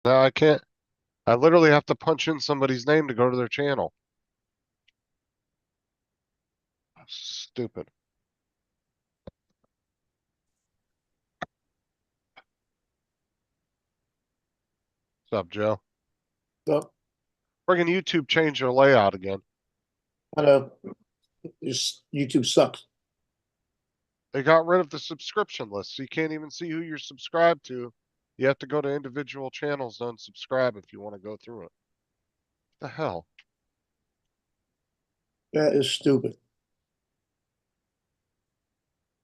No, I can't. I literally have to punch in somebody's name to go to their channel. Stupid. What's up, Joe? So, Friggin' YouTube changed their layout again. I know this YouTube sucks. They got rid of the subscription list, so you can't even see who you're subscribed to. You have to go to individual channels to unsubscribe if you want to go through it. What the hell? That is stupid.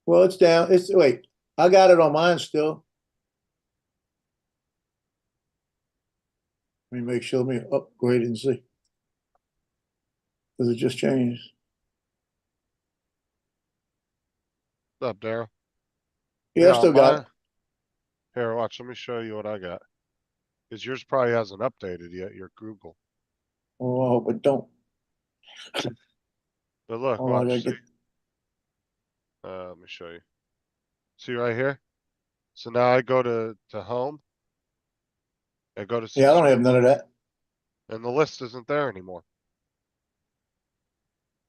Well, it's down. It's wait, I got it on mine still. Let me make sure. Let me upgrade it and see. Because it just changed. What's up, Daryl? Yeah, I Yeah, on still got it. mine. Here, watch. Let me show you what I got. Because yours probably hasn't updated yet, your Google. Oh, I hope it don't. But look, Oh, I gotta watch. See? get. Let me show you. See right here? So now I go to home. I go to Yeah, I don't have none subscription, of that. and the list isn't there anymore.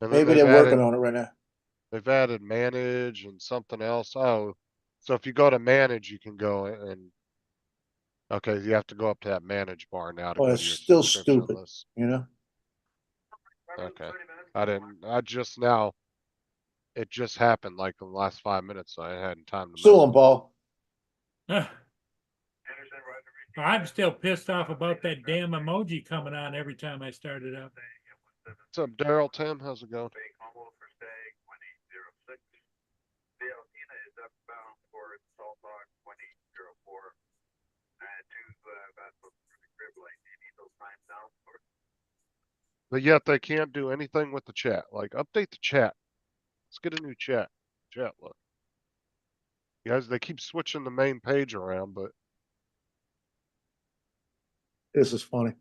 And then Maybe they're working on it right now. they've added manage and something else. Oh, so if you go to manage, you can go and okay, you have to go up to that manage bar now to Well, go it's to your still subscription stupid, list. you know. Okay. I didn't, I just now, it just happened like in the last 5 minutes, so I hadn't time to Sue mess them, with it. Paul. I'm still pissed off about that damn emoji coming on every time I start it up. What's up, Daryl? Tim, how's it going? But yet they can't do anything with the chat. Like, update the chat. Let's get a new chat. Chat, look. Guys, they keep switching the main page around, but This is funny.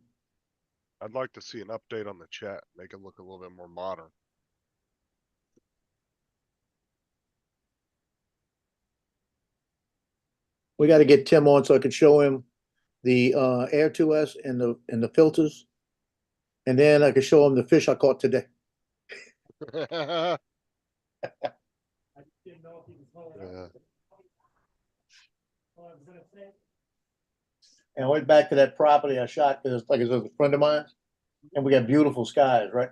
I'd like to see an update on the chat. Make it look a little bit more modern. We got to get Tim on so I can show him the Air 2S and the filters, and then I can show him the fish I caught today. Yeah. And I went back to that property I shot because like it was a friend of mine, and we got beautiful skies, right?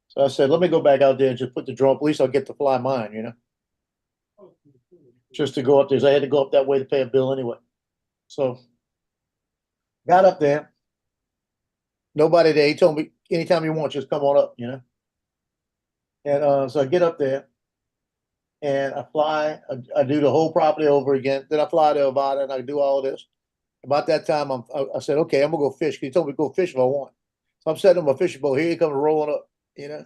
So I said, let me go back out there and just put the drone. At least I'll get to fly mine, you know, just to go up there. So I had to go up that way to pay a bill anyway. So got up there, nobody there. He told me anytime you want, just come on up, you know. And so I get up there and I fly. I do the whole property over again. Then I fly to Nevada and I do all of this. About that time, I said, okay, I'm gonna go fish. He told me to go fish if I want. So I'm setting up my fishing boat. Here he comes rolling up, you know.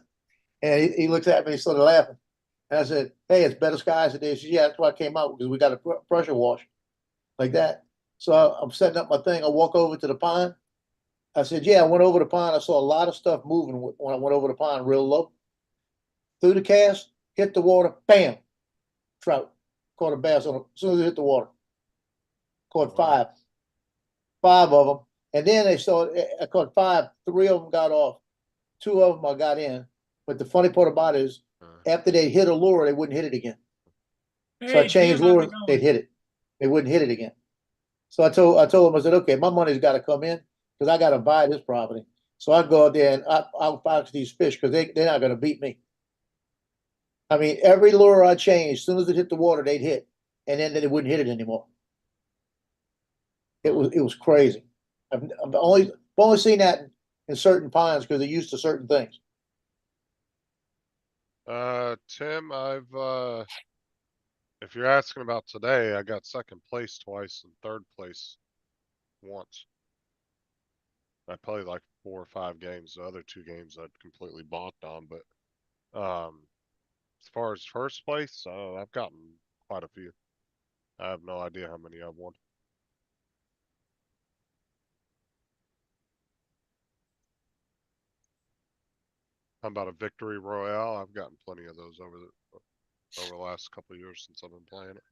And he looks at me, he started laughing. And I said, hey, it's better skies today. She said, yeah, that's why I came out because we got a pressure wash like that. So I'm setting up my thing. I walk over to the pond. I said, yeah, I went over the pond. I saw a lot of stuff moving when I went over the pond real low. Threw the cast, hit the water, bam, trout. Caught a bass on it as soon as it hit the water. Caught Wow. five of them. And then they saw, I caught five. Three of them got off. Two of them I got in. But the funny part about it is, after they hit a lure, they wouldn't hit it again. So I Hey changed Tim, how's lure, it they'd going? hit it. They wouldn't hit it again. So I told them, I said, okay, my money's got to come in because I got to buy this property. So I go out there and I'll box these fish because they're not going to beat me. I mean, every lure I changed, as soon as it hit the water, they'd hit, and then they wouldn't hit it anymore. It was crazy. I've only seen that in certain ponds because they're used to certain things. Tim, if you're asking about today, I got second place twice and third place once. I played like 4 or 5 games. The other 2 games I'd completely bonked on, but as far as first place, I've gotten quite a few. I have no idea how many I've won. How about a victory royale? I've gotten plenty of those over the last couple of years since I've been playing it.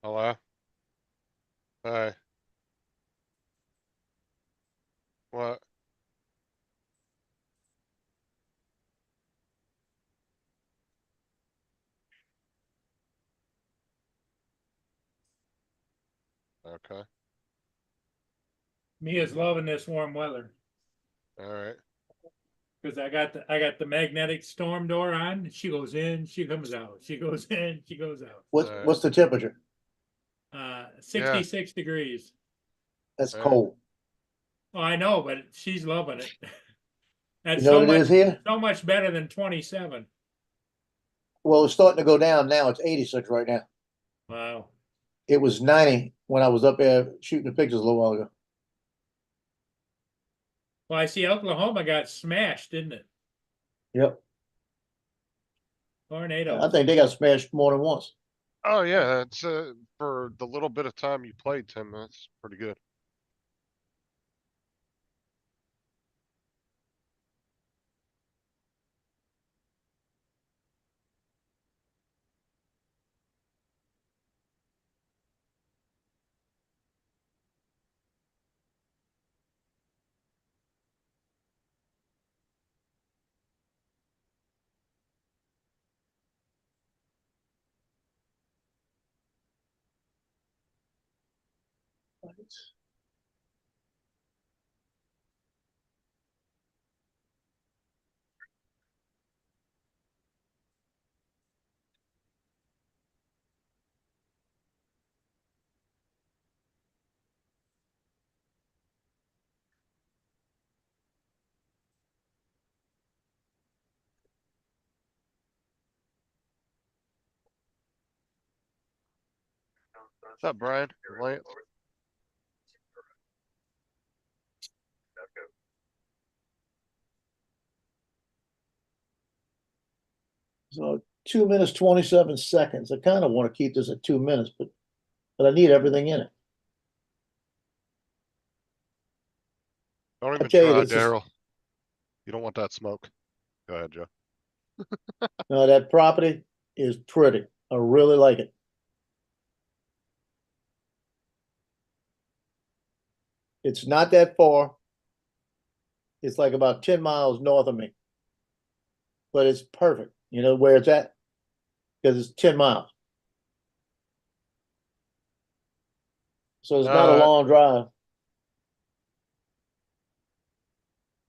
Hello? Hey, what? Okay, Mia's loving this warm weather. alright. Cause I got the magnetic storm door on. She goes in, she comes out. She goes in, she goes out. What's the temperature? 66 degrees. That's Right. cold. Oh, I know, but she's loving it. That's You know so what it much, is here? so much better than 27. Well, it's starting to go down now. It's 86 right now. Wow. It was 90 when I was up there shooting the pictures a little while ago. Well, I see Oklahoma got smashed, didn't it? Yep. Tornado. I think they got smashed more than once. Oh, yeah, it's, for the little bit of time you played, Tim, that's pretty good. What's up, Brian? Lance? So 2 minutes, 27 seconds. I kind of want to keep this at 2 minutes, but I need everything in it. Don't even tell you, try, this is- Daryl. You don't want that smoke. Go ahead, Joe. No, that property is pretty. I really like it. It's not that far. It's like about 10 miles north of me. But it's perfect. You know where it's at? Because it's 10 miles. So it's not a long drive.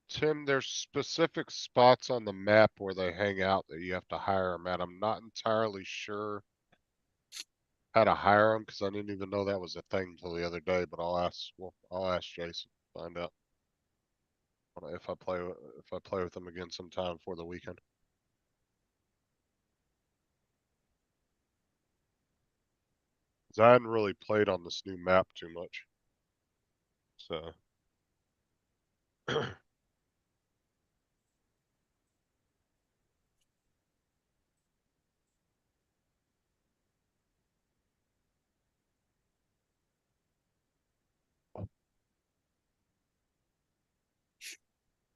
Tim, there's specific spots on the map where they hang out that you have to hire them at. I'm not entirely sure how to hire them because I didn't even know that was a thing until the other day, but I'll ask Jason, find out if I play with them again sometime for the weekend. 'Cause I hadn't really played on this new map too much. So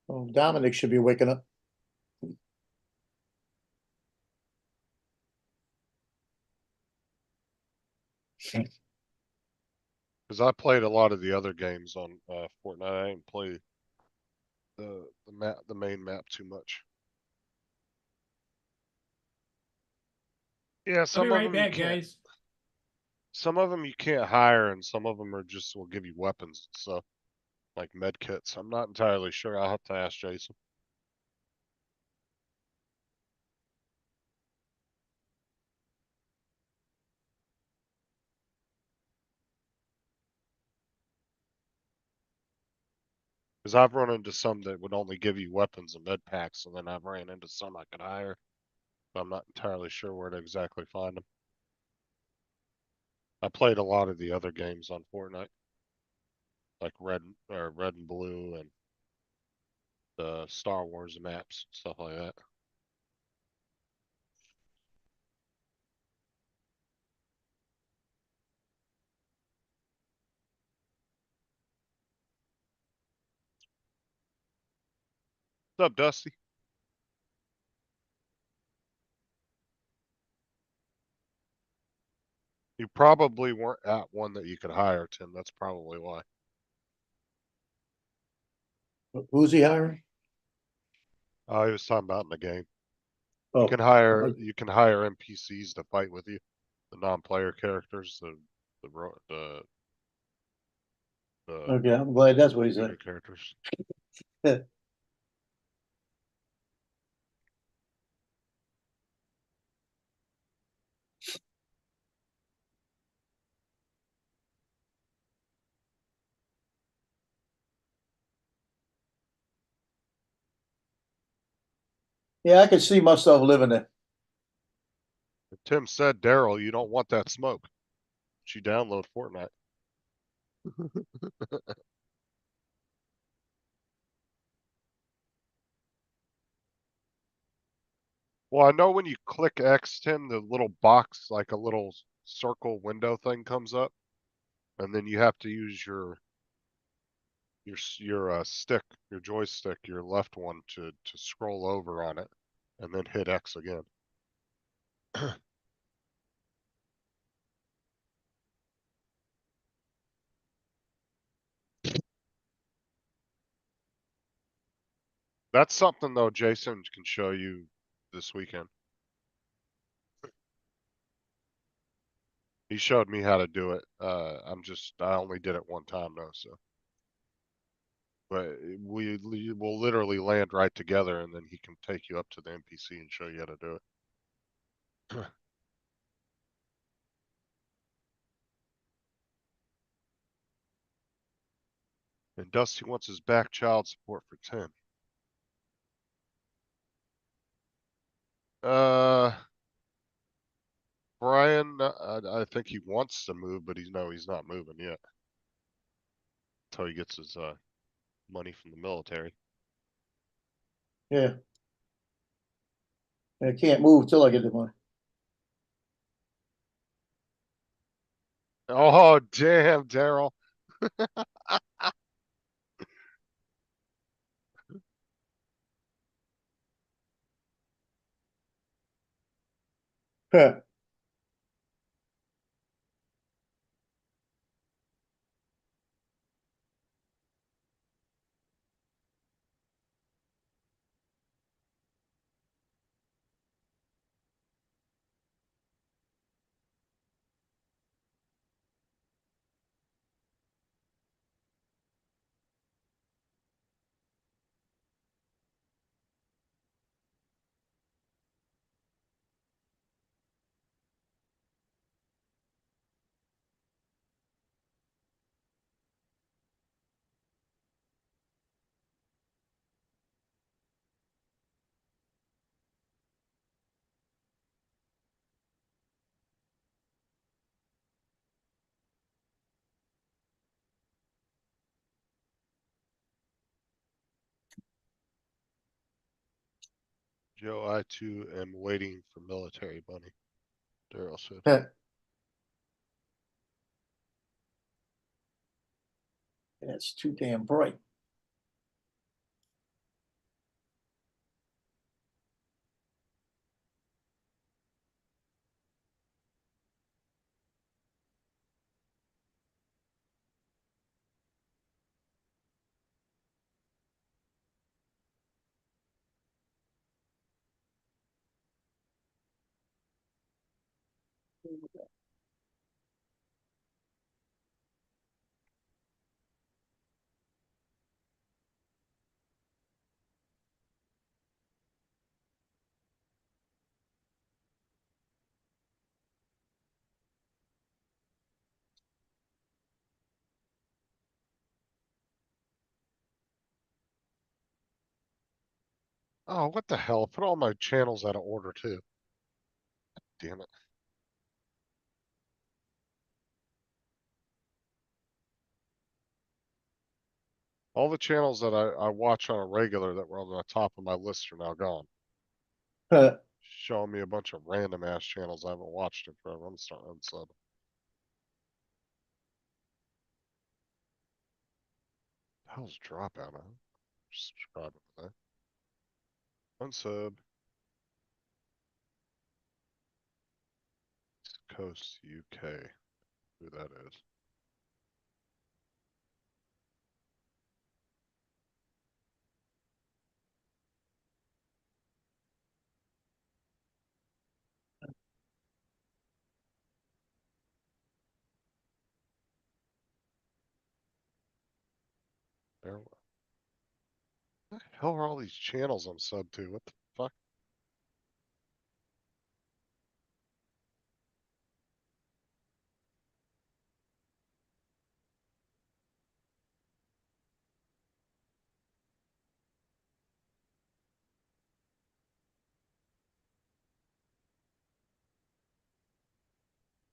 Oh, Dominic should be waking up. because I played a lot of the other games on Fortnite, I didn't play the main map too much. Yeah, I'll be some of right them you back, can't. guys. Some of them you can't hire, and some of them are just will give you weapons and stuff, like med kits. I'm not entirely sure. I'll have to ask Jason. Because I've run into some that would only give you weapons and med packs, and then I've ran into some I could hire. But I'm not entirely sure where to exactly find them. I played a lot of the other games on Fortnite, like Red and Blue and the Star Wars maps, stuff like that. What's up, Dusty? You probably weren't at one that you could hire, Tim. That's probably why. Who's he hiring? He was talking about in the game. Oh, You can hire NPCs to fight with you, the non-player characters, the okay, I'm glad that's what he said. computer characters. Yeah, I could see myself living there. Tim said, Daryl, you don't want that smoke. She download Fortnite. Well, I know when you click X, Tim, the little box, like a little circle window thing comes up, and then you have to use your stick, your joystick, your left one to scroll over on it, and then hit X again. That's something though Jason can show you this weekend. He showed me how to do it. I only did it one time though, so. But will literally land right together, and then he can take you up to the NPC and show you how to do it. And Dusty wants his back child support for 10. Uh, Brian, I think he wants to move, but he's not moving yet. Until he gets his money from the military. Yeah. I can't move till I get the money. Oh damn, Daryl. Huh. Joe, I too am waiting for military money. Daryl said. Huh. That's too damn bright. Oh, what the hell? Put all my channels out of order too. Damn it. All the channels that I watch on a regular that were on the top of my list are now gone. Huh. Showing me a bunch of random ass channels I haven't watched in forever. I'm starting to unsub. How's dropout? Huh? Subscribe to that. Unsub. Coast, UK. Who that is? There. What the hell are all these channels I'm sub to? What the fuck?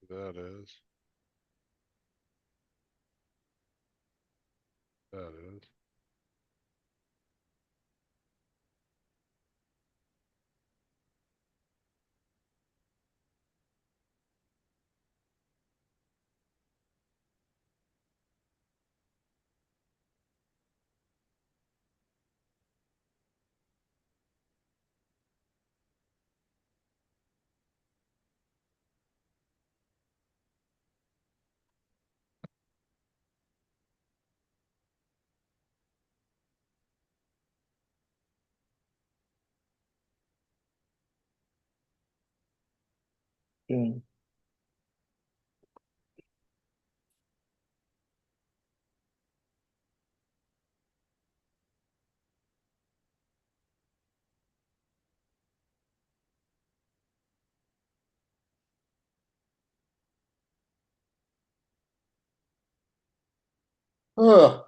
Who that is? That is. Mm. Ugh.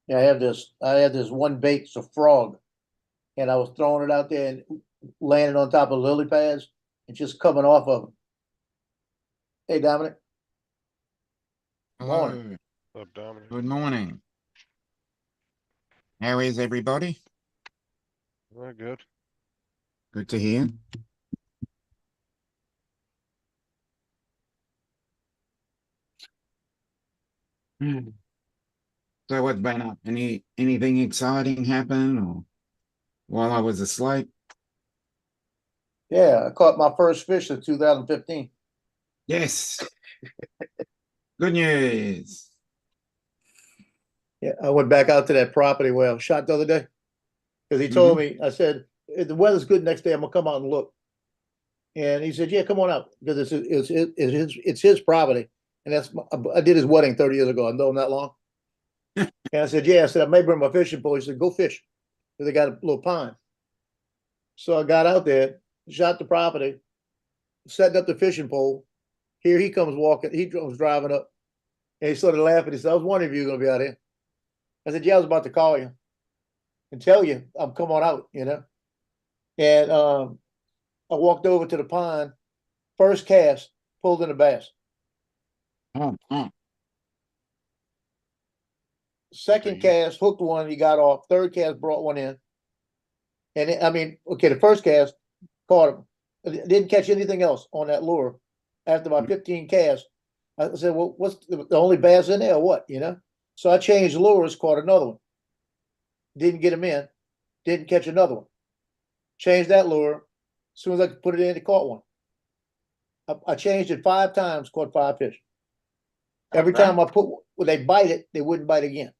Yeah, I have this one bait, it's a frog. And I was throwing it out there and landing on top of lily pads and just coming off of them. Hey, Dominic. Morning. Hello, Up, Dominic. good morning. How is everybody? Very good. Good to hear. So what's been up? Anything exciting happen or while I was asleep? Yeah, I caught my first fish in 2015. Yes. Good news. Yeah, I went back out to that property where I was shot the other day. Because he told me, I said, if the weather's good next day, I'm gonna come out and look. And he said, yeah, come on out, because it's his property. And I did his wedding 30 years ago. I've known him that long. And I said, yeah, I said, I may bring my fishing pole. He said, go fish. Because they got a little pond. So I got out there, shot the property, setting up the fishing pole. Here he comes walking, he comes driving up. And he started laughing. He said, I was wondering if you were gonna be out here. I said, yeah, I was about to call you and tell you I'm coming out, And I walked over to the pond, first cast, pulled in a bass. Oh. Second Bait. cast, hooked one, he got off. Third cast brought one in. And the first cast caught him. I didn't catch anything else on that lure. After about 15 casts, I said, well, what's the only bass in there or what, So I changed lures, caught another one. Didn't get him in, didn't catch another one. Changed that lure. As soon as I could put it in, it caught one. I changed it 5 times, caught 5 fish. Every Okay. time when they bite it, they wouldn't bite again.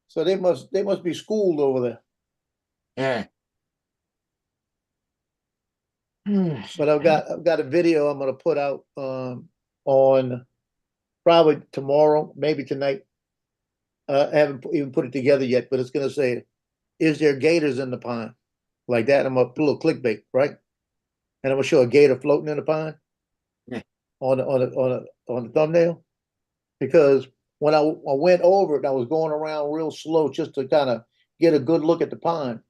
So they must be schooled over there. Yeah. But I've got a video I'm gonna put out on probably tomorrow, maybe tonight. I haven't even put it together yet, but it's gonna say, "Is there gators in the pond?" Like that. I'm gonna put a little clickbait, right? And I'm gonna show a gator floating in the pond. Yeah. On the thumbnail, because when I went over it, and I was going around real slow just to kind of get a good look at the pond.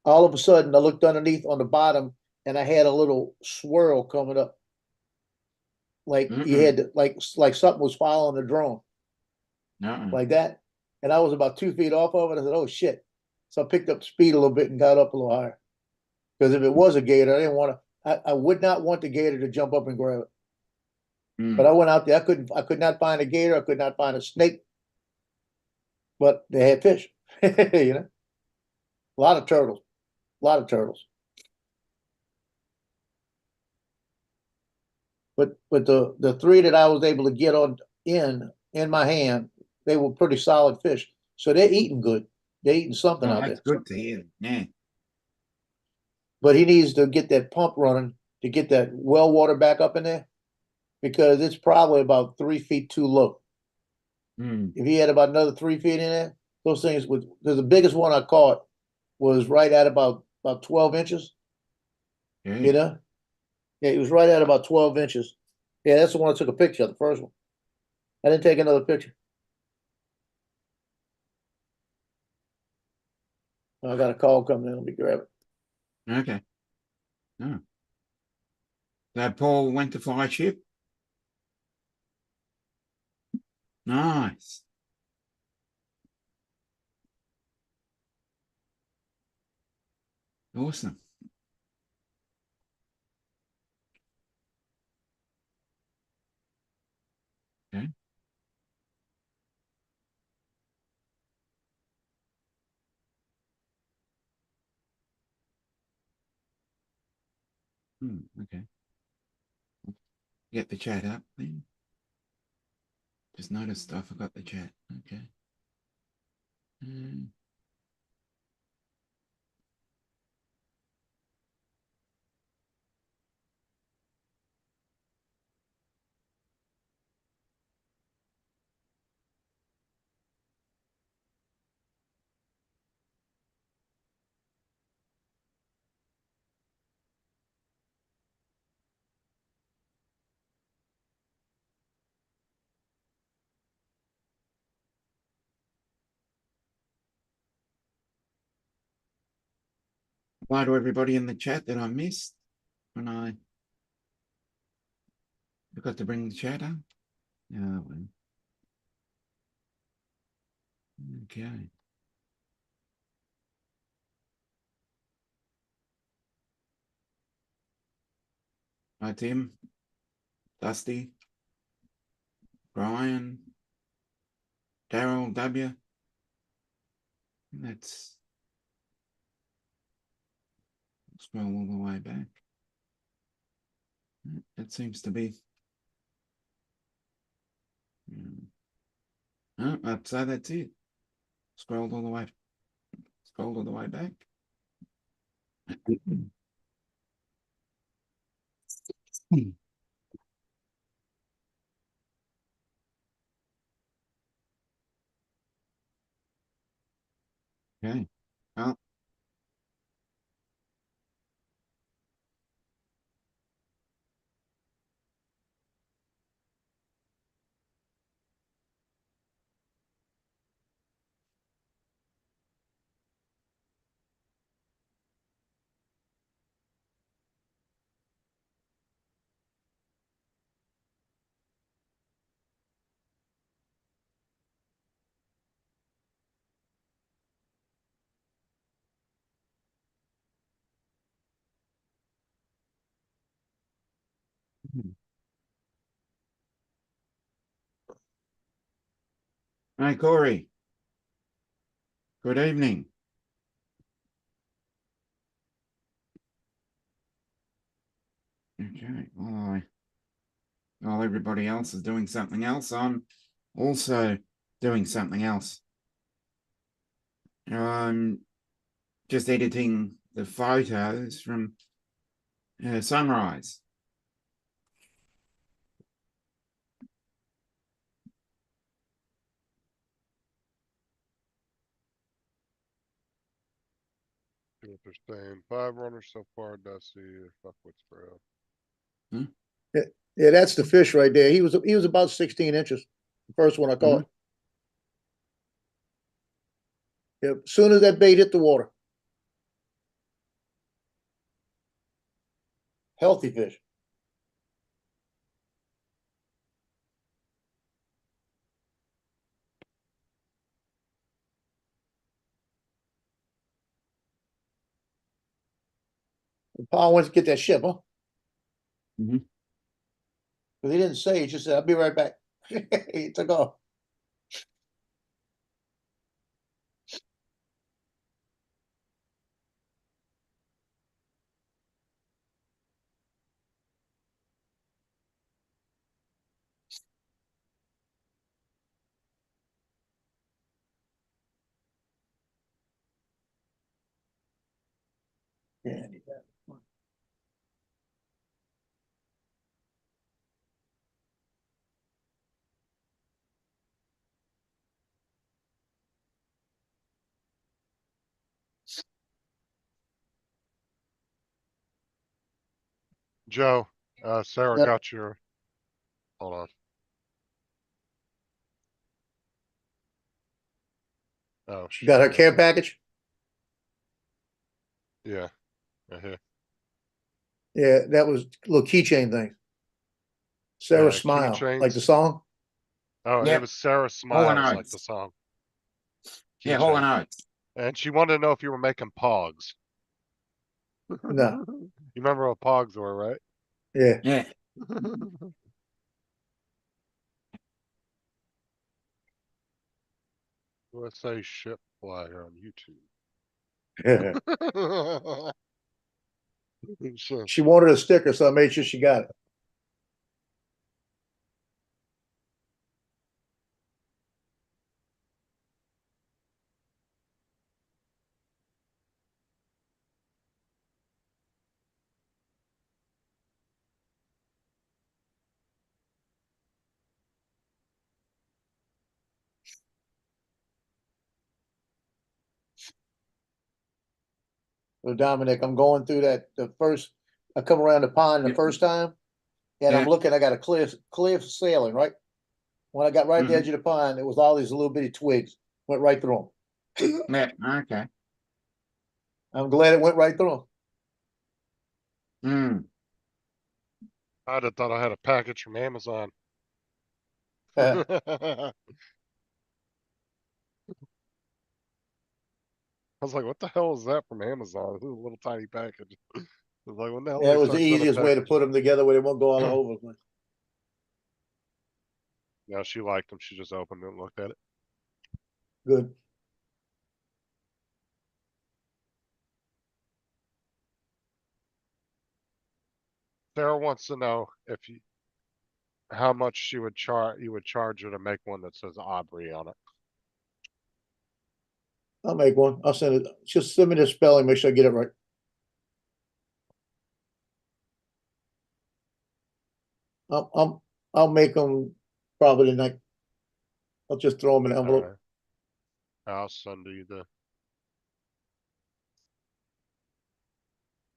All of a sudden, I looked underneath on the bottom, and I had a little swirl coming up, like you had to, like something was following the drone, like that. And I was about 2 feet off of it. I said, "Oh shit!" So I picked up speed a little bit and got up a little higher. Because if it was a gator, I didn't want to. I would not want the gator to jump up and grab it. But I went out there, I could not find a gator, I could not find a snake. But they had fish, you know, a lot of turtles, a lot of turtles. But the three that I was able to get on in my hand, they were pretty solid fish. So they're eating good. They're eating something Oh, out that's there. good to hear. Yeah. But he needs to get that pump running to get that well water back up in there because it's probably about 3 feet too low. Mm. If he had about another 3 feet in there, those things would. Because the biggest one I caught was right at about 12 inches. Yeah. You know, yeah, it was right at about 12 inches. Yeah, that's the one I took a picture of, the first one. I didn't take another picture. I got a call coming in. Let me grab it. Okay. Oh. So Paul went to fly ship. Nice. Awesome. Okay. Okay. Get the chat up then. Just noticed I forgot the chat. Okay. Why to everybody in the chat that I missed when I forgot to bring the chat up? Oh, well. Okay. Hi, Tim, Dusty, Brian, Daryl, W. Let's scroll all the way back. That seems to be. Oh, so that's it. Scrolled all the way. Scrolled all the way back. Okay. Well, hi, Corey. Good evening. Okay. While everybody else is doing something else, I'm also doing something else. I'm just editing the photos from sunrise. See what they're saying. 5 runners so far, Dusty. Fuck with Sprout. Yeah, that's the fish right there. He was about 16 inches. The first one I caught. Yeah, as soon as that bait hit the water. Healthy fish. Paul wants to get that ship, huh? Mhm. But he didn't say, he just said, I'll be right back. He took off. Yeah, I need that. Joe, Sarah Yep. got your, hold on. Oh, She got her yeah. care package? Yeah. Uh-huh. Yeah, that was a little keychain thing. Sarah Yeah, Smile, like the keychains. song? Oh, it Yep. was Sarah Hall and Smiles, like the Oates. song. Yeah, Hall and Keychain. Oates. And she wanted to know if you were making pogs. No. You remember what pogs were, right? Yeah. Yeah. USA ship flyer on YouTube. So, She wanted a sticker, so I made sure she got it. So Dominic, I'm going through I come around the pond the Yep. first time, and I'm Yeah. looking, I got a cliff sailing, right? When I got right at the Mhm. edge of the pond, it was all these little bitty twigs, went right through them. Yeah, okay. I'm glad it went right through Mm. I'd have thought I had a package from Amazon. them. I was like, what the hell is that from Amazon? This is a little tiny package. I was like, when the hell Yeah, they it was the start sending easiest way to packages? put them together where they won't go all over. the place. Yeah, she liked them. She just opened it and looked at it. Good. Sarah wants to know if you, how much you would charge her to make one that says Aubrey on it. I'll make one. I'll send it. Just send me the spelling, make sure I get it right. I'll make them probably tonight. I'll just throw them in an All envelope. right. I'll send you the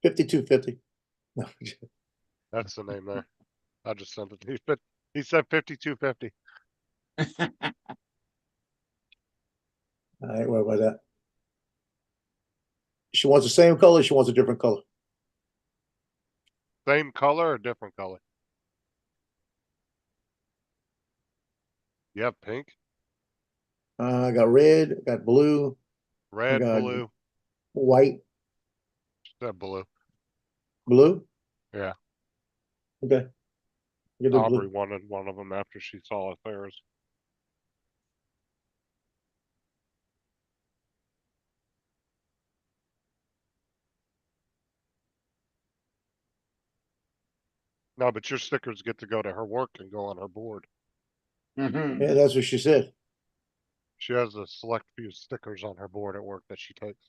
5250. No, that's the name there. I just sent it to you. But he said 5250. I ain't worried about that. She wants the same color. She wants a different color. Same color or different color? You have pink, I got red, I got blue, I red, got blue. white, Said blue. blue. Yeah. Okay. Get the Aubrey blue. wanted one of them after she saw theirs. No, but your stickers get to go to her work and go on her board. Mhm. Yeah, that's what she said. She has a select few stickers on her board at work that she takes.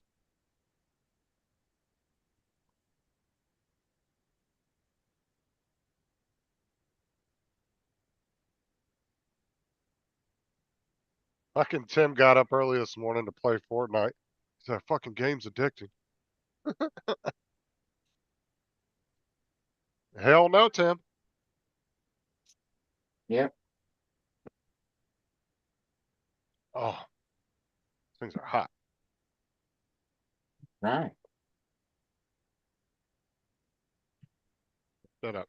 Fucking Tim got up early this morning to play Fortnite. He said, fucking game's addicting. Hell no, Tim. Yep. Oh, things are hot. Right. Shut up.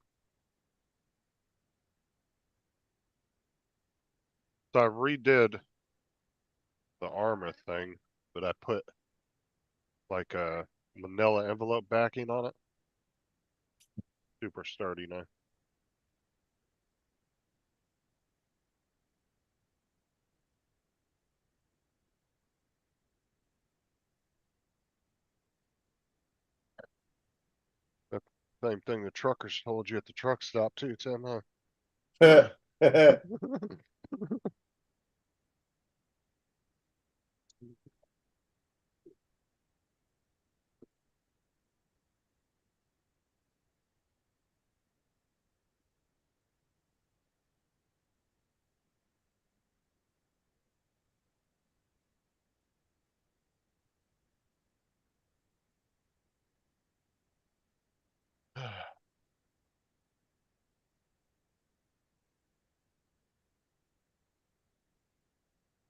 So I redid the armor thing, but I put like a manila envelope backing on it. Super sturdy now. Same thing the truckers told you at the truck stop too, Tim, huh?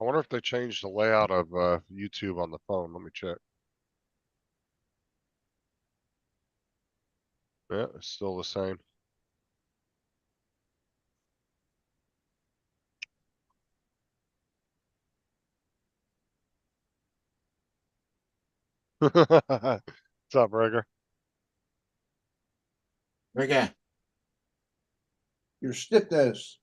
I wonder if they changed the layout of YouTube on the phone. Let me check. Yeah, it's still the same. What's up, Rigger? Rigger, Your stiff nose.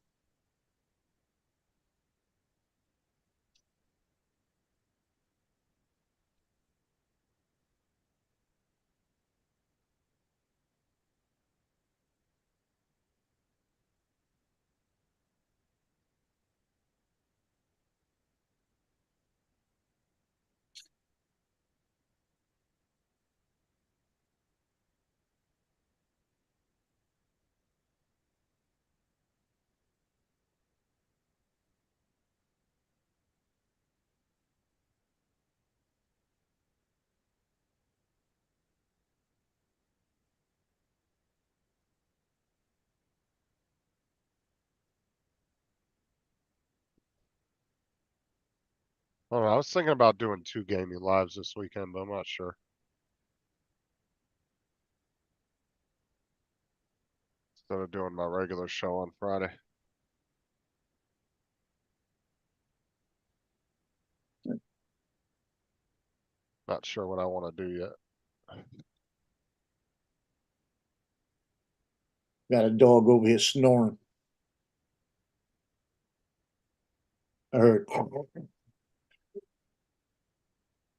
I don't know. I was thinking about doing 2 gaming lives this weekend, but I'm not sure. Instead of doing my regular show on Friday. Not sure what I want to do yet. Got a dog over here snoring. I heard.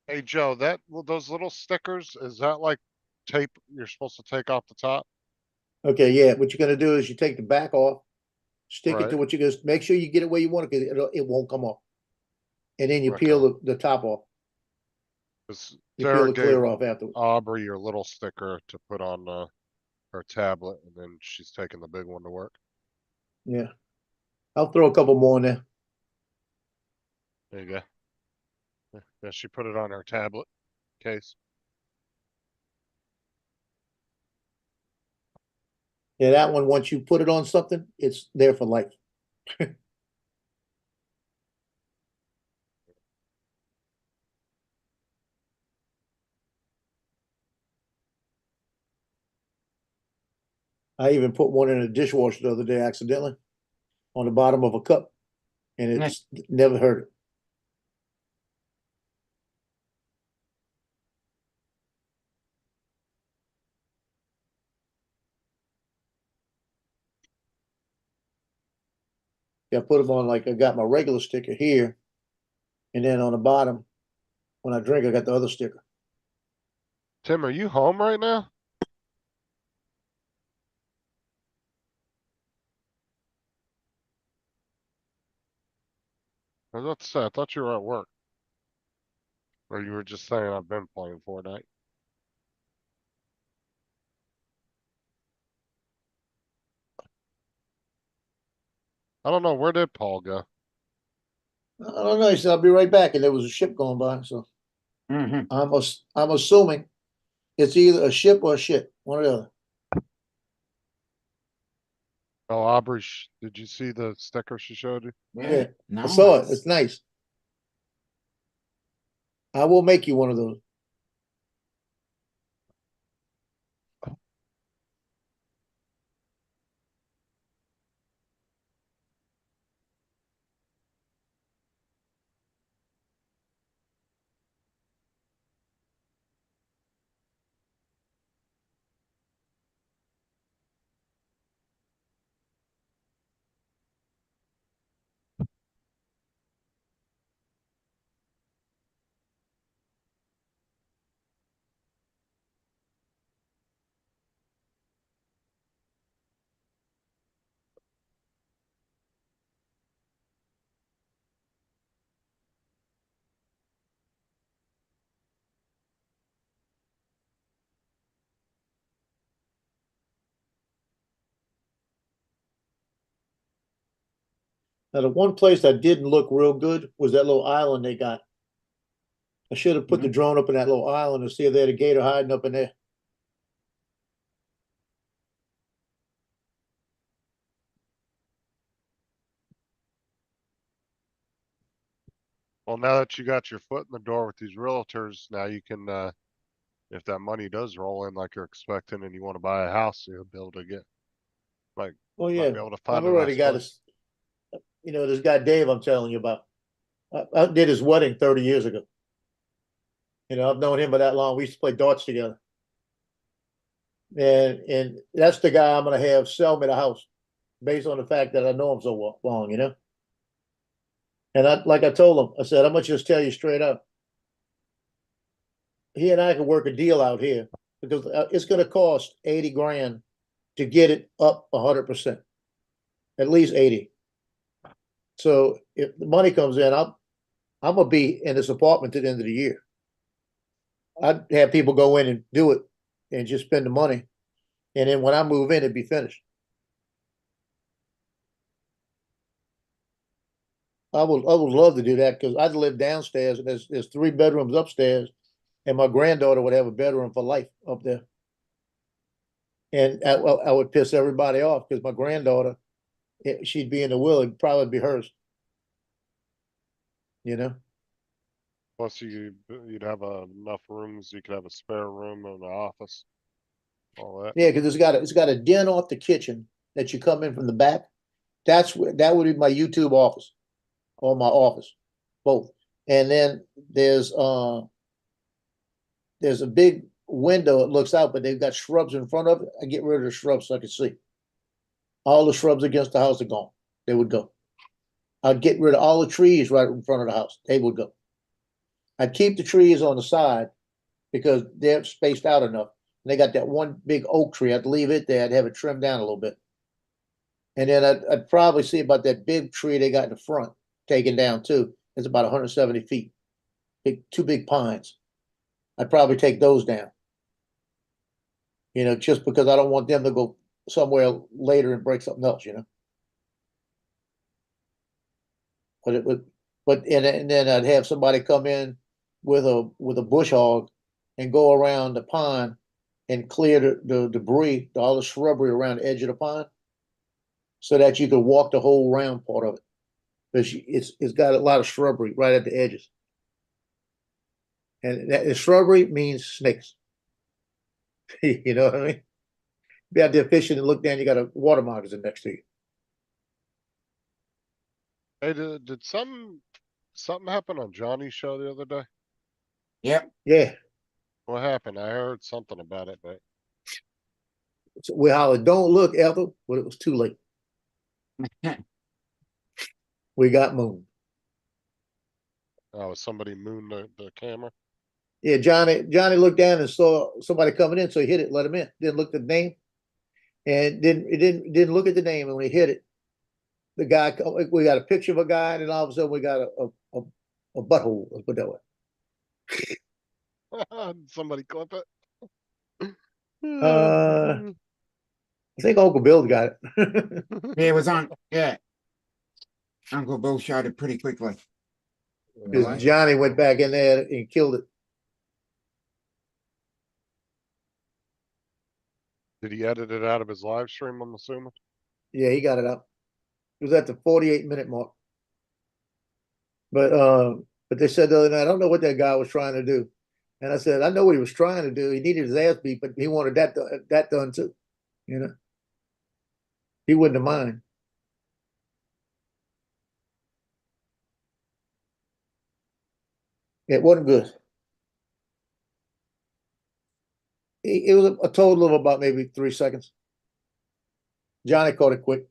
Hey Joe, those little stickers, is that like tape you're supposed to take off the top? Okay, yeah. What you're gonna do is you take the back off, stick it Right. to what you just make sure you get it where you want it, because it won't come off. And then you peel Okay. the top off. 'Cause You peel Sarah the gave clear off afterwards. Aubrey your little sticker to put on her tablet, and then she's taking the big one to work. Yeah. I'll throw a couple more in there. There you go. Yeah, she put it on her tablet case. Yeah, that one, once you put it on something, it's there for life. I even put one in a dishwasher the other day accidentally on the bottom of a cup, and it's never hurt it. Yeah, I put them on like I got my regular sticker here, and then on the bottom, when I drink, I got the other sticker. Tim, are you home right now? I was about to say, I thought you were at work. Or you were just saying I've been playing Fortnite. I don't know, where did Paul go? I don't know. He said I'll be right back, and there was a ship going by, so Mhm. I'm assuming it's either a ship or a shit, one or the other. Oh, Aubrey, did you see the sticker she showed you? Yeah, Yeah, I saw it. nice. It's nice. I will make you one of those. Now, the one place that didn't look real good was that little island they got. I should have put the drone up in that little island and see if they had a gator hiding up in there. Well, now that you got your foot in the door with these realtors, now you can, if that money does roll in like you're expecting and you want to buy a house, you'll be able to get, Oh might yeah, be able to I've find a already nice got place. this. You know, this guy Dave I'm telling you about. I did his wedding 30 years ago. You know, I've known him for that long. We used to play darts together. And that's the guy I'm gonna have sell me the house based on the fact that I know him so long, you know. And like I told him, I said, I'm gonna just tell you straight up. He and I can work a deal out here because it's gonna cost 80 grand to get it up 100%, at least 80. So if the money comes in, I'm gonna be in this apartment to the end of the year. I'd have people go in and do it and just spend the money. And then when I move in, it'd be finished. I would love to do that because I'd live downstairs and there's 3 bedrooms upstairs, and my granddaughter would have a bedroom for life up there. And I would piss everybody off because my granddaughter, she'd be in the will, it'd probably be hers. You know? Plus you'd have enough rooms, you could have a spare room in the office, all that. Yeah, because it's got a den off the kitchen that you come in from the back. That would be my YouTube office or my office, both. And then there's a big window that looks out, but they've got shrubs in front of it. I get rid of the shrubs so I can see. All the shrubs against the house are gone. They would go. I'd get rid of all the trees right in front of the house. They would go. I'd keep the trees on the side because they're spaced out enough. And they got that one big oak tree. I'd leave it there. I'd have it trimmed down a little bit. And then I'd probably see about that big tree they got in the front taken down too. It's about 170 feet. Two big pines. I'd probably take those down. You know, just because I don't want them to go somewhere later and break something else, you know. But it would, and then I'd have somebody come in with a bush hog and go around the pond and clear the debris, all the shrubbery around the edge of the pond, so that you could walk the whole round part of it. Because it's got a lot of shrubbery right at the edges. And the shrubbery means snakes. You know what I mean? Be out there fishing and look down, you got a water moccasin next to you. Hey, did something happen on Johnny's show the other day? Yep. Yeah. What happened? I heard something about it, but So we hollered, don't look, Ethel, but it was too late. We got mooned. was somebody mooned the camera? Yeah, Johnny looked down and saw somebody coming in, so he hit it, let him in. Didn't look at the name, and didn't look at the name. And when he hit it, the guy, we got a picture of a guy, and then all of a sudden we got a butthole. Let's put it that way. Somebody clip it. I think Uncle Bill got it. Yeah, it was on. Yeah. Uncle Bill shot it pretty quickly. Because Johnny went back in there and killed it. Did he edit it out of his live stream, I'm assuming? Yeah, he got it up. It was at the 48-minute mark. But they said the other night, I don't know what that guy was trying to do. And I said, I know what he was trying to do. He needed his ass beat, but he wanted that done too. You know? He wouldn't have mind. It wasn't good. It was a total of about maybe 3 seconds. Johnny caught it quick.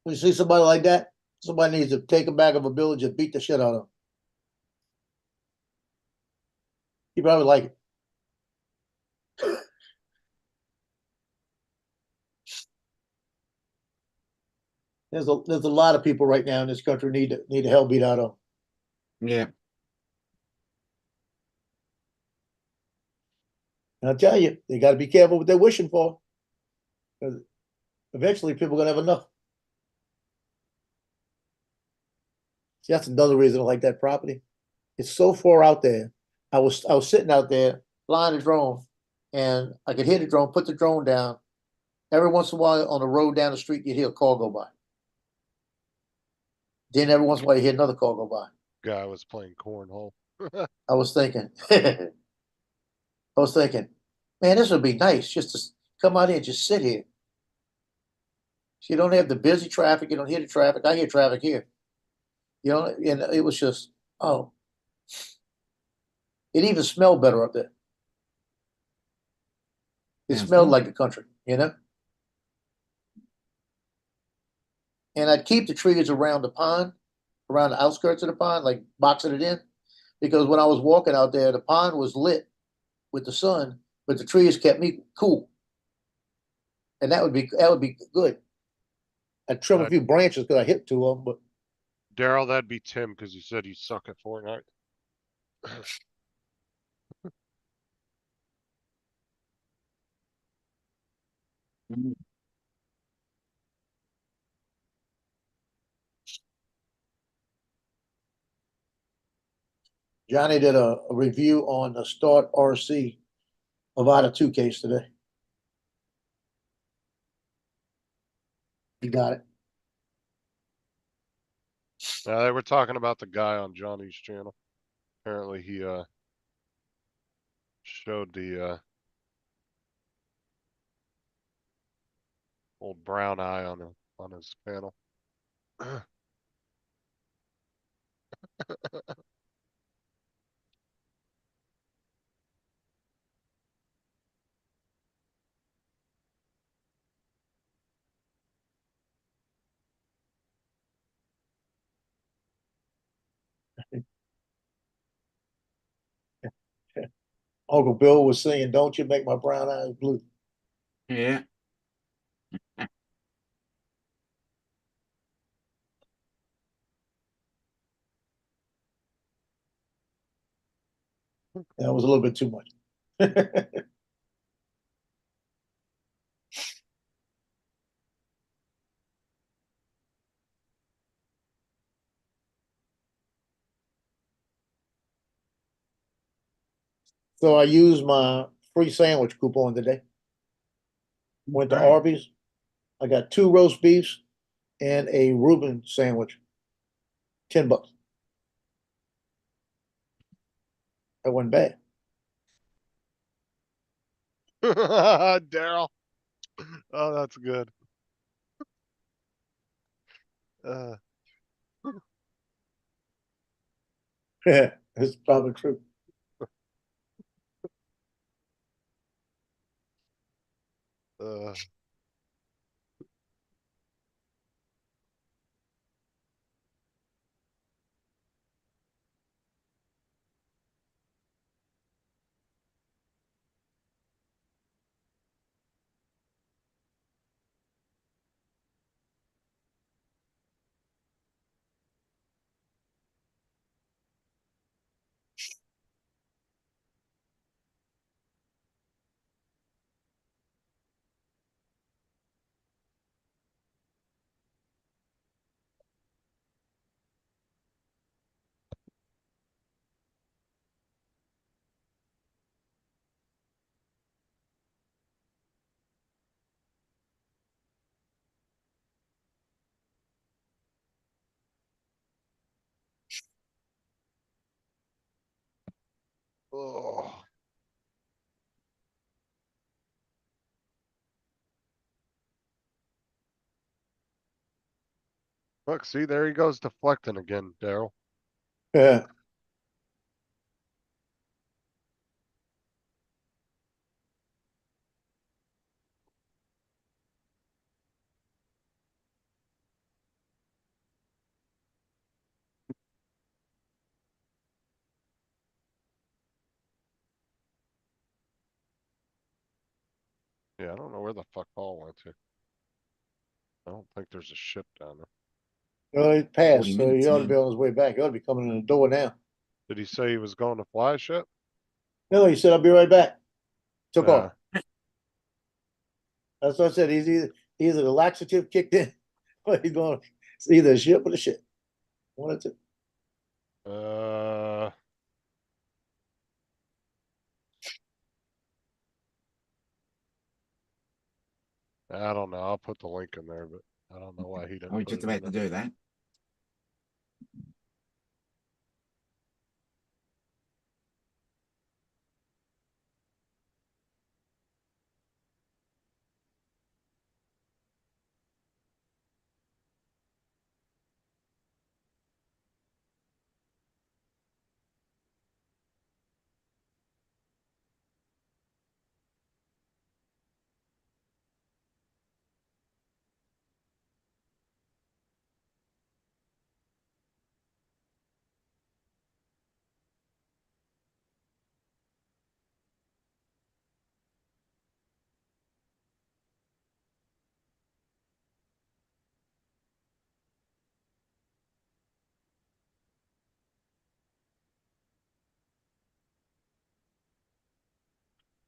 When you see somebody like that, somebody needs to take him back of a village and beat the shit out of him. He probably like it. There's a lot of people right now in this country need the hell beat out of them. Yeah. And I tell you, they gotta be careful what they're wishing for. 'Cause eventually people are gonna have enough. See, that's another reason I like that property. It's so far out there. I was sitting out there flying a drone, and I could hear the drone, put the drone down. Every once in a while on the road down the street, you'd hear a car go by. Then every once in a while you hear another car go by. Guy was playing cornhole. I was thinking, man, this would be nice just to come out here and just sit here. So you don't have the busy traffic, you don't hear the traffic. I hear traffic here. You know, and it was just, oh, it even smelled better up there. It Yeah, smelled so- like the country, you know? And I'd keep the trees around the pond, around the outskirts of the pond, like boxing it in. Because when I was walking out there, the pond was lit with the sun, but the trees kept me cool. And that would be good. I'd trim a Right. few branches because I hit two of them, but Daryl, that'd be Tim because you said you suck at Fortnite. Mm. Johnny did a review on the Start RC Avada 2 case today. He got it. Now they were talking about the guy on Johnny's channel. Apparently he showed the old brown eye on his panel. Uncle Bill was singing, "Don't you make my brown eyes blue." Yeah. That was a little bit too much. So I used my free sandwich coupon today. Went to Right. Arby's. I got 2 roast beefs and a Reuben sandwich. $10. That wasn't bad. Daryl. Oh, that's good. Uh, It's probably true. uh, oh. Look, see, there he goes deflecting again, Daryl. Yeah. Yeah, I don't know where the fuck Paul went to. I don't think there's a ship down there. Well, he 40 passed, so he minutes, ought to be man. on his way back. He ought to be coming in the door now. Did he say he was going to fly a ship? No, he said, "I'll be right back." took off. That's what I said. He's either the laxative kicked in, or he's going. It's either a ship or the shit. One or two. I don't know. I'll put the link in there, but I don't know why he didn't. I was put just it in about to there. do that.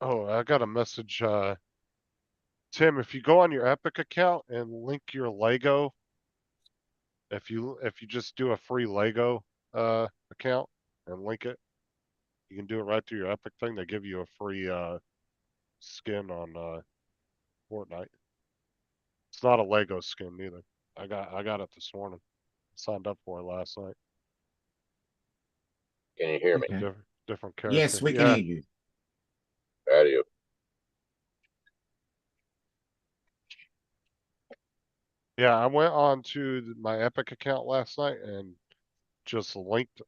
Oh, I got a message. Tim, if you go on your Epic account and link your Lego, if you just do a free Lego account and link it, you can do it right through your Epic thing. They give you a free skin on Fortnite. It's not a Lego skin either. I got it this morning. Signed up for it last night. Can you hear me? Okay. Different character. Yes, we can Yeah. hear you. Radio. Yeah, I went on to my Epic account last night and just linked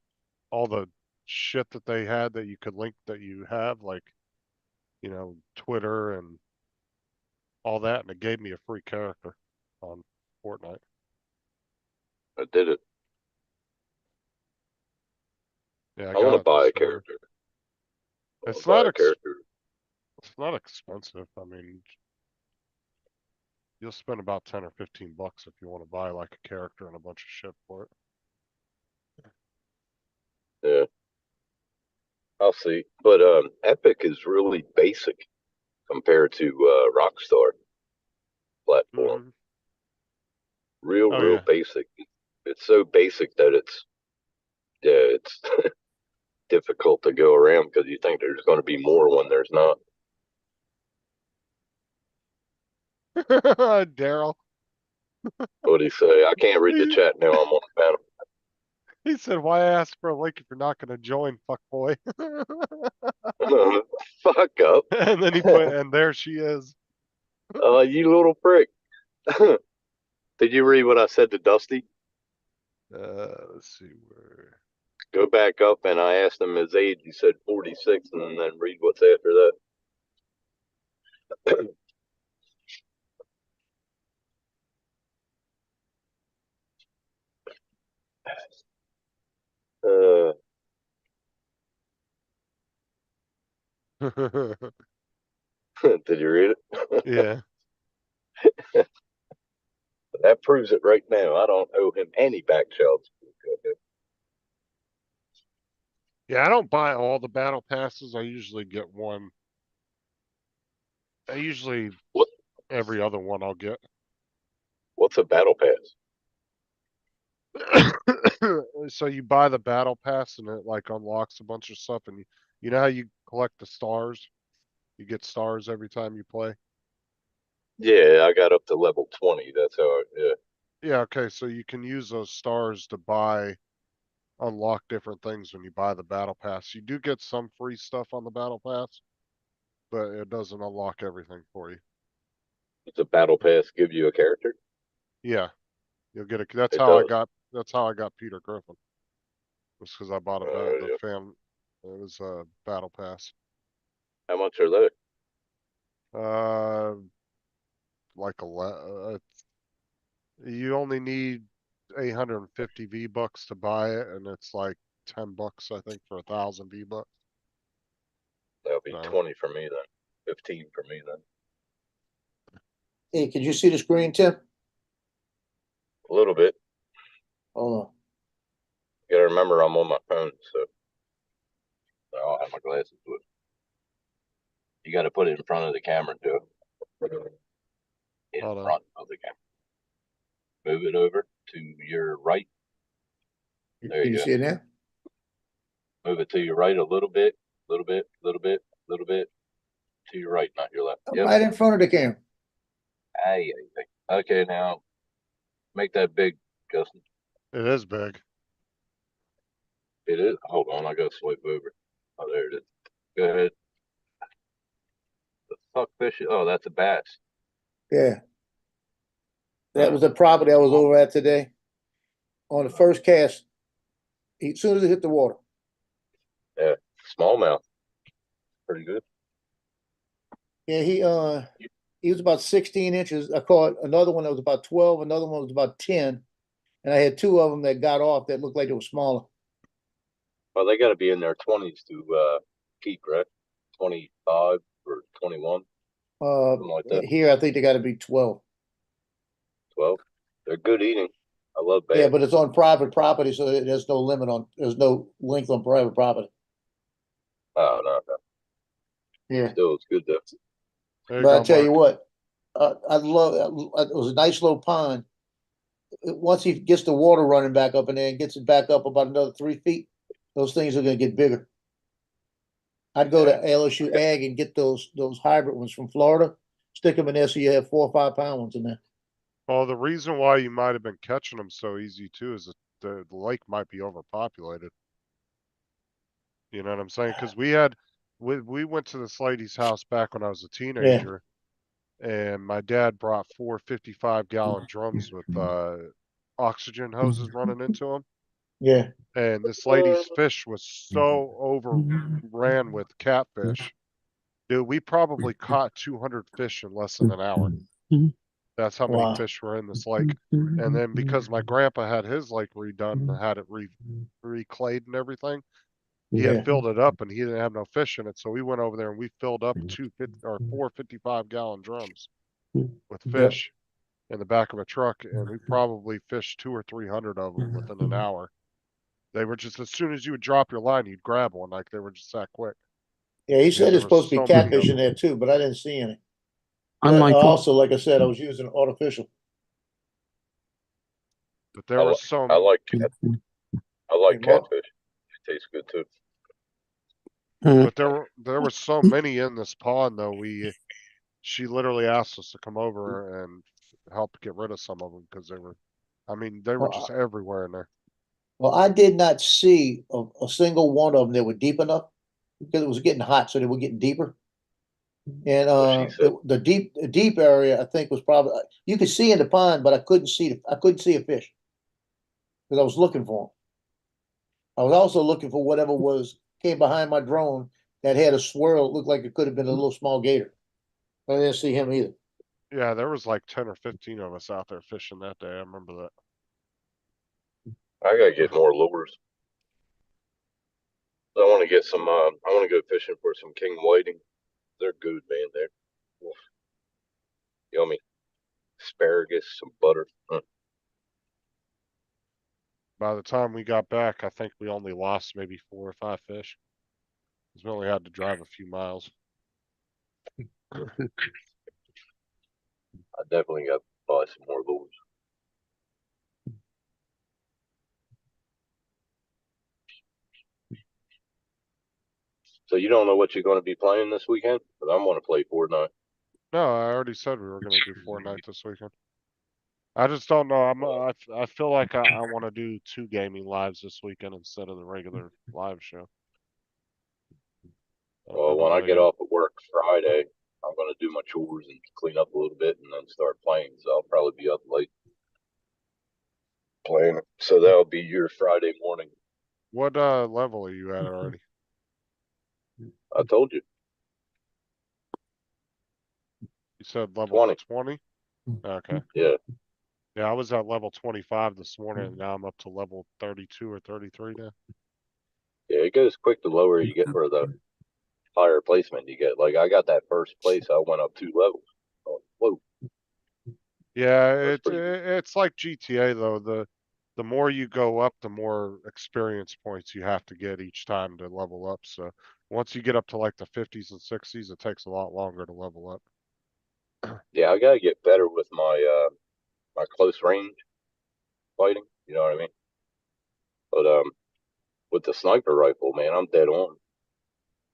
all the shit that they had that you could link that you have, like, you know, Twitter and all that, and it gave me a free character on Fortnite. I did it. Yeah, I want to it buy a this morning. character. It's Buy not a character. it's not expensive. I mean, you'll spend about 10 or 15 bucks if you want to buy like a character and a bunch of shit for it. Yeah. I'll see. But Epic is really basic compared to Rockstar platform. Mhm. Real, Oh, real yeah. basic. It's so basic that it's difficult to go around because you think there's going to be more when there's not. Daryl. What do you say? I can't read the chat now. I'm on the panel. He said, "Why ask for a link if you're not going to join, fuckboy?" Fuck up. And then he put, "And there she is." You little prick. Did you read what I said to Dusty? Let's see where. Go back up, and I asked him his age. He said 46, and then read what's after that. Did you read it? Yeah. That proves it right now. I don't owe him any back child support. Yeah, I don't buy all the battle passes. I usually get one. I usually What? every other one I'll get. What's a battle pass? So you buy the battle pass and it like unlocks a bunch of stuff, and you know how you collect the stars? You get stars every time you play. Yeah, I got up to level 20. That's how. Yeah. Yeah, okay, so you can use those stars to unlock different things when you buy the battle pass. You do get some free stuff on the battle pass, but it doesn't unlock everything for you. Does a battle pass give you a character? Yeah, you'll get it. It does. That's how I got Peter Griffin. Was because I bought the Yeah. fan. It was a battle pass. How much are they? Uh, like you only need 850 V-Bucks to buy it, and it's like 10 bucks, I think, for 1,000 V-Bucks. That'll be So, 20 for me then. 15 for me then. Hey, could you see the screen, Tim? A little bit. Hold on. You gotta remember I'm on my phone, so I'll have my glasses with. You gotta put it in front of the camera too. In Hold on. front of the camera. Move it over to your right. There Can you you go. see it now? Move it to your right a little bit, little bit, little bit, little bit. To your right, not your left. I'm Yep. right in front of the camera. Aye, aye, aye. Okay, now make that big, Justin. It is big. It is. Hold on, I gotta swipe over. Oh, there it is. Go ahead. The fuck fish? Oh, that's a bass. Yeah. That was the property I was over at today. On the first cast, as soon as it hit the water. Smallmouth. Pretty good. Yeah, he was about 16 inches. I caught another one that was about 12, another one was about 10. And I had two of them that got off that looked like they were smaller. Well, they gotta be in their 20s to keep, right? 25 or 21, something like that. Here I think they gotta be 12. 12. They're good eating. I love Yeah, bass. but it's on private property, so there's no limit on, there's no length on private property. Oh, no, no. Yeah. Still, it's good though. There you But I go, tell you Mark. what, I love, it was a nice little pond. Once he gets the water running back up in there and gets it back up about another 3 feet, those things are gonna get bigger. I'd go to LSU Ag and get those hybrid ones from Florida, stick them in there so you have 4 or 5 pound ones in there. Well, the reason why you might have been catching them so easy too is that the lake might be overpopulated. You know what I'm saying? Because we went to this lady's house back when I was a teenager, and my dad brought 4 55-gallon drums with oxygen hoses running into them. Yeah, And this lady's fish was so overran with catfish. Dude, we probably caught 200 fish in less than an hour. That's how many wow. fish were in this lake. And then because my grandpa had his lake redone and had it reclayed and everything, he Yeah. had filled it up and he didn't have no fish in it. So we went over there and we filled up 4 55-gallon drums with fish in the back of a truck, and we probably fished 200 or 300 of them within an hour. They were just, as soon as you would drop your line, you'd grab one. Like, they were just that quick. Yeah, he Because said there there's was supposed to be so many of catfish in them. there too, but I didn't see any. On But my phone, also, like I said, I was using artificial. But there were so I like cat. I like Hey, Mark. catfish. It tastes good too. But there were so many in this pond though. She literally asked us to come over and help get rid of some of them because they were Well, just everywhere in there. Well, I did not see a single one of them that were deep enough because it was getting hot, so they were getting deeper. And What she said. the deep area, I think, was probably you could see in the pond, but I couldn't see a fish because I was looking for them. I was also looking for whatever came behind my drone that had a swirl. It looked like it could have been a little small gator. But I didn't see him either. Yeah, there was like 10 or 15 of us out there fishing that day. I remember that. I gotta get more lures. I want to get some. I want to go fishing for some king whiting. They're good, man. They're oof. Yummy. Asparagus, some butter. By the time we got back, I think we only lost maybe 4 or 5 fish. Because we only had to drive a few miles. I definitely got to buy some more lures. So you don't know what you're going to be playing this weekend? But I'm going to play Fortnite. No, I already said we were gonna do Fortnite this weekend. I just don't know. I feel like I want to do 2 gaming lives this weekend instead of the regular live show. I Well, don't when I wanna get off of work Friday, I'm going to do my chores and clean up a little bit and then start playing. So I'll probably be up late playing. So that'll be your Friday morning. What level are you at already? I told you. You said level 20. 20? Okay. Yeah. Yeah, I was at level 25 this morning, and now I'm up to level 32 or 33 now. Yeah, it goes quick the lower you get for the higher placement you get. Like I got that first place, I went up 2 levels. Oh, whoa. Yeah, That's pretty it's like GTA though. The more you go up, the more experience points you have to get each time to level up. So Once you get up to like the 50s and 60s, it takes a lot longer to level up. Yeah, I gotta get better with my my close range fighting. You know what I mean? But with the sniper rifle, man, I'm dead on.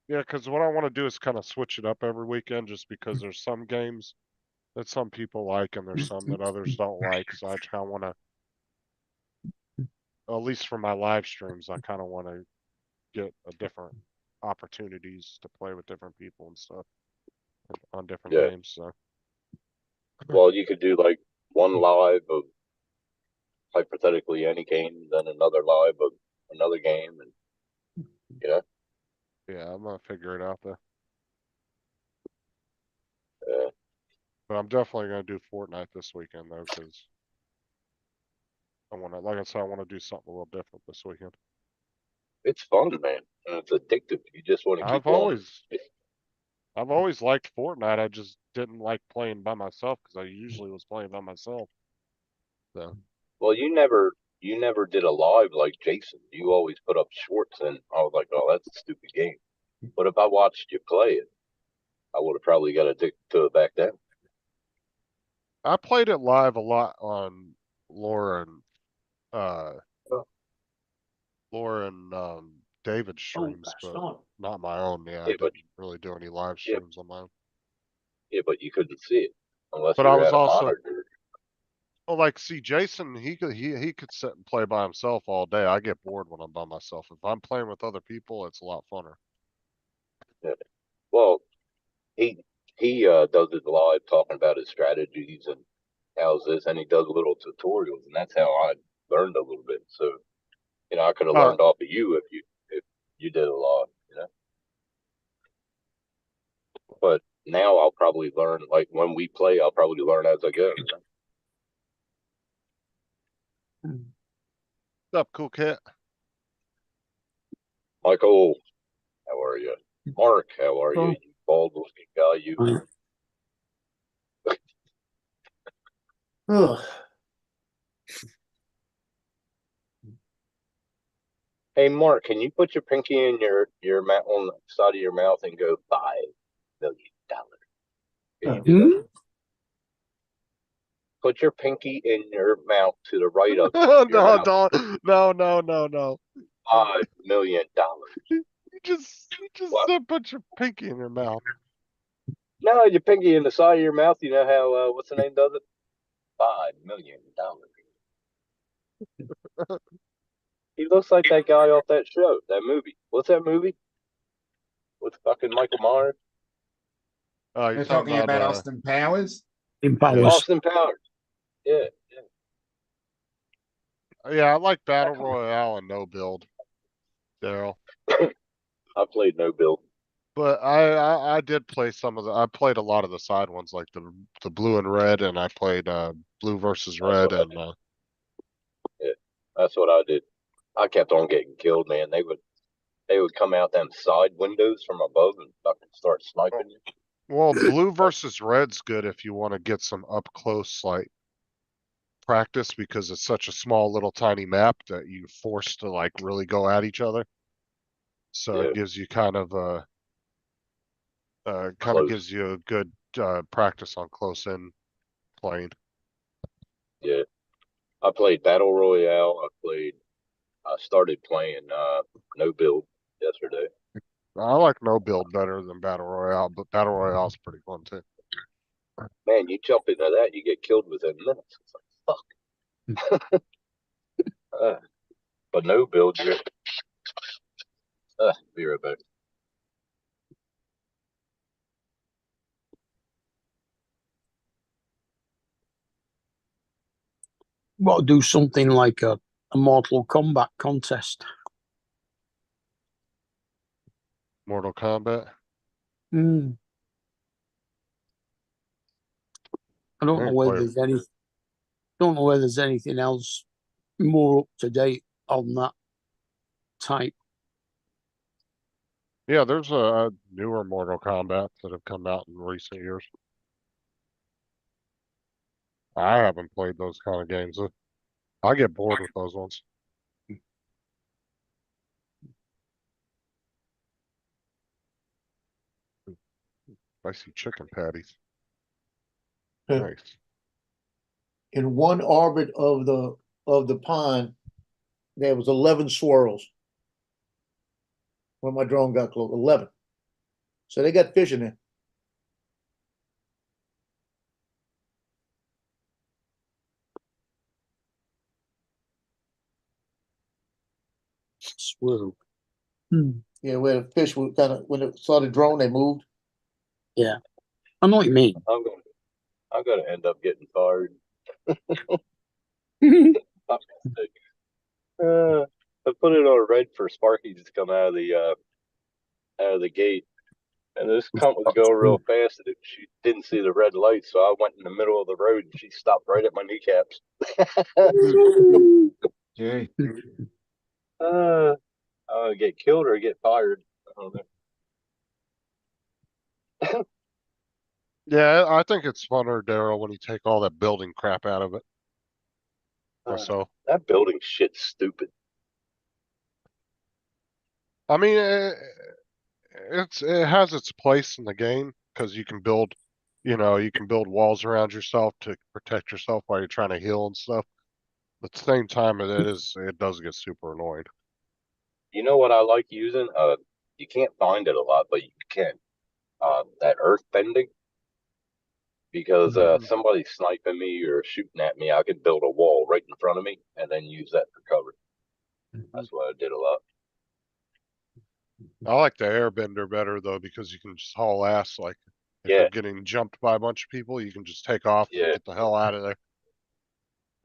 Yeah, because what I want to do is kind of switch it up every weekend, just because there's some games that some people like and there's some that others don't like. So I kind of want to, at least for my live streams, I kind of want to get a different opportunities to play with different people and stuff on different Yeah. games. So Well, you could do like one live of hypothetically any game, then another live of another game, and you know, yeah, I'm gonna figure it out though. uh, But I'm definitely gonna do Fortnite this weekend though, because I want to, like I said, I want to do something a little different this weekend. it's fun, man, and it's addictive. You just want to keep I've on. always liked Fortnite. I just didn't like playing by myself because I usually was playing by myself. So Well, you never did a live like Jason. You always put up shorts, and I was like, oh, that's a stupid game. But if I watched you play it, I would have probably got addicted to it back then. I played it live a lot on Laura and uh Oh. Laura and David's streams, passed but on. not my own. Yeah, I Yeah, but didn't really do any live yeah, streams on my own. yeah, but you couldn't see it unless But you I were was at a also, monitor. well, like, see, Jason, he could sit and play by himself all day. I get bored when I'm by myself. If I'm playing with other people, it's a lot funner. Yeah. Well, he he does it live, talking about his strategies and how's this, and he does little tutorials, and that's how I learned a little bit. So you know, I could have Uh, learned off of you if you did a lot, you know. But now I'll probably learn, like when we play, I'll probably learn as I go. You know? what's up, cool cat? Michael, how are you? Mark, how are you? Oh. You bald looking guy, you. Ugh. Hey, Mark, can you put your pinky in your mouth on the side of your mouth and go $5 million? Can you do that? Put your pinky in your mouth to the right of your No, mouth. don't. No. $5 million. You just What? said put your pinky in your mouth. No, your pinky in the side of your mouth. You know how what's the name does it? $5 million. He looks like that guy off that show, that movie. What's that movie? With fucking Michael Myers? You're We're talking talking about about Austin Powers. Austin Powers. Yeah, yeah, I like Battle Royale and no build, Daryl. yeah. I played No Build. But I did play some of the, I played a lot of the side ones like the blue and red, and I played blue versus That's red, what I and did. Yeah, that's what I did. I kept on getting killed, man. They would come out them side windows from above and fucking start sniping you. well, blue versus red's good if you want to get some up close like practice, because it's such a small little tiny map that you force to like really go at each other. So Yeah, it gives you kind of close. gives you a good practice on close in playing. Yeah, I played Battle Royale. I started playing No Build yesterday. I like no build better than Battle Royale, but Battle Royale's pretty fun too. Man, you jump into that, you get killed within minutes. It's like fuck. But No Build, you're be right back. Well, do something like a Mortal Kombat contest. Mortal Kombat. Hmm. I don't know ain't whether play- there's any. Don't know whether there's anything else more up to date on that type. Yeah, there's a newer Mortal Kombat that have come out in recent years. I haven't played those kind of games. I get bored with those ones. Spicy chicken patties. Yeah. Nice. In one orbit of the pond, there was 11 swirls. When my drone got close, 11. So they got fish in there. Swirl. Hmm. Yeah, where the fish were kind of when it saw the drone, they moved. I know what you mean. I'm gonna end up getting fired. I put it on red for Sparky to come out of the gate, and this cunt was going real fast, and she didn't see the red light, so I went in the middle of the road, and she stopped right at my kneecaps. Jerry. Get killed or get fired. I don't know. Yeah, I think it's funner, Daryl, when you take all that building crap out of it. So, That building shit's stupid. I mean, it has its place in the game because you can build, you can build walls around yourself to protect yourself while you're trying to heal and stuff. At the same time, it does get super annoying. You know what I like using? You can't find it a lot, but you can. That earth bending. Because Mhm. somebody's sniping me or shooting at me, I could build a wall right in front of me and then use that for cover. That's what I did a lot. I like the airbender better though because you can just haul ass. Like if Yeah, you're getting jumped by a bunch of people, you can just take off and yeah, get the hell out of there.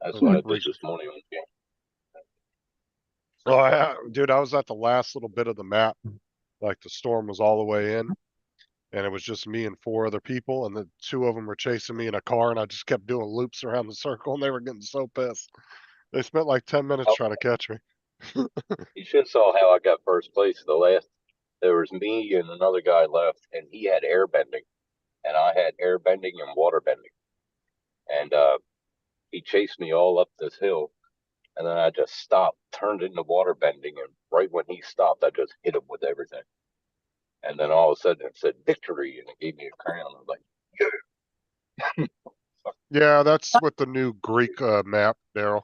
that's And what like, I did this morning on the game. dude, I was at the last little bit of the map. Like the storm was all the way in, and it was just me and 4 other people, and the 2 of them were chasing me in a car, and I just kept doing loops around the circle, and they were getting so pissed. They spent like 10 minutes Oh, trying to catch me. you should have saw how I got first place. There was me and another guy left, and he had air bending, and I had air bending and water bending, and he chased me all up this hill, and then I just stopped, turned into water bending, and right when he stopped, I just hit him with everything. And then all of a sudden it said victory, and it gave me a crown. I was like, yeah. Yeah, that's with the new Greek map, Daryl.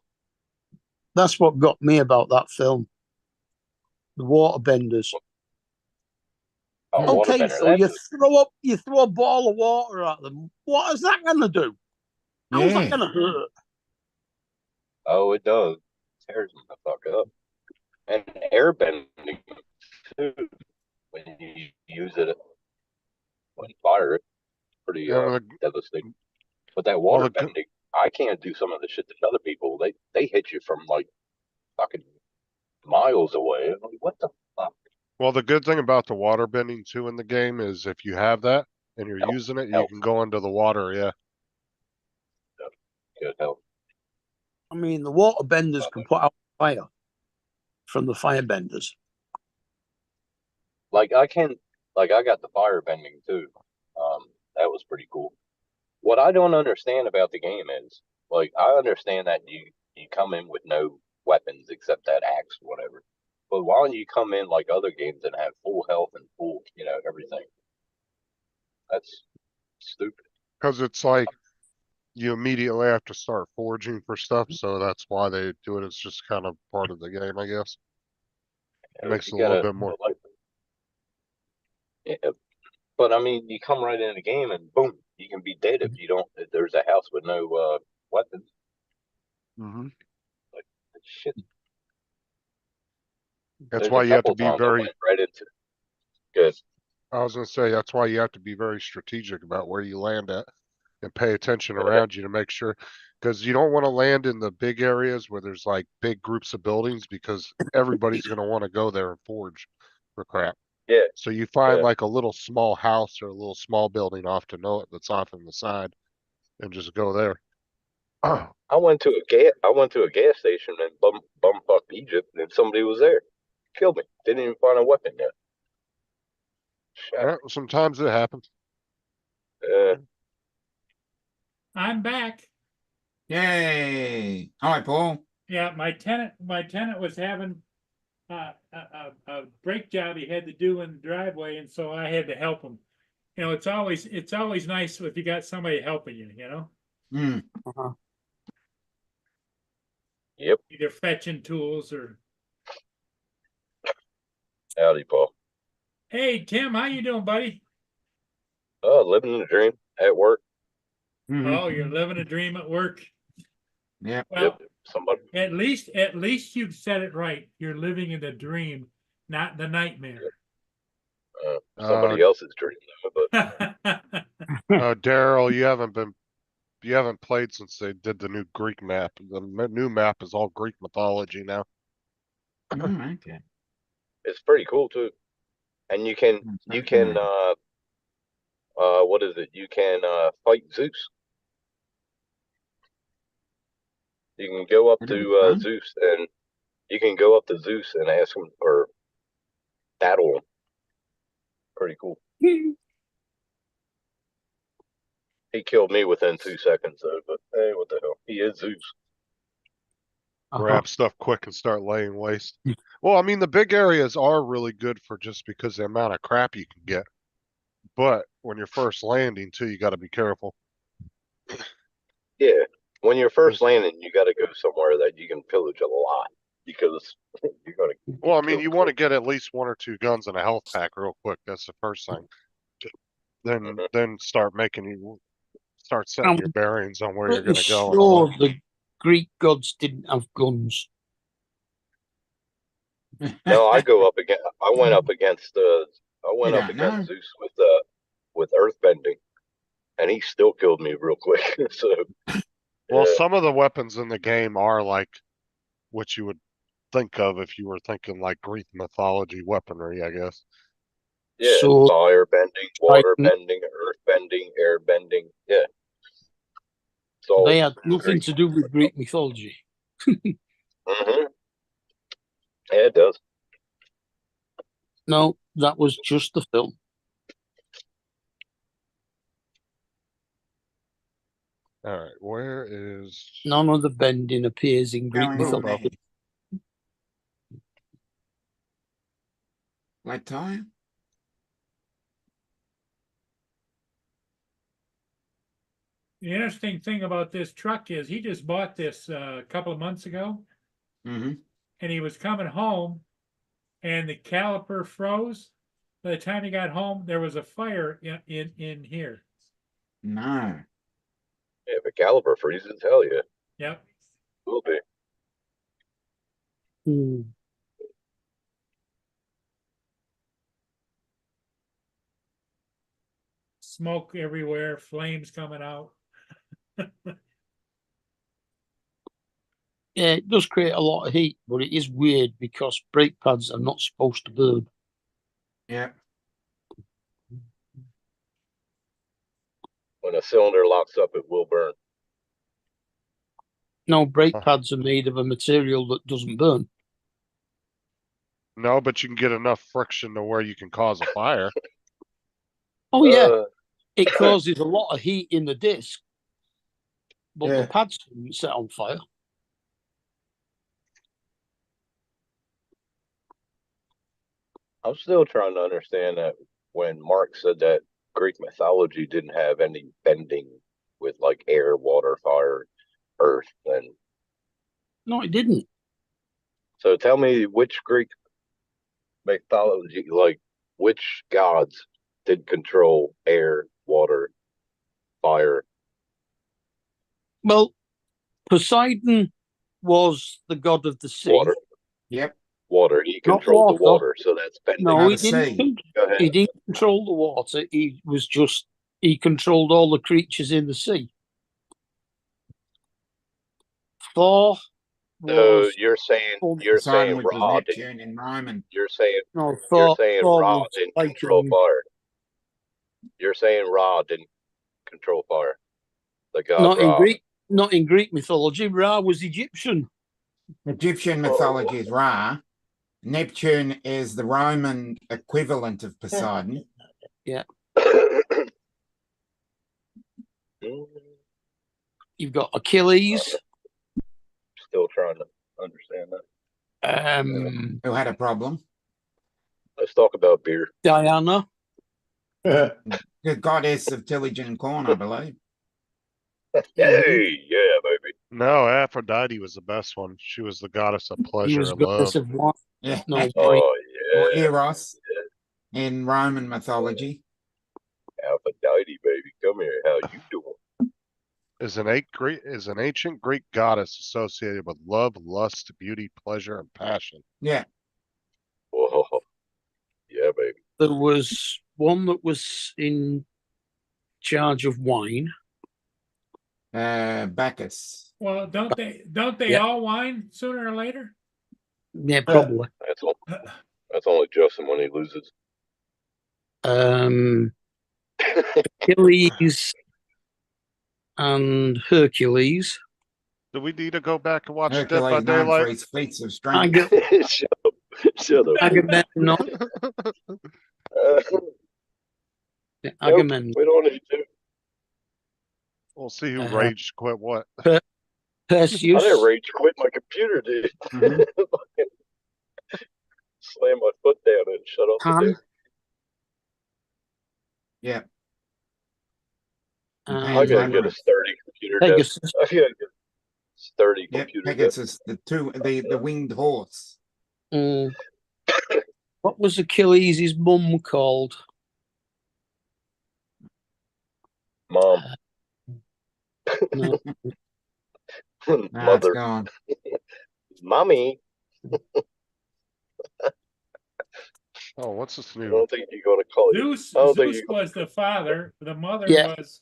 That's what got me about that film. The waterbenders. Oh, Okay, waterbender. so you throw a ball of water at them. What is that gonna do? How's that Yeah. gonna hurt? Oh, it does. It tears them the fuck up. And airbending too. When you use it, when you fire it, pretty Yeah, well, devastating. But that well, water bending, I can't do some of the shit that other people. They hit you from like fucking miles away. I'm like, what the fuck? the good thing about the water bending too in the game is if you have that and you're Health, using it, you health, can go into the water. Yeah. good health. I mean, the waterbenders can put out fire from the firebenders. Like I can, like I got the fire bending too. That was pretty cool. What I don't understand about the game is, like, I understand that you come in with no weapons except that axe or whatever. But why don't you come in like other games and have full health and full, everything? That's stupid. Because it's like you immediately have to start foraging for stuff, so that's why they do it. It's just kind of part of the game, I guess. It makes it You a little gotta, bit more. like, yeah, but I mean, you come right in the game and boom, you can be dead if there's a house with no weapons. Hmm. Like, shit. That's There's a why you have to couple be times I very, went right into good. I was gonna say, that's why you have to be very strategic about where you land at and pay attention around you to make sure, because you don't want to land in the big areas where there's like big groups of buildings because everybody's gonna want to go there and forage for crap. Yeah, So you find yeah. like a little small house or a little small building off to know it that's off in the side and just go there. I went to a gas station and bumfuck Egypt, and somebody was there, killed me. Didn't even find a weapon yet. Shut. Yeah, sometimes it happens. I'm back. Yay. All right, Paul. Yeah, my tenant was having a brake job he had to do in the driveway, and so I had to help him. You know, it's always nice if you got somebody helping you, you know, Mm. Uh-huh. Yep. either fetching tools or, Howdy, Paul. hey, Tim, how you doing, buddy? Oh, living the dream at work. Mhm. Oh, you're living a dream at work. Yep. Well, Yep. Somebody. at least you've said it right. You're living in the dream, not the nightmare. Somebody else's dream, though, but Daryl, you haven't played since they did the new Greek map. The new map is all Greek mythology now. Oh, okay. it's pretty cool too. And you can Fascinating. what is it? You can fight Zeus. You can go up That'll be to fun. Zeus and you can go up to Zeus and ask him or battle him. Pretty cool. He killed me within 2 seconds though, but hey, what the hell? He is Zeus. Uh-huh. Grab stuff quick and start laying waste. Well, I mean, the big areas are really good for just because the amount of crap you can get. But when you're first landing too, you got to be careful. Yeah. When you're first landing, you got to go somewhere that you can pillage a lot because you're gonna. Well, I mean, you want to get at least 1 or 2 guns and a health pack real quick. That's the first thing. Then start setting I'm your bearings on where you're pretty going to go and all sure the Greek gods didn't have guns. No, I go up against. I went up against. I went You up don't against know. Zeus with earthbending, and he still killed me real quick. So Well, yeah, some of the weapons in the game are like what you would think of if you were thinking like Greek mythology weaponry, I guess. yeah, So fire bending, water Titan, bending, earth bending, air bending. Yeah, it's all they had nothing Greek. to do with Greek mythology. Mm-hmm. Yeah, it does. No, that was just the film. All right, where is None of the bending appears in Greek Going Little on mythology. there. Flat tire? The interesting thing about this truck is he just bought this a couple of months ago, Mm-hmm. and he was coming home, and the caliper froze. By the time he got home, there was a fire in here. No. Yeah, if a caliber freezes, hell yeah, Yep. will be. Hmm. Smoke everywhere, flames coming out. Yeah, it does create a lot of heat, but it is weird because brake pads are not supposed to burn. Yep. When a cylinder locks up, it will burn. No, brake Huh. pads are made of a material that doesn't burn. No, but you can get enough friction to where you can cause a fire. Oh yeah, Uh, it causes a lot of heat in the disc, but Yeah. the pads don't set on fire. I'm still trying to understand that when Mark said that Greek mythology didn't have any bending with like air, water, fire, earth, and No, it didn't. so tell me which Greek mythology, like which gods did control air, water, fire, Well, Poseidon was the god of the sea. water, Yep. water. He Not controlled the water. water, so that's bending. No, By he the didn't. sea. Go ahead. He didn't control the water. He controlled all the creatures in the sea. Thor So was you're saying Poseidon was Ra didn't. Neptune and Roman. You're saying no you're Thor. saying Thor Ra was didn't like control fire. You're saying Ra didn't control fire. The god not in Ra. Greek. Not in Greek mythology. Ra was Egyptian. Egyptian mythology is Ra. Neptune is the Roman equivalent of Poseidon. You've got Achilles. Still trying to understand that. Um, Who had a problem? Let's talk about beer. Diana. The goddess of tillage and corn, I believe. Hey, yeah, baby. No, Aphrodite was the best one. She was the goddess of He pleasure was and love. goddess of wine. Yeah. No, wine. Oh Or yeah, Eros in Roman mythology. Aphrodite, baby, come here. How you doing? Is an ancient Greek goddess associated with love, lust, beauty, pleasure, and passion. Yeah. Whoa, yeah, baby. There was one that was in charge of wine. Bacchus. Well, don't they Yeah. all whine sooner or later? Yeah, probably. That's only Justin when he loses. Achilles and Hercules. Do we need to go back and watch Dead by Hercules known for Daylight? his feats of strength. Shut up. Shut up. Agamemnon. Nope, Agamemnon. we don't need to. We'll see who Uh, rage quit what. I Perseus. didn't rage quit. My computer did. Mhm. Slam my foot down and shut off the Pan. thing. Yeah. I gotta get a Labyrinth. sturdy computer desk. Pegasus. I gotta get a sturdy Yep. computer desk. Pegasus, the winged horse. What was Achilles' mum called? Mom. No. Nah, it's Mother. gone. Mommy. Oh, what's this I new? don't think you're gonna call you. Zeus, I don't think Zeus you- was the father. The mother Yeah. was.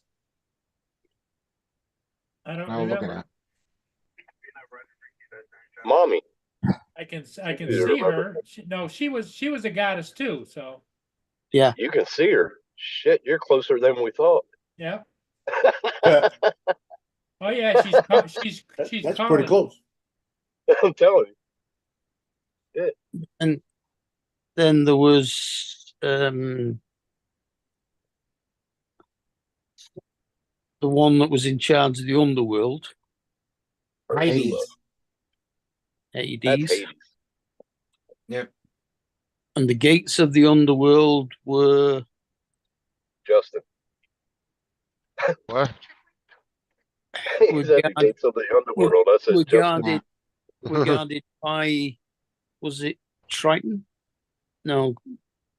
I don't I'll look it remember. up. Mommy. I can You see remember. her. She was a goddess too. So You can see her. Shit, you're closer than we thought. yeah. Yeah, Oh yeah, she's that's calling. pretty close. I'm telling you. And then there was the one that was in charge of the underworld, Hades. That's Hades. Hades. Yep. And the gates of the underworld were Justin. What? He's at the gates of the underworld. I said, were Justin. guarded were guarded by, was it Triton? No.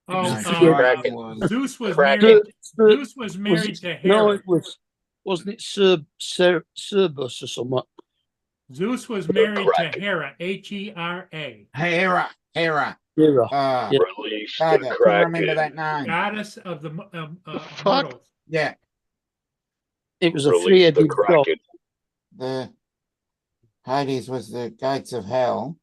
Oh, No, was Kraken. was- Zeus was Kraken. married. Cer- Zeus was married to No, Hera. it wasn't it Cerberus or something? Zeus was married to Kraken. Hera. Hera. Hera. Hera. Ah, Yeah. Release God, the I couldn't remember Kraken. that name. Goddess of the Fuck. mortals. Yeah. It was a Release the three-headed dog. Kraken. The Hades was the gates of hell.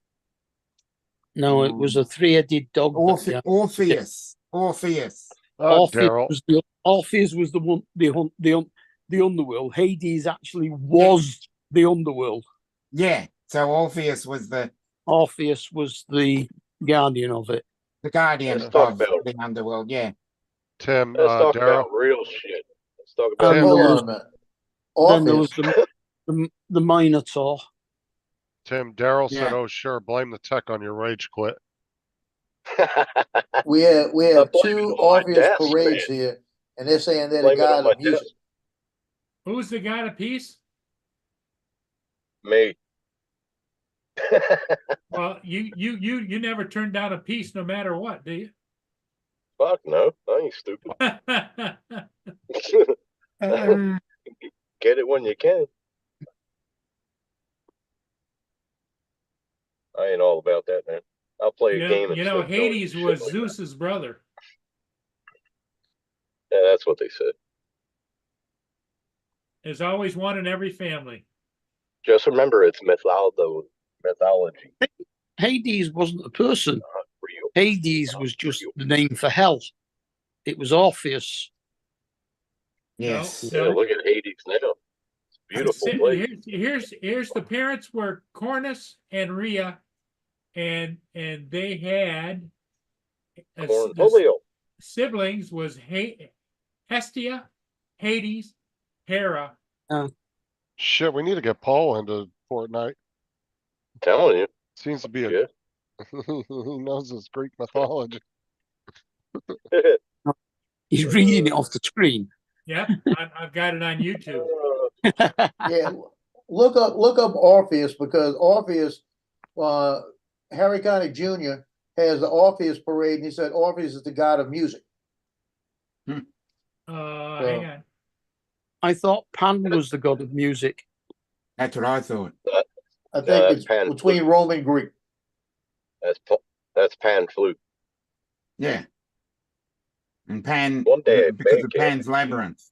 No, it was a three-headed dog. that- Orpheus. Orpheus. Daryl. Orpheus was the one, the underworld. Hades actually was the underworld. Yeah. So Orpheus was the Orpheus was the guardian of it. guardian Let's talk of about- the underworld. Yeah. Tim, Let's talk Daryl. about real shit. Let's talk about And Hold there on was- a minute. Then there was Orpheus, the Minotaur. Tim, Daryl said, Yeah. "Oh sure, blame the tech on your rage quit." we have I'm blaming two it on my Orpheus desk, parades man. here, and they're saying they're the Blame it on god my of music. desk. Who's the god of peace? Me. Well, you never turn down a peace no matter what, do you? Fuck no. I ain't stupid. Get it when you can. I ain't all about that, man. I'll play a game. You know, instead of going Hades shit was like that. Zeus's brother. Yeah, that's what they said. There's always one in every family. Just remember, it's mythology, Hades wasn't a person. not real. Hades was just the name for hell. It was Orpheus. Yes. No. Yeah, look at Hades now. It's a beautiful place. Here's the parents were Cornus and Rhea, and they had Cornholio. siblings was Hestia, Hades, Hera. Shit, we need to get Paul into Fortnite. Telling you. Seems to be a Yeah. he knows his Greek mythology. He's reading it off the screen. Yep, I've got it on YouTube. Yeah, look up Orpheus, because Orpheus, Harry Connick Jr. has the Orpheus parade, and he said Orpheus is the god of music. Hang on. I thought Pan was the god of music. That's what I thought. I think that's it's Pan between flute. Rome and Greek. That's Pan flute. Yeah. And Pan, One day at because band of camp. Pan's labyrinth.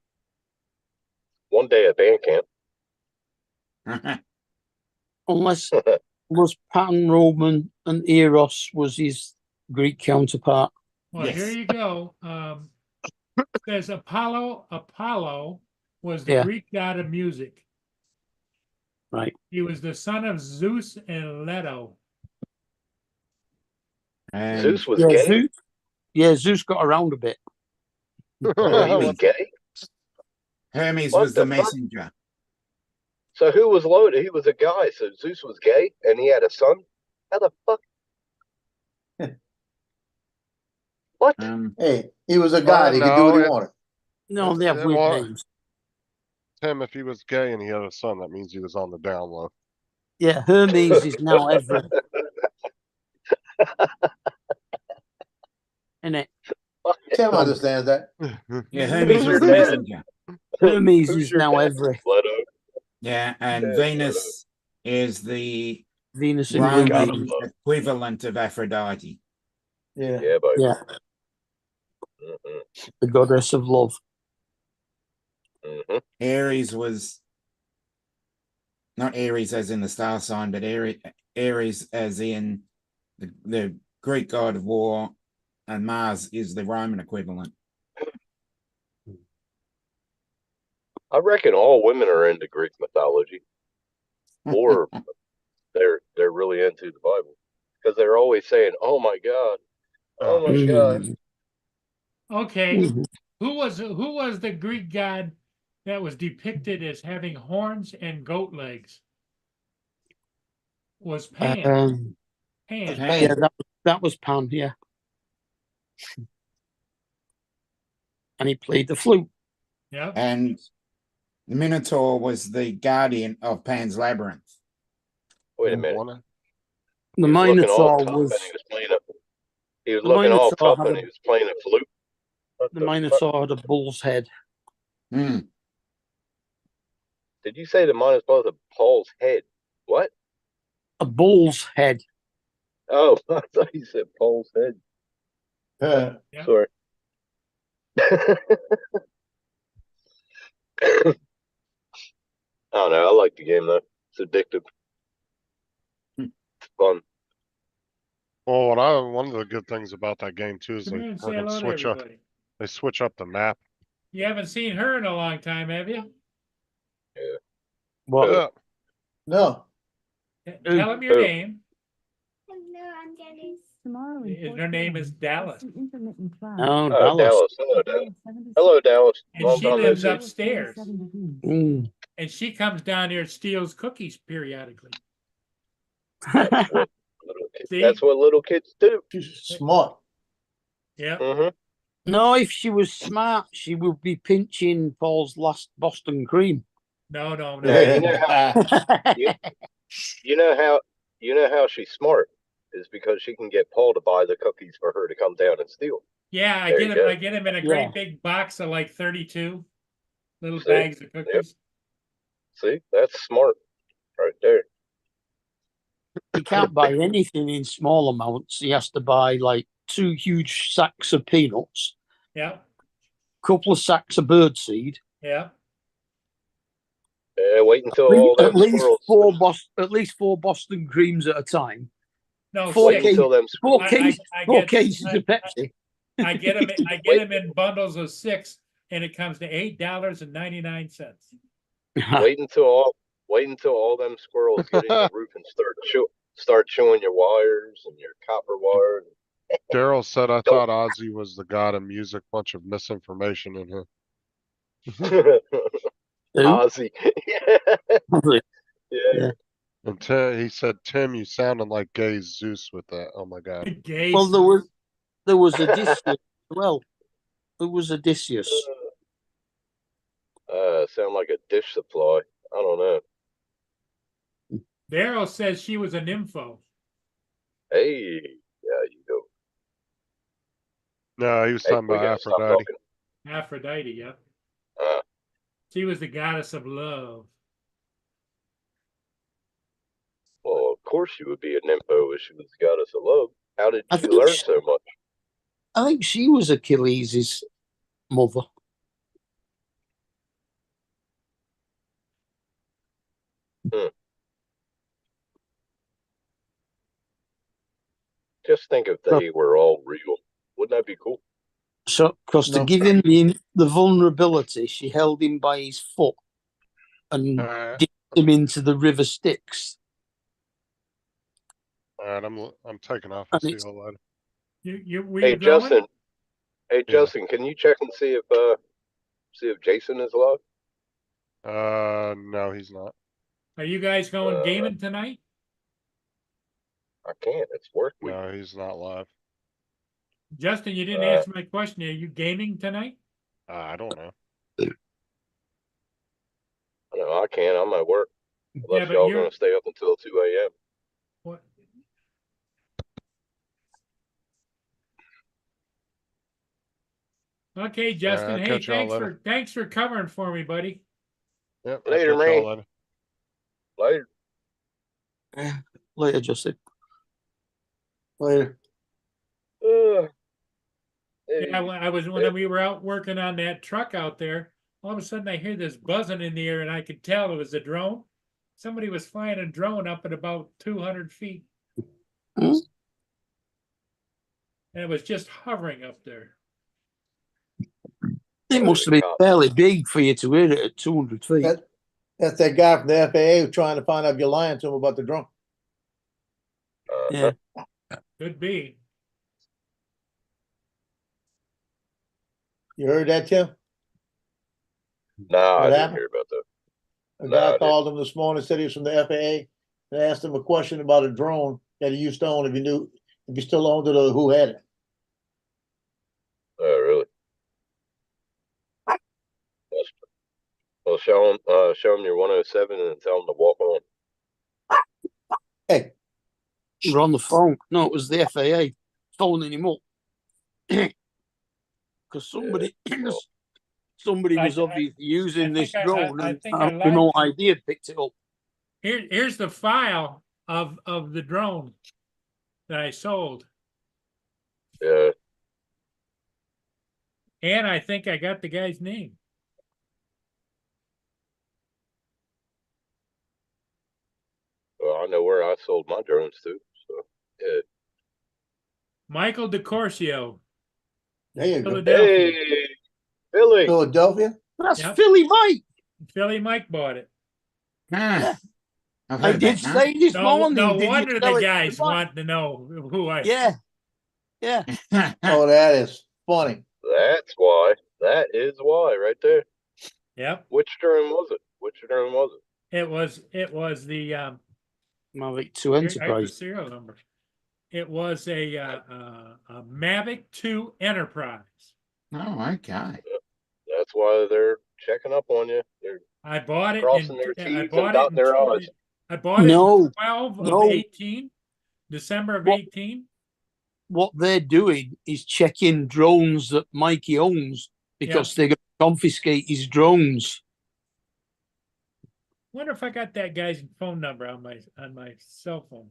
One day at band camp. Unless was Pan Roman and Eros was his Greek counterpart. Well, here Yes. you go. Says Apollo was the Yeah. Greek god of music. Right. He was the son of Zeus and Leto. And Zeus was Yeah, gay. Zeus. Yeah, Zeus got around a bit. Oh, he was gay. Hermes What was the the fuck? messenger. So who was loaded? He was a guy. So Zeus was gay, and he had a son. How the fuck? What? Hey, he was a god. He could do no, what he it- wanted. No, they have weird Well, names. Tim, if he was gay and he had a son, that means he was on the down low. Yeah, Hermes is now Everett. Innit? Tim Oh. understands that. Yeah, Hermes was the messenger. Hermes Who's is your now dad? Everett. Leto. Yeah, and Yeah, Venus is the Venus and Roman Roman Ruby. God. equivalent of Aphrodite. Yeah. Yeah, buddy. Yeah, Mm-hmm. the goddess of love. Mm-hmm. Ares was not Ares as in the star sign, but Ares as in the Greek god of war, and Mars is the Roman equivalent. I reckon all women are into Greek mythology, or they're really into the Bible, because they're always saying, "Oh my God, oh my God." Mhm. Okay, Mhm. who was the Greek god that was depicted as having horns and goat legs? Was Pan. Pan. Pan. Yeah, that was Pan, yeah. And he played the flute. Yep. And the Minotaur was the guardian of Pan's labyrinth. Wait a minute. Wanna- The He was looking all Minotaur tough was and he was playing a. He was The looking all Minotaur tough had and a- he was playing a flute. What the the fuck? Minotaur had a bull's head. Hmm. Did you say the Minotaur was a Paul's head? What? A bull's head. Oh, I thought you said Paul's head. Yeah. Yeah. Sorry. I don't know. I like the game though. It's addictive. Hmm. It's fun. Well, one of the good things about that game too is Come they here and say fucking hello to switch up. everybody. They switch up the map. You haven't seen her in a long time, have you? What? Yeah. No. Tell him your Who? name. Hello, I'm Dennis. Tomorrow in Her name is Dallas. intermittent clouds. Oh, Oh, Dallas. Dallas. Hello, Dallas. Hello, Dallas. And Long she time no lives see. upstairs. Mm. And she comes down here and steals cookies periodically. That's what little kids, See? that's what little kids do. She's smart. Yeah. Mm-hmm. No, if she was smart, she would be pinching Paul's last Boston cream. No. Yeah, you know how she's smart is because she can get Paul to buy the cookies for her to come down and steal. Yeah, I There get you him. go. I get him in a Yeah. great big box of like 32 little See? bags of cookies. See, that's smart, right there. He can't buy anything in small amounts. He has to buy like 2 huge sacks of peanuts, Yeah, couple of sacks of birdseed, yeah. Wait until all them squirrels. at least 4 Boston creams at a time. No, Four Wait six. until them Four I- cases, I four get- cases I- of Pepsi. I get them. I get Wait. them in bundles of 6, and it comes to $8.99. Wait until all them squirrels get in your roof and start chewing your wires and your copper wire. Daryl said, I Don't- thought Ozzy was the god of music. Bunch of misinformation in here. Who? Ozzy. yeah. Yeah. And he said, Tim, you sounded like gay Zeus with that. Oh my God. Gay. Well, there was a disc as well. Who was Odysseus? Sound like a dish supply. I don't know. Daryl says she was a nympho. Hey, yeah, you go. No, he was Hey, talking we about gotta stop Aphrodite. talking. Aphrodite, yep. Uh, She was the goddess of love. well, of course she would be a nympho if she was the goddess of love. How did I she think learn she- so much? I think she was Achilles' mother. Just think if they were all real. Wouldn't that be cool? So, because to No. give him the vulnerability, she held him by his foot and Alright, dipped him into the river Styx. alright, I'm taking off. And I'll see it's- you later. Were Hey, you going? Justin. Hey, Yeah. Justin, can you check and see if Jason is alive? No, he's not. Are you guys going gaming tonight? I can't. It's work week. No, he's not live. Justin, you didn't Uh, answer my question. Are you gaming tonight? I don't know. No, I can't. I'm at work. Unless but y'all you're- gonna stay up until 2 a.m. What? Okay, Justin. Hey, catch y'all later. thanks for covering for me, buddy. Yep. Later, I'll catch y'all man. later. Later. Later, Justin. Later. Yeah, I was when we were out working on that truck out there. All of a sudden, I hear this buzzing in the air, and I could tell it was a drone. Somebody was flying a drone up at about 200 feet. Hmm? And it was just hovering up there. It must have been fairly big for you to hit it at 200 feet. That's that guy from the FAA trying to find out if you're lying to him about the drone. Yeah. Could be. You heard that, Tim? Nah, I What didn't happened? hear about that. A No, I guy didn't. called him this morning, said he was from the FAA, and asked him a question about a drone that he used to own, if he still owned it or who had it. Oh, really? Well, show him your 107 and tell him to walk on. Hey, We're on the phone. No, it was the FAA phoning him up. Because somebody, well. somebody was I obviously using think this I drone and think I had no lied. idea picked it up. Here's the file of the drone that I sold. Yeah. And I think I got the guy's name. Well, I know where I sold my drones to. So, yeah. Michael DeCorsio, there you go. Philadelphia. Hey, Billy. Philadelphia? That's Yep. Philly Mike. Philly Mike bought it. Ah, I've I heard did that, huh? say this No, morning. no did you wonder tell the it to guys Mike? want to know who I. Yeah. Yeah. Oh, that is funny. That's why. That is why, right there. Yep. Which drone was it? Which drone was it? It was the Mavic 2 here's the Enterprise. serial number. It was a Mavic 2 Enterprise. Oh, okay. That's why they're checking up on you. They're I bought it crossing their T's and dotting their I's. I bought it No, in 12 no. of 18, December of What? 18. What they're doing is checking drones that Mikey owns because they're going to confiscate his drones. Wonder if I got that guy's phone number on my cell phone.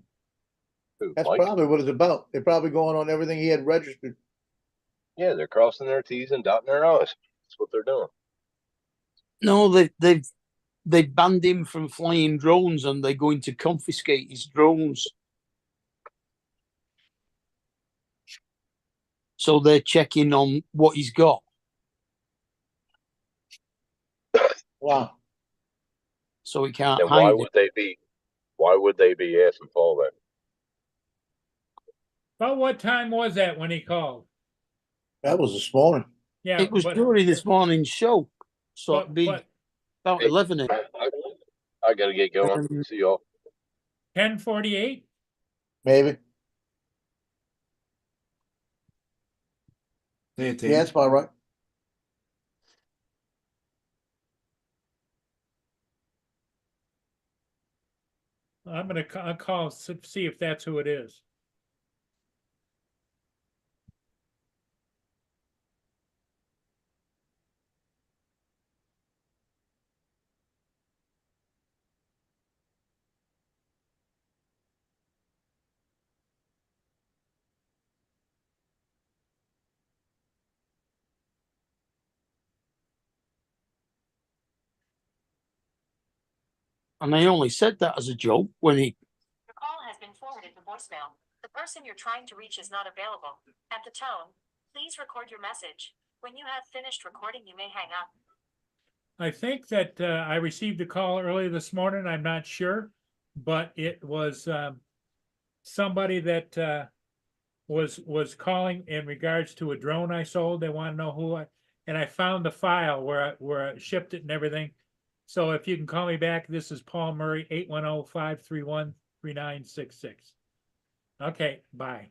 Who, That's Mike? probably what it's about. They're probably going on everything he had registered. Yeah, they're crossing their T's and dotting their I's. That's what they're doing. No, they banned him from flying drones and they're going to confiscate his drones. So they're checking on what he's got. Wow. So he can't And hide why it. would they be asking Paul that? About what time was that when he called? That was this morning. Yeah, It was but, during this morning's show. So it'd be but about Hey, 11. I gotta get going. See y'all. 10:48. Maybe. 13. Yeah, that's about right. I'm gonna I'll call, see if that's who it is. And I only said that as a joke when he. Your call has been forwarded to voicemail. The person you're trying to reach is not available. At the tone, please record your message. When you have finished recording, you may hang up. I think that I received a call early this morning. I'm not sure, but it was somebody that was calling in regards to a drone I sold. They want to know who and I found the file where I shipped it and everything. So if you can call me back, this is Paul Murray, 810-531-3966. Okay, bye.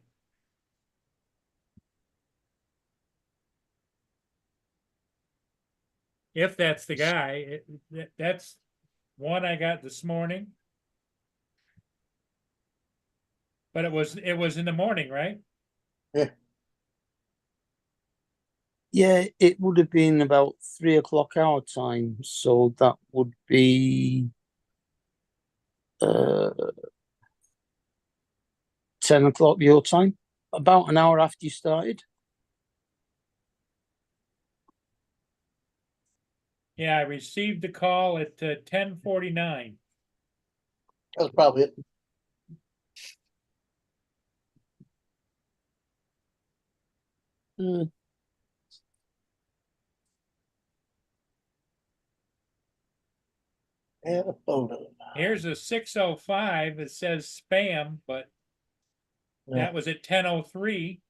If that's the guy, that's one I got this morning. But it was in the morning, right? Yeah, it would have been about 3 o'clock our time, so that would be 10 o'clock your time. About an hour after you started. Yeah, I received the call at 10:49. That's probably it. Uh, And a photo. Here's a 605. It says spam, but Yeah. that was at 10:03.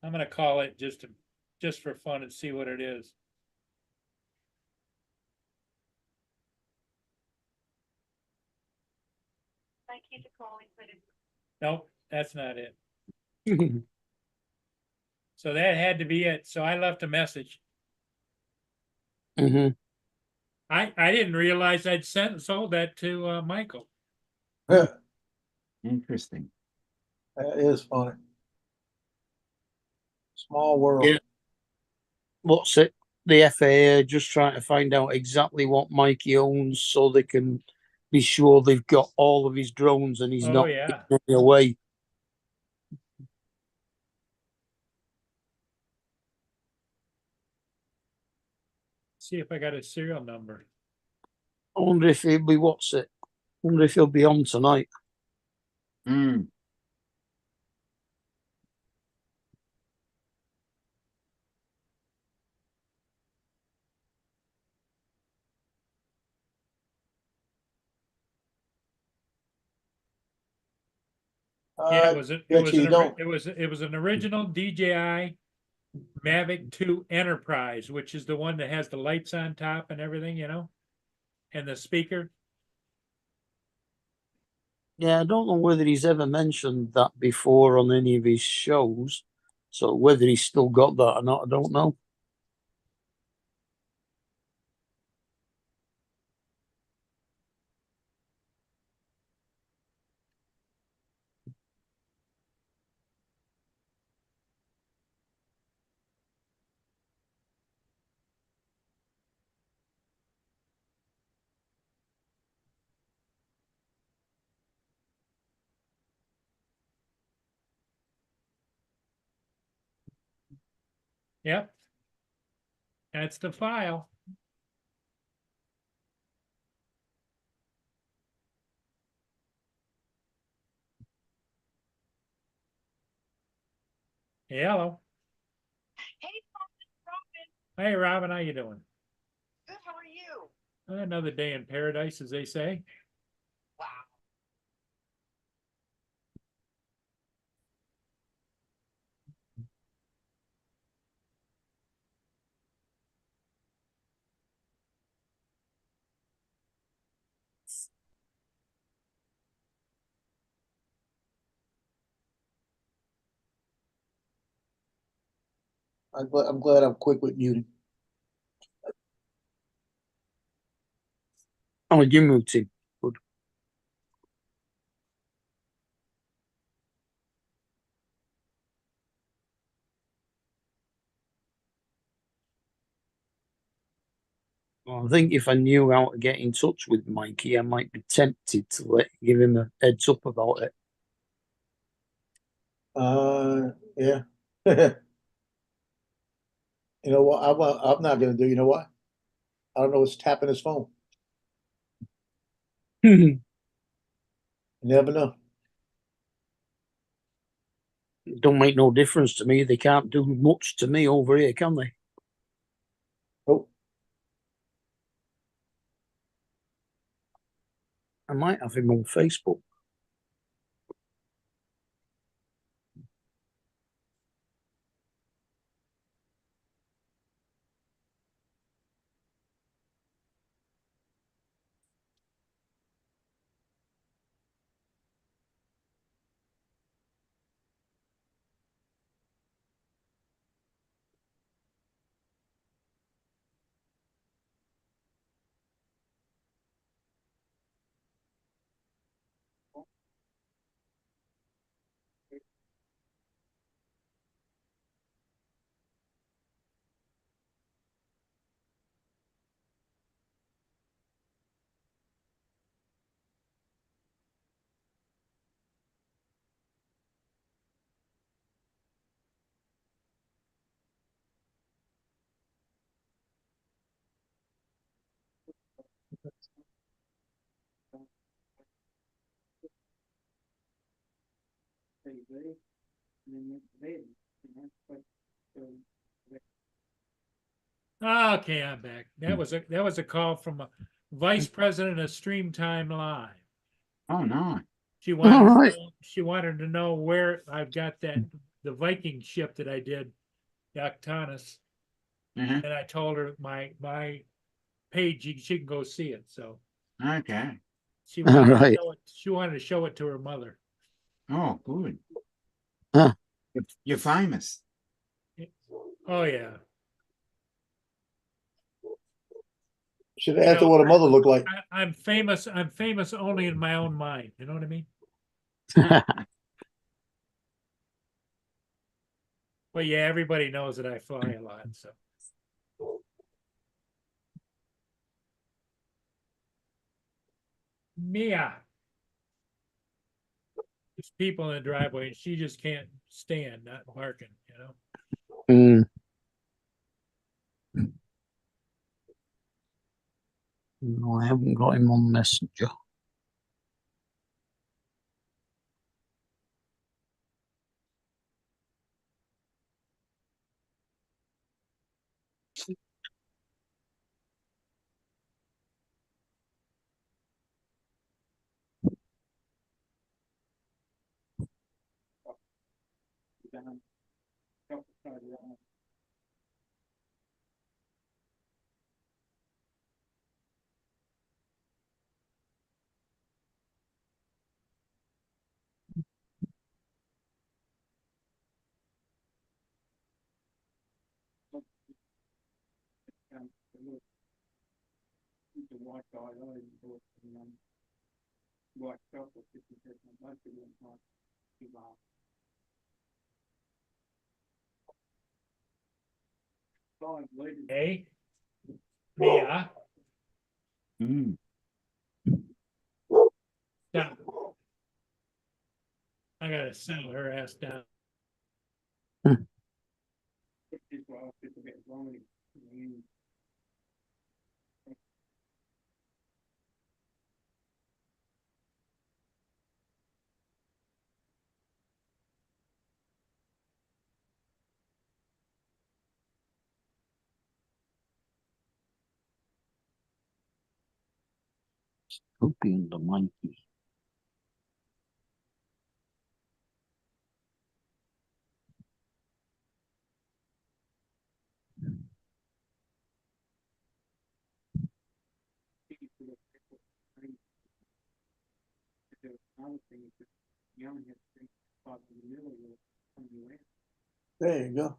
I'm gonna call it just for fun and see what it is. Thank you for calling. Nope, that's not it. So that had to be it. So I left a message. hmm I didn't realize I'd sold that to Michael. That Interesting. is funny. Small world. Yeah. What's it? The FAA are just trying to find out exactly what Mikey owns so they can be sure they've got all of his drones and he's Oh, not yeah. giving any away. See if I got a serial number. I wonder if he'll be what's it? I wonder if he'll be on tonight. Mm. Yeah, it was it bet was you an don't. it was an original DJI Mavic 2 Enterprise, which is the one that has the lights on top and everything, you know, and the speaker. Yeah, I don't know whether he's ever mentioned that before on any of his shows. So whether he's still got that or not, I don't know. Yep. That's the file. Hello. Hey, Robin. Hey, Robin, how you doing? Good. How are you? Another day in paradise, as they say. Wow. I'm glad I'm quick with muting. Oh, you moved him. Good. Well, I think if I knew how to get in touch with Mikey, I might be tempted to give him a heads up about it. Yeah. You know what? I'm not gonna do. You know what? I don't know what's tapping his phone. You never know. Don't make no difference to me. They can't do much to me over here, can they? Oh, I might have him on Facebook. Okay, I'm back. That was a call from a vice president of Streamtime Live. Oh, no. She wanted All to right. know, she wanted to know where I've got the Viking ship that I did, Octanus, Uh-huh. and I told her my page, she can go see it. So Okay. she All wanted right. to show it, she wanted to show it to her mother. Oh, good. Huh. You're famous. Oh yeah. should have asked her what her mother looked like. I'm famous. I'm famous only in my own mind. You know what I mean? But yeah, everybody knows that I fly a lot. So Mia, there's people in the driveway, and she just can't stand not barking. You know. Mm. No, I haven't got him on Messenger. Hey, Mia, Mm. stop. I gotta settle her ass down. Hmm. Hoopy and the monkey. There you go.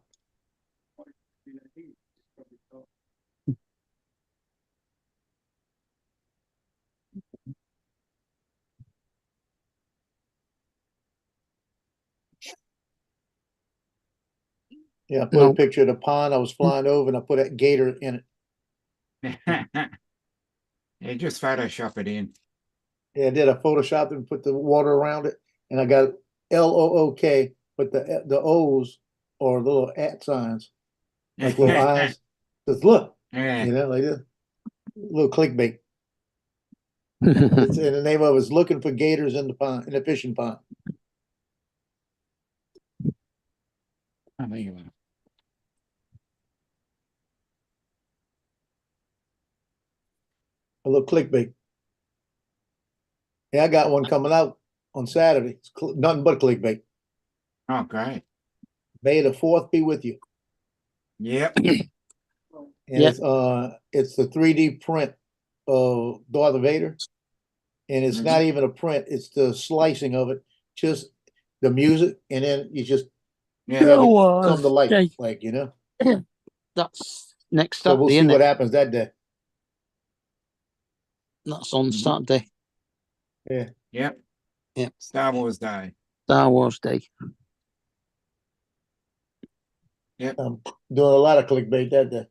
Yeah, I put a No. picture of the pond I was flying over and I put a gator in it. Yeah, just Photoshop it in. Yeah, I did. I photoshopped it and put the water around it, and I got LOOK, but the O's are little at signs, like little eyes. Just look, Yeah. you know, like this. Little clickbait. It's, and the name of it is looking for gators in the pond, in the fishing pond. I think of it. A little clickbait. Yeah, I got one coming out on Saturday. It's nothing but clickbait. Oh, great. May the 4th be with you. Yep. And Yep. it's the 3D print of Darth Vader. And it's not even a print, it's the slicing of it, just the music, and then you just Yeah. have it Oh, come to life, okay. like, you know. That's next So we'll Saturday, see isn't what it? happens that day. That's on Mhm. Saturday. Yeah. Yep. Yep. Star Wars Day. Star Wars Day. I'm doing a lot of clickbait that day.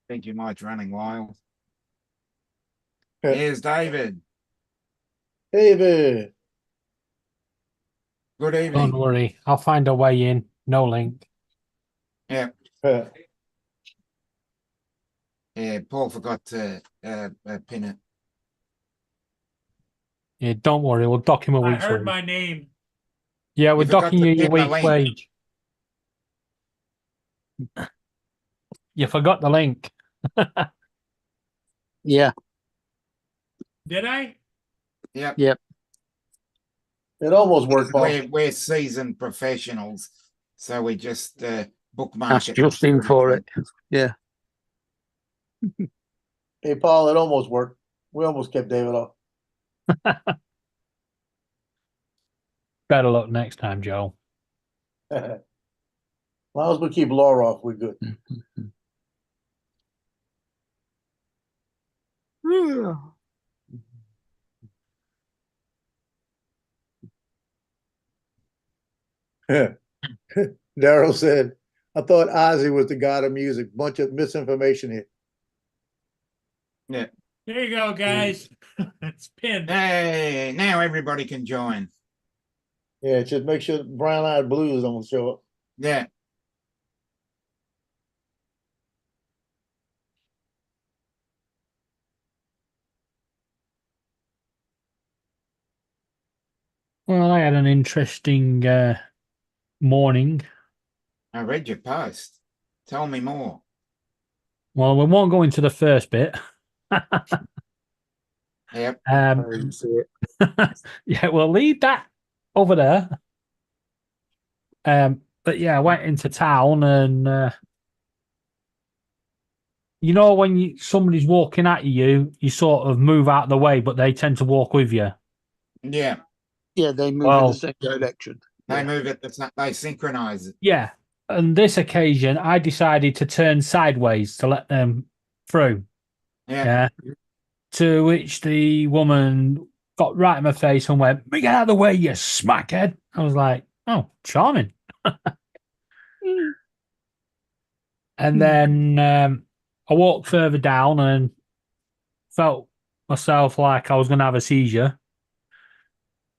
Think your mic's running wild. Yeah. Here's David. David. Good Don't evening. worry, I'll find a way in. No link. Yeah. Uh, Yeah. Paul forgot to pin it. Yeah, don't worry, we'll dock him a I week's heard wage. my name. Yeah, we're You forgot docking to you your pin the week's link. wage. You forgot the link. Yeah. Did I? Yep. Yep. it almost worked, Paul. We're seasoned professionals, so we just bookmark Ask it. Justin for it. Yeah. Hey, Paul, it almost worked. We almost kept David off. Better luck next time, Joe. As long as we keep Laura off, we're good. Daryl said, I thought Ozzy was the god of music. Bunch of misinformation here. Yeah. There you go, guys. It's pinned. Hey, now everybody can join. Yeah, just make sure Brown Eyed Blues don't show up. Yeah. Well, I had an interesting morning. I read your post. Tell me more. Well, we won't go into the first bit. Yep. Yeah, we'll leave that over there. But yeah, I went into town and you know when somebody's walking at you, you sort of move out of the way, but they tend to walk with you. Yeah. Yeah, they move in Well, the same direction. They Yeah. move it. They synchronize it. Yeah. On this occasion, I decided to turn sideways to let them through. Yeah. Yeah. To which the woman got right in my face and went, "Get out of the way, you smackhead." I was like, "Oh, charming." And then I walked further down and felt myself like I was going to have a seizure.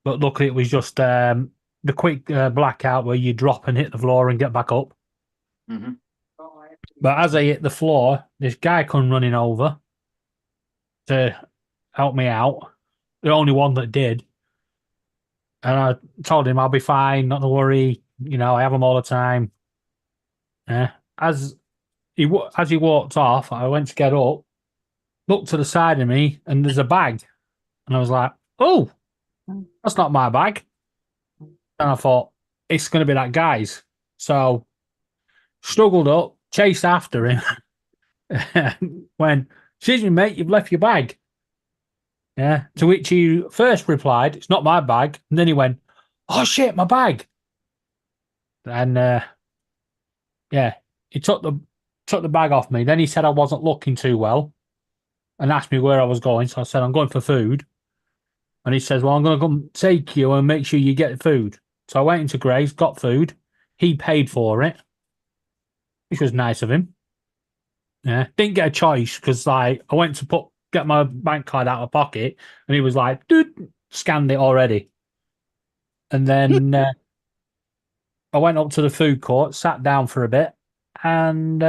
But luckily, it was just the quick blackout where you drop and hit the floor and get back up. Mm-hmm. But as I hit the floor, this guy come running over to help me out. The only one that did. And I told him I'll be fine, not to worry. You know, I have them all the time. As he walked off, I went to get up, looked to the side of me, and there's a bag. And I was like, "Oh, that's not my bag." And I thought, it's going to be that guy's. So struggled up, chased after him. When, "Excuse me, mate, you've left your bag." Yeah. To which he first replied, "It's not my bag," and then he went, "Oh shit, my bag!" And yeah, he took the bag off me. Then he said I wasn't looking too well, and asked me where I was going. So I said I'm going for food, and he says, "Well, I'm going to come take you and make sure you get food." So I went into Graves, got food. He paid for it, which was nice of him. Yeah, didn't get a choice because like I went to get my bank card out of pocket, and he was like, "Dude, scanned it already." And then I went up to the food court, sat down for a bit, and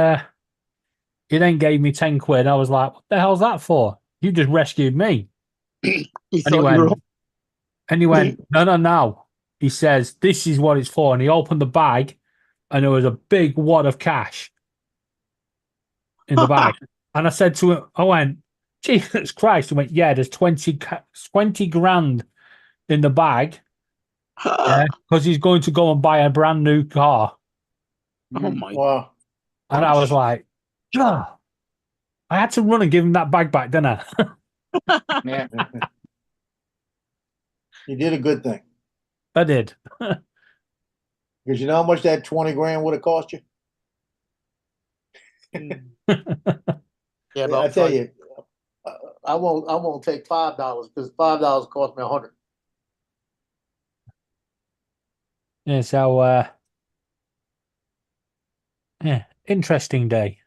he then gave me 10 quid. I was like, "What the hell's that for? You just rescued me." He And thought you were he went, "No, no, no." He says, "This is what it's for." And he opened the bag, and there was a big wad of cash in the bag. And I said to him, I went, "Jesus Christ." He went, "Yeah, there's 20 grand in the bag." Yeah, because he's going to go and buy a brand new car. Oh my Wow. And I was like, "Yeah." I had to run and give him that bag back, didn't I? Yeah. You did a good thing. I did. Because you know how much that 20 grand would have cost you? Yeah, I about tell five. you, I won't take $5 because $5 cost me 100. Yeah, so yeah, interesting day.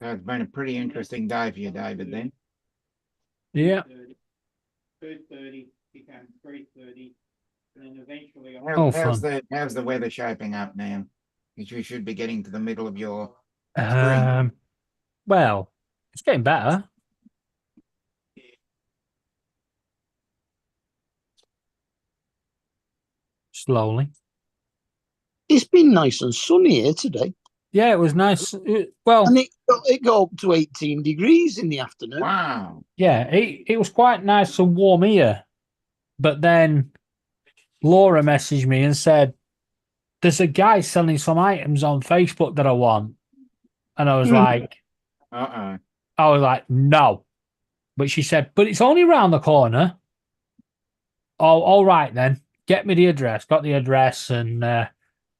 So it's been a pretty interesting day for you, David, then. Yeah. 2:30 became 3:30, and then eventually How's the weather shaping up now? Because you should be getting to the middle of your Well, it's getting better. Slowly. It's been nice and sunny here today. Yeah, it was nice. Well, And it got up to 18 degrees in the afternoon. Wow. yeah, it was quite nice and warm here. But then Laura messaged me and said, "There's a guy selling some items on Facebook that I want." And I was like, Uh-oh. "No." But she said, "But it's only around the corner." Oh, all right then. Get me the address. Got the address, and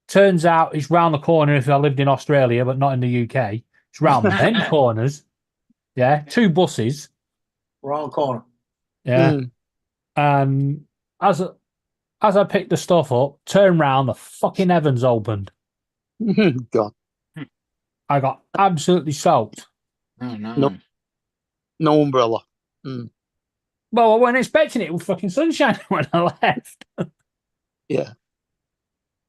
turns out it's round the corner if I lived in Australia, but not in the UK. It's round them corners. Yeah, 2 buses. Wrong corner. Yeah. And as I picked the stuff up, turned round, the fucking heavens opened. God. I got absolutely soaked. Oh no. No umbrella. Well, I wasn't expecting it with fucking sunshine when I left. Yeah.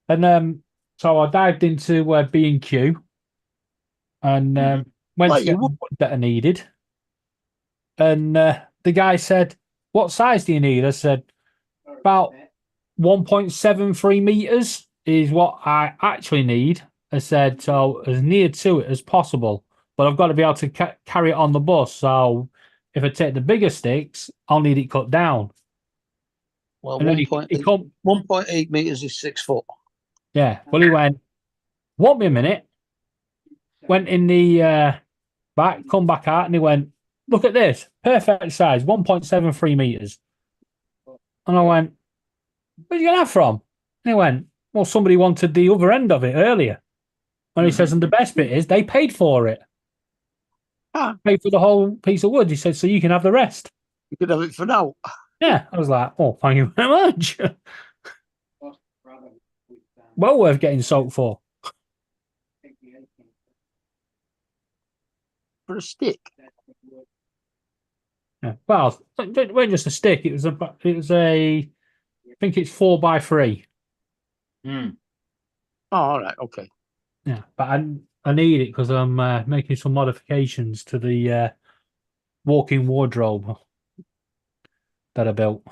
And so I dived into B&Q and went Like to get you the wood that I needed. And the guy said, "What size do you need?" I said, "About 1.73 meters is what I actually need." I said, "So as near to it as possible, but I've got to be able to carry it on the bus. So if I take the bigger sticks, I'll need it cut down." Well, And then 1.8 meters is 6 foot. Yeah. Well, he went, "Want me a minute?" Went in the back, come back out, and he went, "Look at this, perfect size, 1.73 meters." And I went, "Where'd you get that from?" And he went, "Well, somebody wanted the other end of it earlier." And he says, "And the best bit is they paid for it. Paid for the whole piece of wood." He said, "So you can have the rest." You could have it for now. Yeah. I was like, "Oh, thank you very much." Well worth getting soaked for. For a stick. Yeah. Well, it wasn't just a stick. It was I think it's 4x3. Oh, all right. Okay. Yeah, but I need it because I'm making some modifications to the walk-in wardrobe that I built.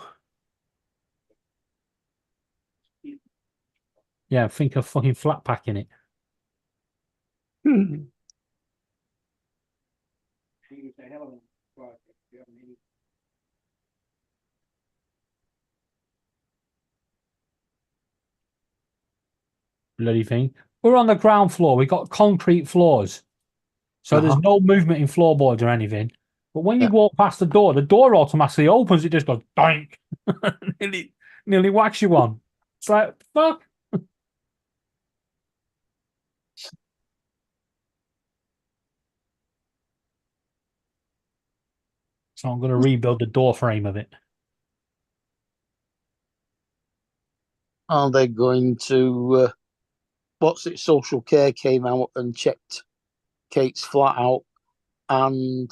Yeah, I think of fucking flat packing it. Bloody thing. We're on the ground floor. We got concrete floors. So there's Uh-huh. no movement in floorboards or anything. But when you Yeah. walk past the door automatically opens. It just goes doink. nearly whacks you on. It's like, fuck. So I'm going to rebuild the door frame of it. Are they going to, what's it, Social Care came out and checked Kate's flat out, and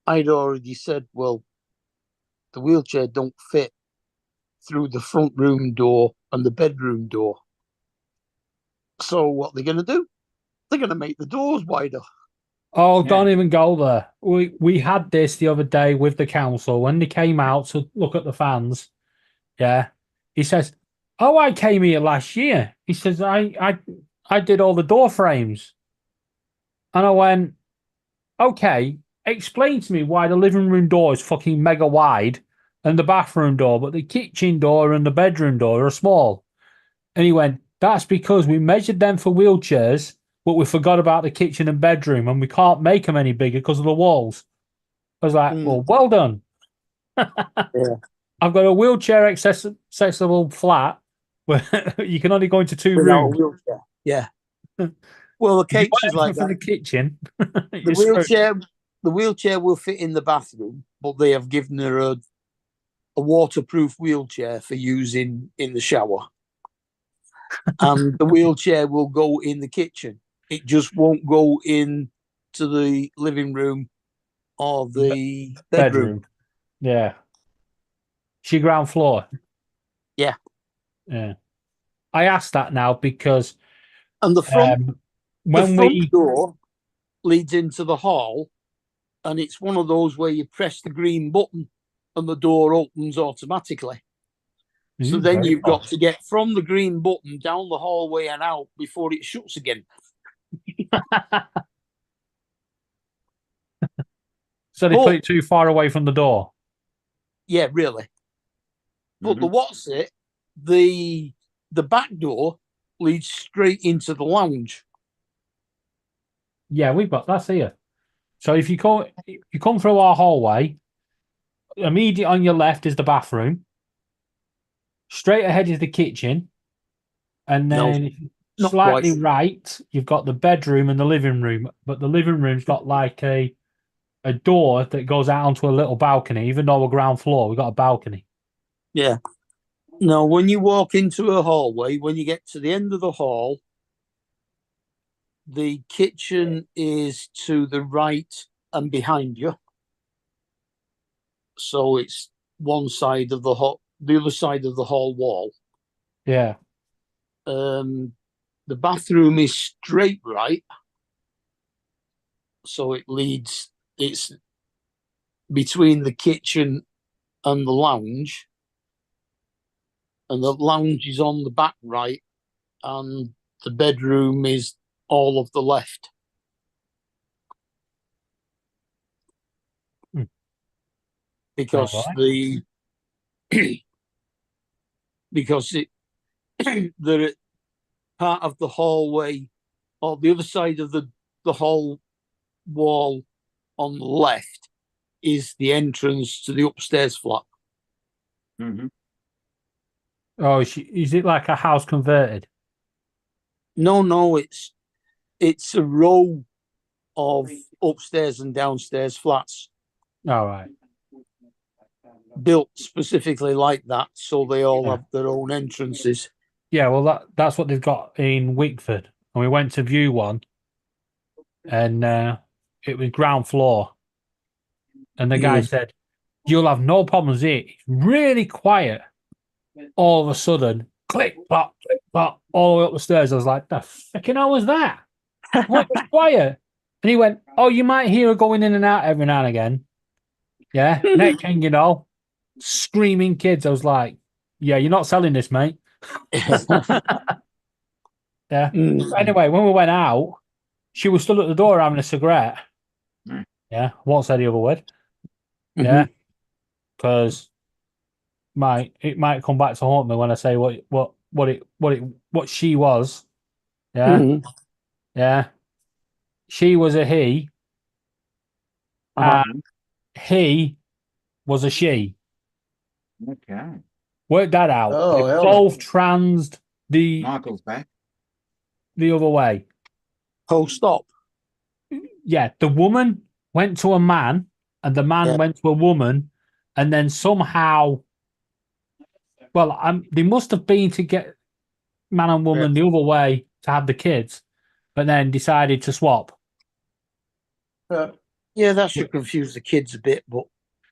I'd already said, well, the wheelchair don't fit through the front room door and the bedroom door. So what they're going to do? They're going to make the doors wider. Oh, Yeah. don't even go there. We had this the other day with the council when they came out to look at the fans. Yeah, he says, "Oh, I came here last year." He says, "I did all the door frames," and I went, "Okay, explain to me why the living room door is fucking mega wide and the bathroom door, but the kitchen door and the bedroom door are small." And he went, "That's because we measured them for wheelchairs, but we forgot about the kitchen and bedroom, and we can't make them any bigger because of the walls." I was like, well done. Yeah. I've got a wheelchair accessible flat where you can only go into two Without a rooms. wheelchair. Yeah. Well, the If you case want is like anything for the that. kitchen. The wheelchair will fit in the bathroom, but they have given her a waterproof wheelchair for using in the shower. And the wheelchair will go in the kitchen. It just won't go in to the living room or the bedroom. Yeah. She ground floor. Yeah. Yeah. I asked that now because And the front when we door leads into the hall, and it's one of those where you press the green button and the door opens automatically. So then very you've got posh. to get from the green button down the hallway and out before it shuts again. So they But- put it too far away from the door. Yeah, really. But the Mhm. what's it? The back door leads straight into the lounge. Yeah, we've got that's here. So if you come through our hallway, immediate on your left is the bathroom. Straight ahead is the kitchen, and No, then not slightly quite. right, you've got the bedroom and the living room. But the living room's got like a door that goes out onto a little balcony. Even though we're ground floor, we've got a balcony. Yeah. No, when you walk into a hallway, when you get to the end of the hall, the kitchen is to the right and behind you. So it's one side of the hall, the other side of the hall wall. Yeah. The bathroom is straight right. So it's between the kitchen and the lounge. And the lounge is on the back right, and the bedroom is all of the left. Because Alright. because the part of the hallway or the other side of the hall wall on the left is the entrance to the upstairs flat. Mhm. Oh, is it like a house converted? No, it's a row of upstairs and downstairs flats All right. built specifically like that, so they all Yeah. have their own entrances. Yeah, well, that's what they've got in Wickford. And we went to view one, and it was ground floor. And the guy said, "You'll have no problems here. It's really quiet." All of a sudden, click, pop, all the way up the stairs. I was like, "The fucking hell was that? What was quiet?" And he went, "Oh, you might hear her going in and out every now and again." Yeah. Next thing you know, screaming kids. I was like, "Yeah, you're not selling this, mate." Yeah. Mm. Anyway, when we went out, she was still at the door having a cigarette. Mm. Yeah, won't say the other word. Yeah, because it might come back to haunt me when I say what she was. Yeah, Mhm. yeah. She was a he. Uh-huh. He was a she. Okay. Work that out. Oh, They hell no. both transed Michael's back. the other way. Oh, stop. Yeah, the woman went to a man, and the man Yeah. went to a woman, and then somehow, well, they must have been to get man and woman the other way to have the kids, but then decided to swap. Yeah, that should confuse the kids a bit, but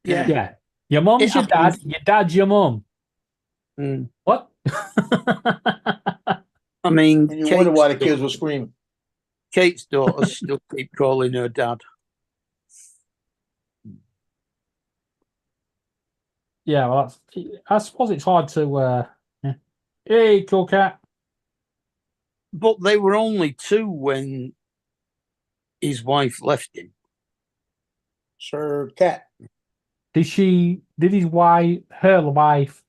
yeah. Yeah, your mum's It your dad, happens. your dad's your mum. Mm. What? I mean, And you wonder why the kids were screaming. Kate's daughters still keep calling her dad. Yeah, well, I suppose it's hard to. Yeah. Hey, cool cat. But they were only 2 when his wife left him. Sir Cat. Did his wife, her wife,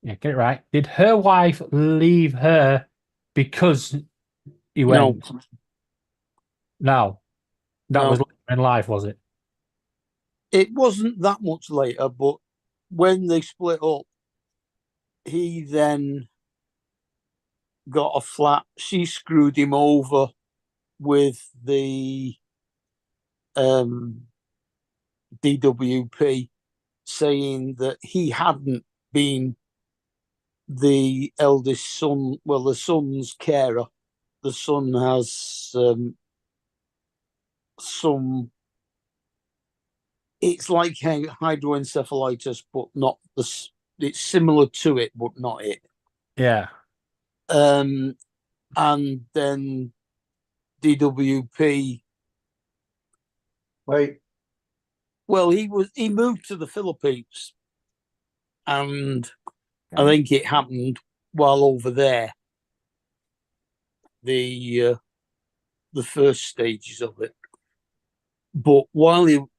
yeah, get it right. Did her wife leave her because he went? No. That No. was later in life, was it? It wasn't that much later, but when they split up, he then got a flat. She screwed him over with the DWP, saying that he hadn't been the eldest son, well, the son's carer. The son has some, it's like hydroencephalitis, but not the, it's similar to it, but not it. Yeah. And then DWP. Wait. Well, he moved to the Philippines, and I think it happened while over there. The first stages of it, but while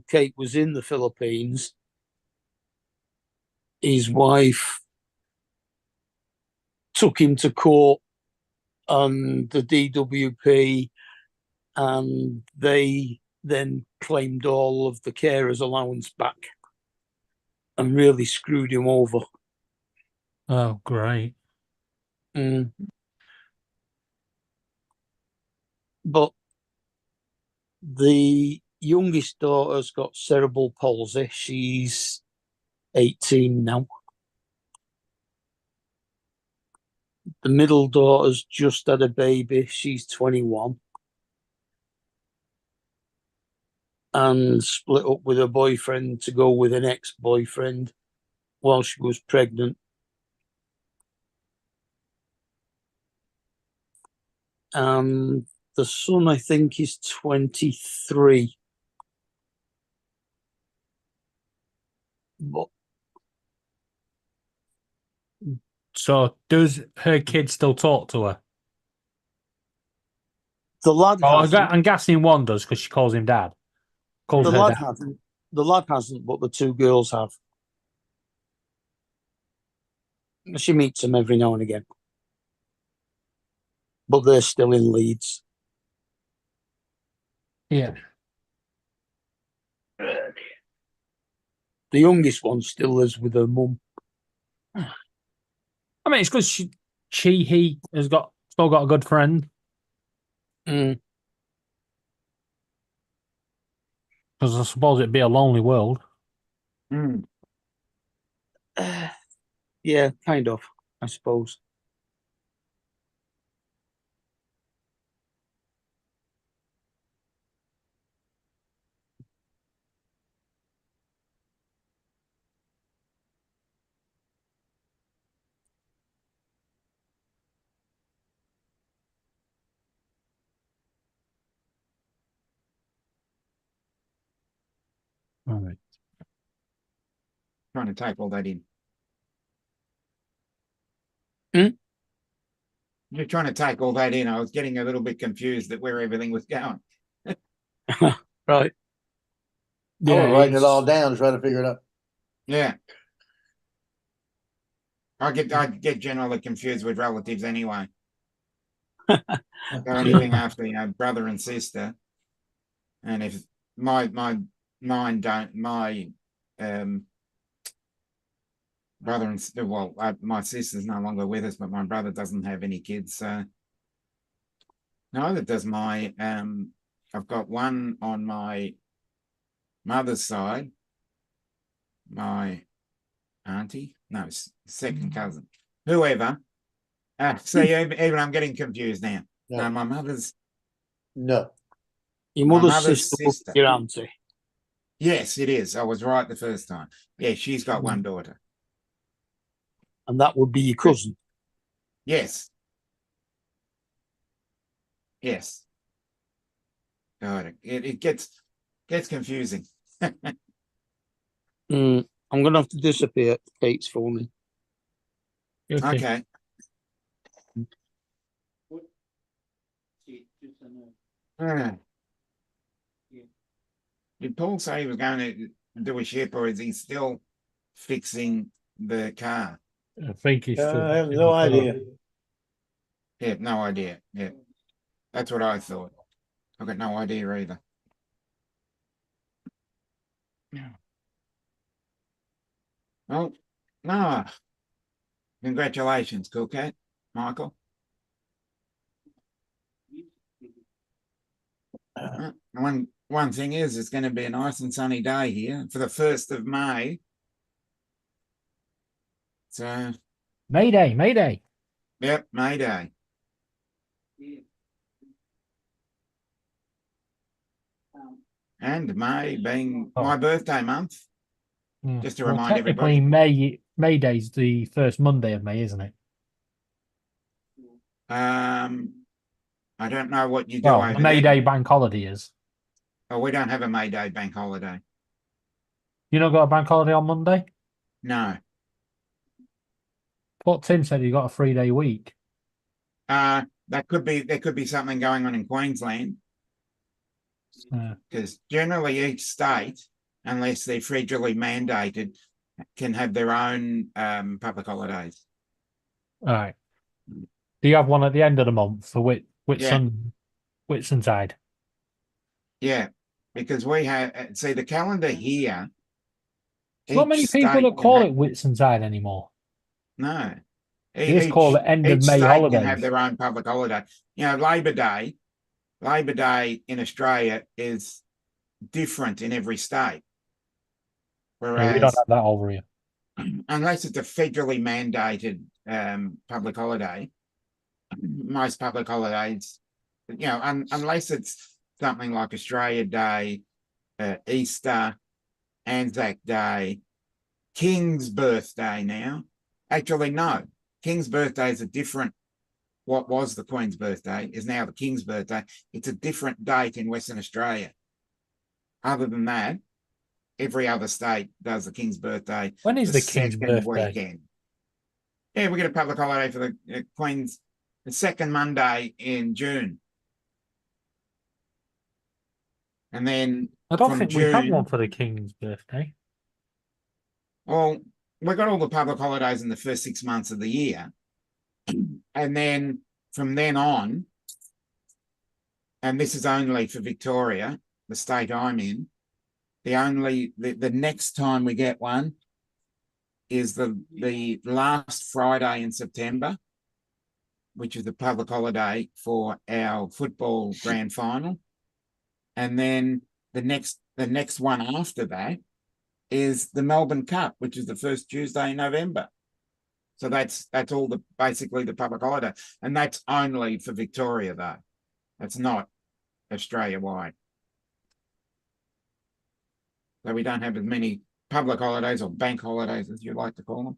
Kate was in the Philippines, his wife took him to court and the DWP, and they then claimed all of the carer's allowance back and really screwed him over. Oh, great. But the youngest daughter's got cerebral palsy. She's 18 now. The middle daughter's just had a baby. She's 21. And split up with her boyfriend to go with an ex-boyfriend while she was pregnant. The son, I think, is 23. But So, does her kid still talk to her? the lad hasn't. I'm guessing one does because she calls him dad. The lad hasn't. The lad hasn't, but the 2 girls have. She meets them every now and again. But they're still in Leeds. Yeah. The youngest one still lives with her mum. I mean, it's because he has still got a good friend. Mm. Because I suppose it'd be a lonely world. Yeah, kind of, I suppose. All right. Trying to type all that in. You're trying to take all that in. I was getting a little bit confused at where everything was going. Right. I was writing it it's- all down, trying to figure it out. Yeah. I get generally confused with relatives anyway. So anything after, you know, brother and sister. And if my brother and my sister's no longer with us, but my brother doesn't have any kids. So neither does my I've got one on my mother's side, my auntie, no, second cousin, whoever. See, even I'm getting confused now. No. No, my mother's, No. Your my mother's mother's sister, will be sister. your auntie. Yes, it is. I was right the first time. Yeah, she's got one daughter. And that would be your cousin. Yes. Yes. God, it gets confusing. I'm going to have to disappear. Kate's phoning. Okay. Did Paul say he was going to do a ship, or is he still fixing the car? I think he's still. I have no idea. Yeah, no idea. Yeah, that's what I thought. I've got no idea either. Well, no. Congratulations, Cool Cat, Michael. One thing is, it's going to be a nice and sunny day here for the 1st of May. So, Mayday, Mayday. yep, May Day. And May being my birthday month. Just to remind technically, everybody. Mayday's the first Monday of May, isn't it? I don't know what you do Well, over the May Day there. bank holiday is. Oh, we don't have a May Day bank holiday. You not got a bank holiday on Monday? No. But Tim said he got a 3-day week. There could be something going on in Queensland. Because generally each state, unless they're federally mandated, can have their own public holidays. All right. Do you have one at the end of the month for Yeah. Whitsuntide? Yeah, because we have see the calendar here. There's not many each people state that can call have- it Whitsuntide anymore. No. They just call it end of each May state can holidays. have their own public holiday. You know, Labor Day in Australia is different in every state. Yeah, Whereas, we don't have that over here. unless it's a federally mandated public holiday, most public holidays, you know, unless it's something like Australia Day, Easter, Anzac Day, King's birthday now. Actually, no. King's birthday is a different, what was the Queen's birthday is now the King's birthday. It's a different date in Western Australia. Other than that, every other state does the King's birthday. When is the King's second birthday? weekend. Yeah, we get a public holiday for the Queen's, the second Monday in June. And then I don't from think we have June- one for the King's birthday. Well, we got all the public holidays in the first 6 months of the year. And then from then on, and this is only for Victoria, the state I'm in, the next time we get one is the last Friday in September, which is the public holiday for our football grand final. And then the next one after that is the Melbourne Cup, which is the first Tuesday in November. So that's all basically the public holiday. And that's only for Victoria though. That's not Australia-wide. So we don't have as many public holidays or bank holidays as you like to call them.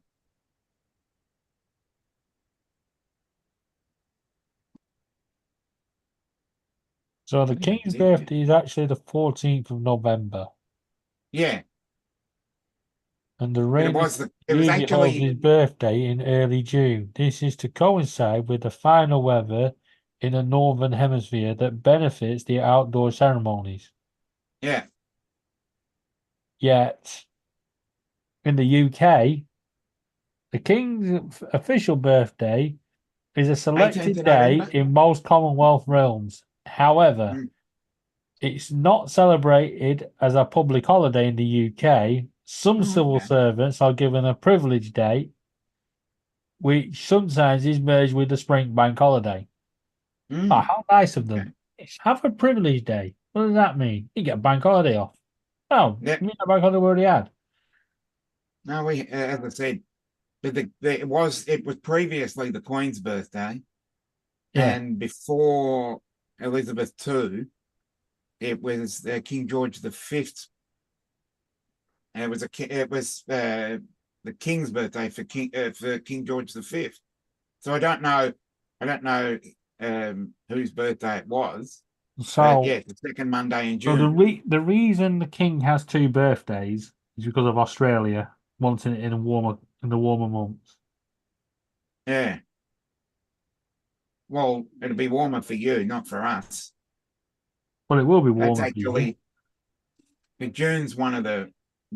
So the Yeah, King's yeah. birthday is actually the 14th of November. Yeah. And the But rain it was usually holds his actually, birthday in early June. This is to coincide with the final weather in the northern hemisphere that benefits the outdoor ceremonies. yeah. Yet, in the UK, the King's official birthday is a 18th selected of day November. in most Commonwealth realms. However, Mm. it's not celebrated as a public holiday in the UK. Some Oh, civil okay. servants are given a privileged day, which sometimes is merged with the spring bank holiday. Mm. Oh, how nice of them. Okay. Have a privileged day. What does that mean? You get a bank holiday off. Oh, Yeah. you mean a bank holiday we already had? No, as I said, but it was previously the Queen's birthday, Yeah. and before Elizabeth II, it was King George V. It was the King's birthday for King George V. So I don't know whose birthday it was. So, yeah, the second Monday in so June. the reason the king has two birthdays is because of Australia wanting it in the warmer months. Yeah. Well, it'll be warmer for you, not for us. Well, it will be That's warmer for you. actually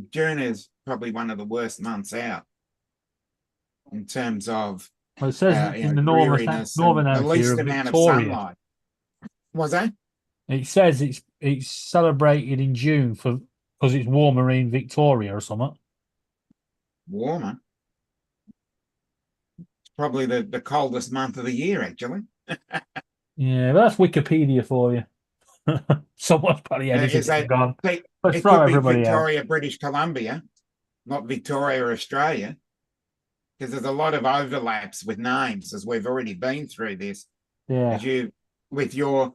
June is probably one of the worst months out in terms of Well, it says in the dreariness northern and the hemisphere least of amount of Victoria. sunlight. Was that? It says it's celebrated in June because it's warmer in Victoria or something. Warmer. It's probably the coldest month of the year, actually. Yeah, but that's Wikipedia for you. Someone's probably edited Is it and that gone. it Let's could throw be everybody out. Victoria, British Columbia, not Victoria, Australia, because there's a lot of overlaps with names, as we've already been through this. Yeah, As with your,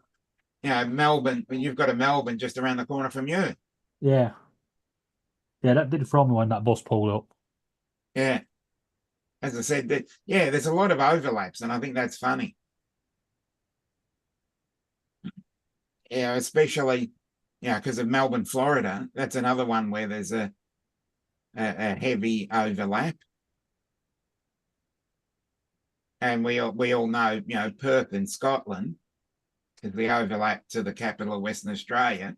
Melbourne, when you've got a Melbourne just around the corner from you. yeah. That did throw me when that bus pulled up. Yeah. As I said, there's a lot of overlaps, and I think that's funny. Yeah, especially, because of Melbourne, Florida. That's another one where there's a heavy overlap. And we all know, Perth in Scotland, because we overlap to the capital of Western Australia.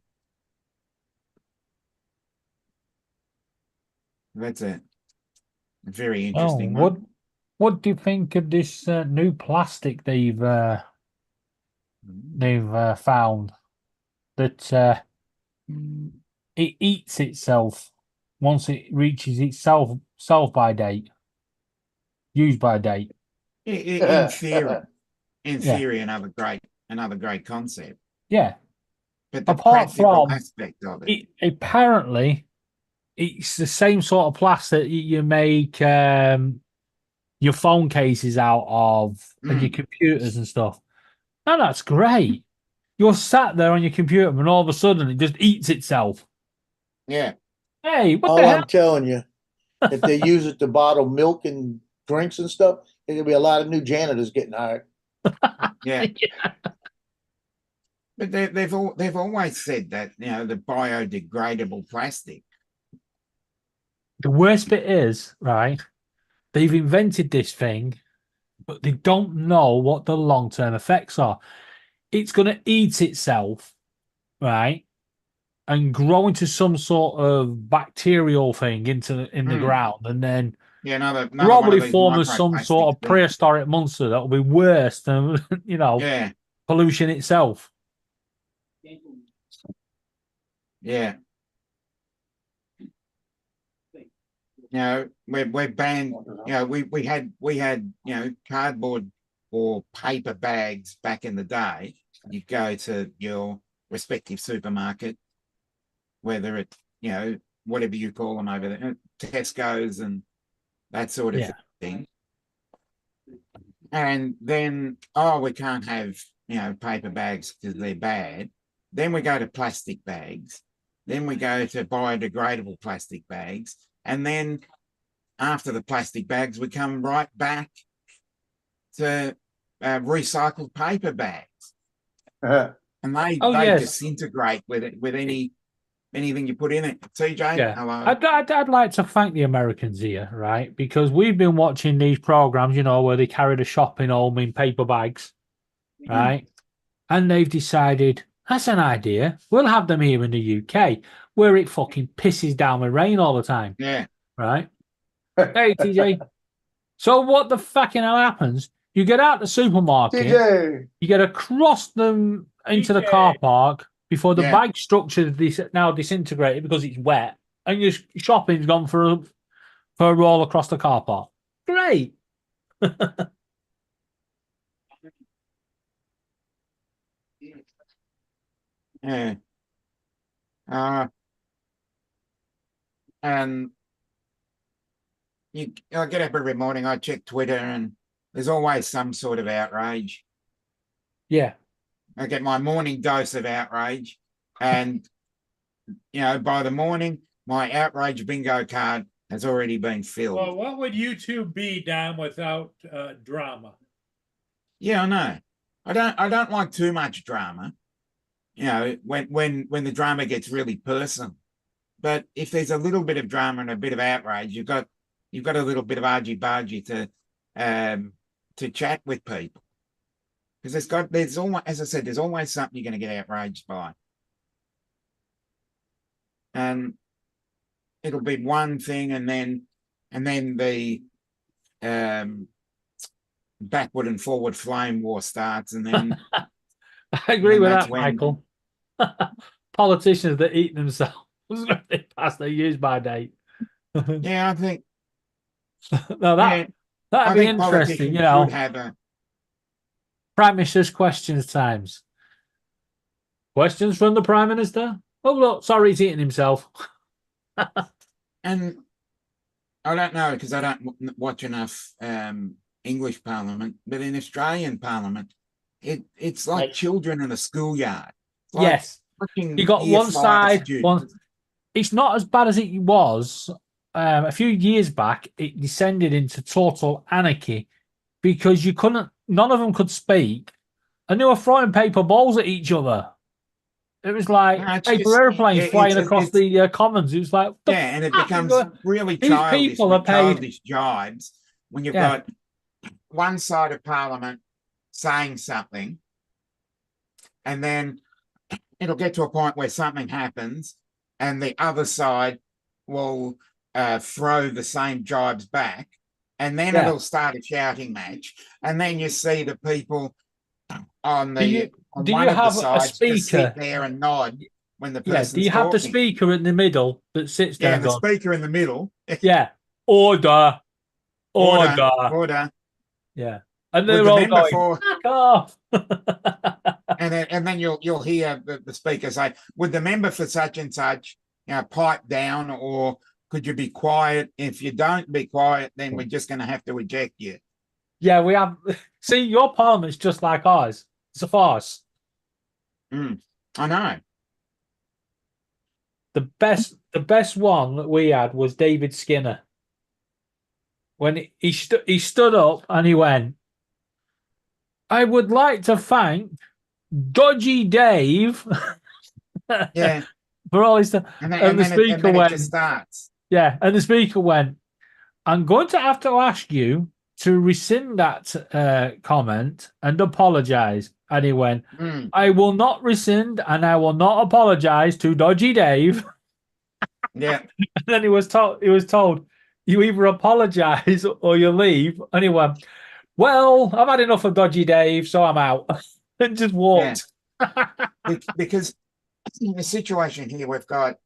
That's a very interesting one. What do you think of this new plastic they've found that it eats itself once it reaches its use by date? In theory, Yeah. another great concept. Yeah. But the Apart practical from aspect of it, apparently, it's the same sort of plastic you make your phone cases out of and your computers and stuff. And that's great. You're sat there on your computer and all of a sudden it just eats itself. yeah. Hey, what All the hell? I'm telling you, if they use it to bottle milk and drinks and stuff, there's gonna be a lot of new janitors getting hired. Yeah. But they've always said that, the biodegradable plastic. The worst bit is, right, they've invented this thing, but they don't know what the long-term effects are. It's going to eat itself, right, and grow into some sort of bacterial thing in the ground, and then Another probably form as some sort of things. prehistoric monster that will be worse than pollution itself. Yeah. We're banned. We had cardboard or paper bags back in the day. You go to your respective supermarket, whether it's whatever you call them over there, Tesco's and that sort of thing. And then we can't have paper bags because they're bad. Then we go to plastic bags. Then we go to biodegradable plastic bags. And then after the plastic bags, we come right back to recycled paper bags. And they disintegrate with any anything you put in it. CJ, Yeah, hello. I'd like to thank the Americans here, right? Because we've been watching these programs, you know, where they carry the shopping home in paper bags, right? And they've decided that's an idea. We'll have them here in the UK, where it fucking pisses down with rain all the time, Yeah. right? Hey, TJ. So what the fucking hell happens? You get out the supermarket, TJ. you get across them into the TJ. car park before the Yeah. bag structure is now disintegrated because it's wet, and your shopping's gone for a roll across the car park. Great. Yeah. And I get up every morning, I check Twitter, and there's always some sort of outrage. Yeah. I get my morning dose of outrage, and by the morning, my outrage bingo card has already been filled. Well, what would YouTube be, Dom, without drama? Yeah, I know. I don't like too much drama. When the drama gets really personal. But if there's a little bit of drama and a bit of outrage, you've got a little bit of argy-bargy to chat with people. Because there's always, as I said, there's always something you're going to get outraged by. And it'll be one thing, and then the backward and forward flame war starts, and then I agree with that's that, when- Michael. Politicians that eat themselves past their use-by date. yeah, I think No, I that'd be think interesting, politicians you know. should have a Prime Minister's questions times. Questions from the Prime Minister? Oh, look, sorry, he's eating himself. and I don't know because I don't watch enough English Parliament, but in Australian Parliament, it's like Right. children in a schoolyard. Like Yes. fucking You got year one 5 side, students. it's not as bad as it was a few years back. It descended into total anarchy because none of them could speak, and they were throwing paper balls at each other. It was like No, it's paper just- airplanes it- flying it's- across it's- the commons. It was like, what the Yeah, and it fuck? becomes really These childish people are with paid- childish jibes when you've Yeah. got one side of Parliament saying something, and then it'll get to a point where something happens, and the other side will throw the same jibes back, and then Yeah. it'll start a shouting match, and then you see the people on Do you- on do one you of the have a sides just sit speaker? there and nod when the Yeah, person's do you have the talking. speaker in the middle that sits there Yeah, and the goes, speaker in the middle. yeah, order. Order. Yeah. And With they're the all member going, for, fuck off. and then you'll hear the speaker say, "Would the member for such and such, pipe down, or could you be quiet? If you don't be quiet, then we're just going to have to eject you." Yeah, we have. See, your parliament's just like ours. It's a farce. I know. The best one that we had was David Skinner. When he stood up and he went, "I would like to thank Dodgy Dave Yeah, for all his stuff." and And the then speaker it went, just starts. Yeah, and the speaker went, "I'm going to have to ask you to rescind that comment and apologize." And he went, "I will not rescind and I will not apologize to Dodgy Dave." Yeah, And then he was told, "You either apologize or you leave." And he went, "Well, I've had enough of Dodgy Dave, so I'm out." And just walked. because in the situation here, we've got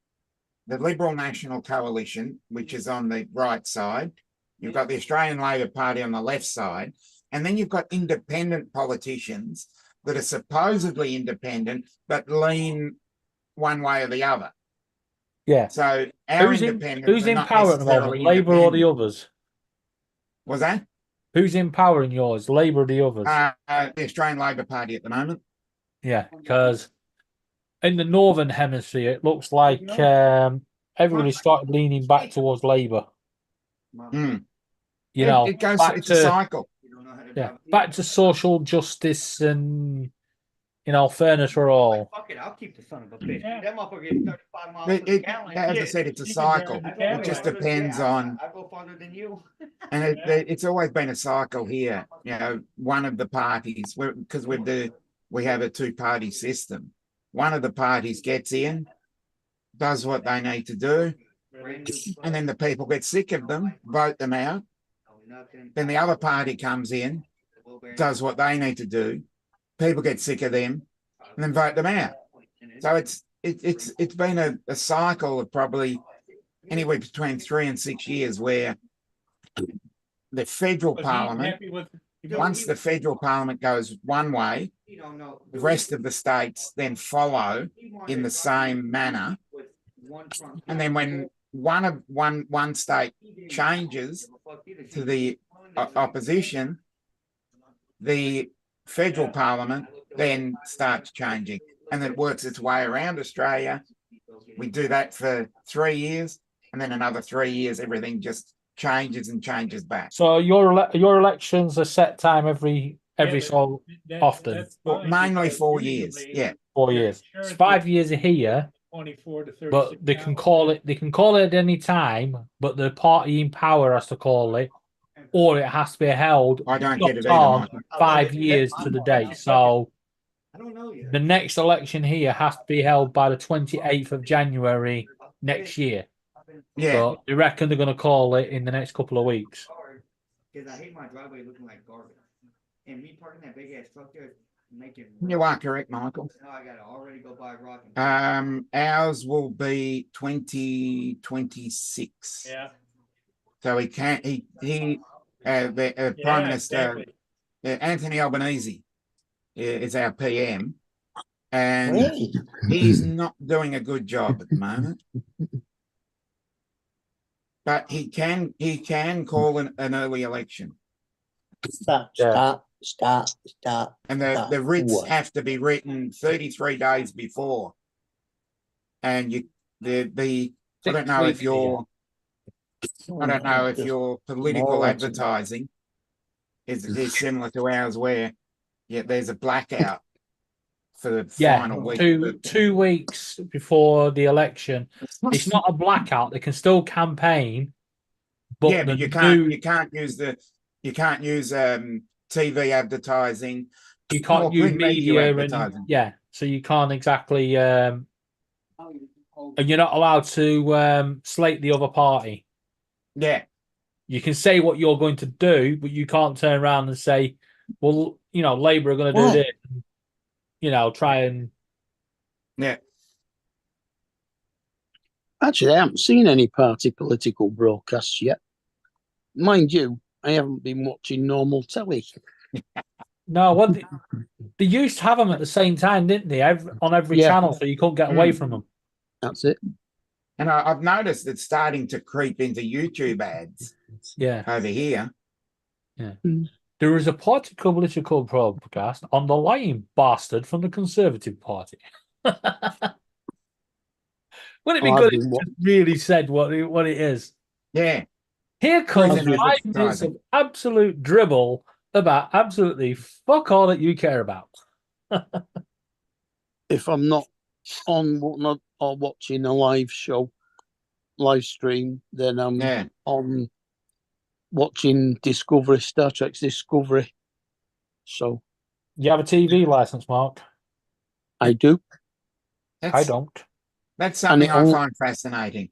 the Liberal National Coalition, which is on the right side. You've got the Australian Labor Party on the left side. And then you've got independent politicians that are supposedly independent, but lean one way or the other. Yeah. So our Who's independents are in not power at the moment, necessarily Labour or the independent. others? Was that? Who's in power in yours, Labour or the others? The Australian Labor Party at the moment. Yeah, because in the northern hemisphere, it looks like everybody started leaning back towards Labour. Mm. You know, It goes. back It's a to cycle. back to social justice and in all fairness for all. Fuck it, I'll keep the son of a bitch. Yeah. That motherfucker gets 35 miles It, to the it, gallon. as I Yeah, said, it's a you can drive cycle. the I go Cadillac. It just farther- depends yeah, on, I go farther than you. and Yeah. it's always been a cycle here. You know, one of the parties, because we have a two-party system. One of the parties gets in, does what they need to do, and then the people get sick of them, vote them out. Then the other party comes in, does what they need to do, people get sick of them, and then vote them out. So it's been a cycle of probably anywhere between 3 and 6 years where the federal Was he parliament, happy with- once the federal parliament goes one way, the rest of the states then follow in the same manner. And then when one state changes to the opposition, the federal parliament then starts changing, and it works its way around Australia. We do that for 3 years, and then another 3 years, everything just changes and changes back. So your elections are set time every Yeah, so that- often. that's Well, fine, mainly because 4 years. usually Yeah. 4 your years. insurance It's 5 is years here, 24 to 36 but they can hours. call it. They can call it at any time, but the party in power has to call it, or it has to be held I don't get it on either, Michael. 5 years to the date. So I don't know yet. the next election here has to be held by the 28th of January next year. Yeah. So they reckon they're going to call it in the next couple of weeks. Because I hate my driveway looking like garbage. And me parking that big ass truck there, making. You are correct, Michael. Now I gotta already go buy rock. And Ours will be 2026. Yeah. So he can't. He the Yeah, Prime Minister exactly. Anthony Albanese is our PM, and Hey, he's not doing a good job at the moment. But he can call an early election, stop, Yeah. stop. and the writs What? have to be written 33 days before. And I don't know if your political More advertising is similar to ours, where there's a blackout for the final week. two weeks before the election. It's not a blackout. They can still campaign, but Yeah, but the you can't use TV advertising. you can't or use print media and advertising. so you can't exactly and you're not allowed to slate the other party. Yeah, You can say what you're going to do, but you can't turn around and say, well, Labour are going to do What? this, and, try and yeah. Actually, I haven't seen any party political broadcasts yet. Mind you, I haven't been watching normal telly. no. Well, they used to have them at the same time, didn't they? On every Yeah. channel, so you couldn't get away from them. That's it. And I've noticed it's starting to creep into YouTube ads Yeah. over here. There is a political broadcast on the lying bastard from the Conservative Party. Wouldn't it be Oh, I've good if been it wa- just really said what it is? Yeah, Here comes Brilliant 5 minutes of absolute dribble about absolutely fuck all that you care about. If I'm not on whatnot or watching a live stream, then I'm yeah. on watching Discovery, Star Trek's Discovery. So You have a TV license, Mark? I do, That's, I don't. That's something I all- find fascinating.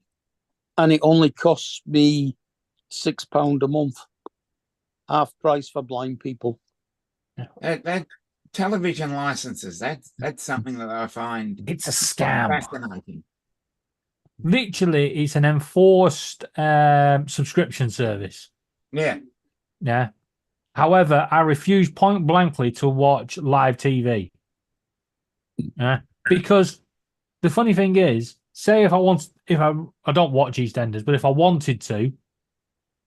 and it only costs me £6 a month, half price for blind people. That television licenses, that's something that I find It's a scam. fascinating. Literally, it's an enforced subscription service. Yeah, Yeah. However, I refuse point blankly to watch live TV. Yeah. Because the funny thing is, say if I don't watch EastEnders, but if I wanted to,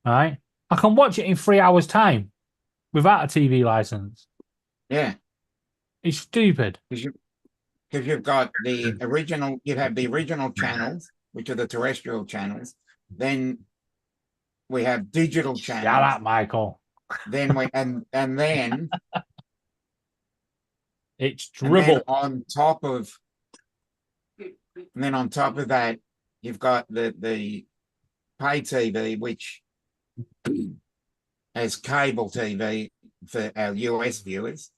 right, I can watch it in 3 hours' time without a TV license. yeah. It's stupid. Because you've got the original, you have the original channels, which are the terrestrial channels. Then we have digital channels. Shut up, Michael. Then we and then It's And dribble. then on top of that, you've got the pay TV, which has cable TV for our US viewers.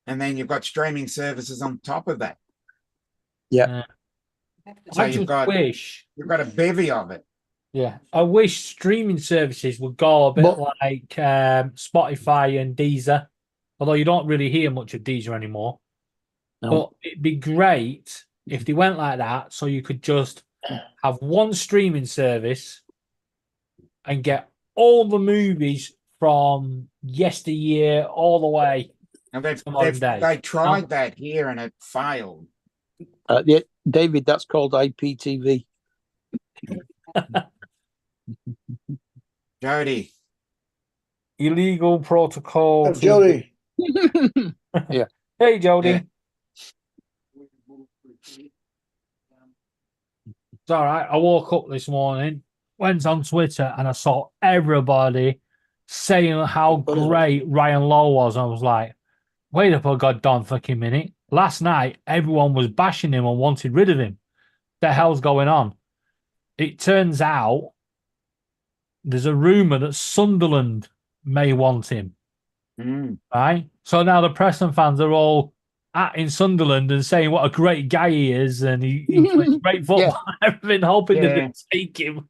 And then you've got streaming services on top of that. Yeah. So I you've just got wish, a bevy of it. yeah, I wish streaming services would go a bit But- like Spotify and Deezer, although you don't really hear much of Deezer anymore. No. But it'd be great if they went like that, so you could just have one streaming service and get all the movies from yesteryear all the way. And Modern they tried that here and it failed. Yeah, David, that's called IPTV. Jody, Illegal protocol. Oh, Jody. Yeah. Hey, Jody. Yeah. It's all right. I woke up this morning, went on Twitter, and I saw everybody saying how great Ryan Lowe was. I was like, wait up a goddamn fucking minute. Last night, everyone was bashing him and wanted rid of him. The hell's going on? It turns out there's a rumour that Sunderland may want him. Right? So now the Preston fans are all in Sunderland and saying what a great guy he is and he plays great football and everything, hoping that they take him.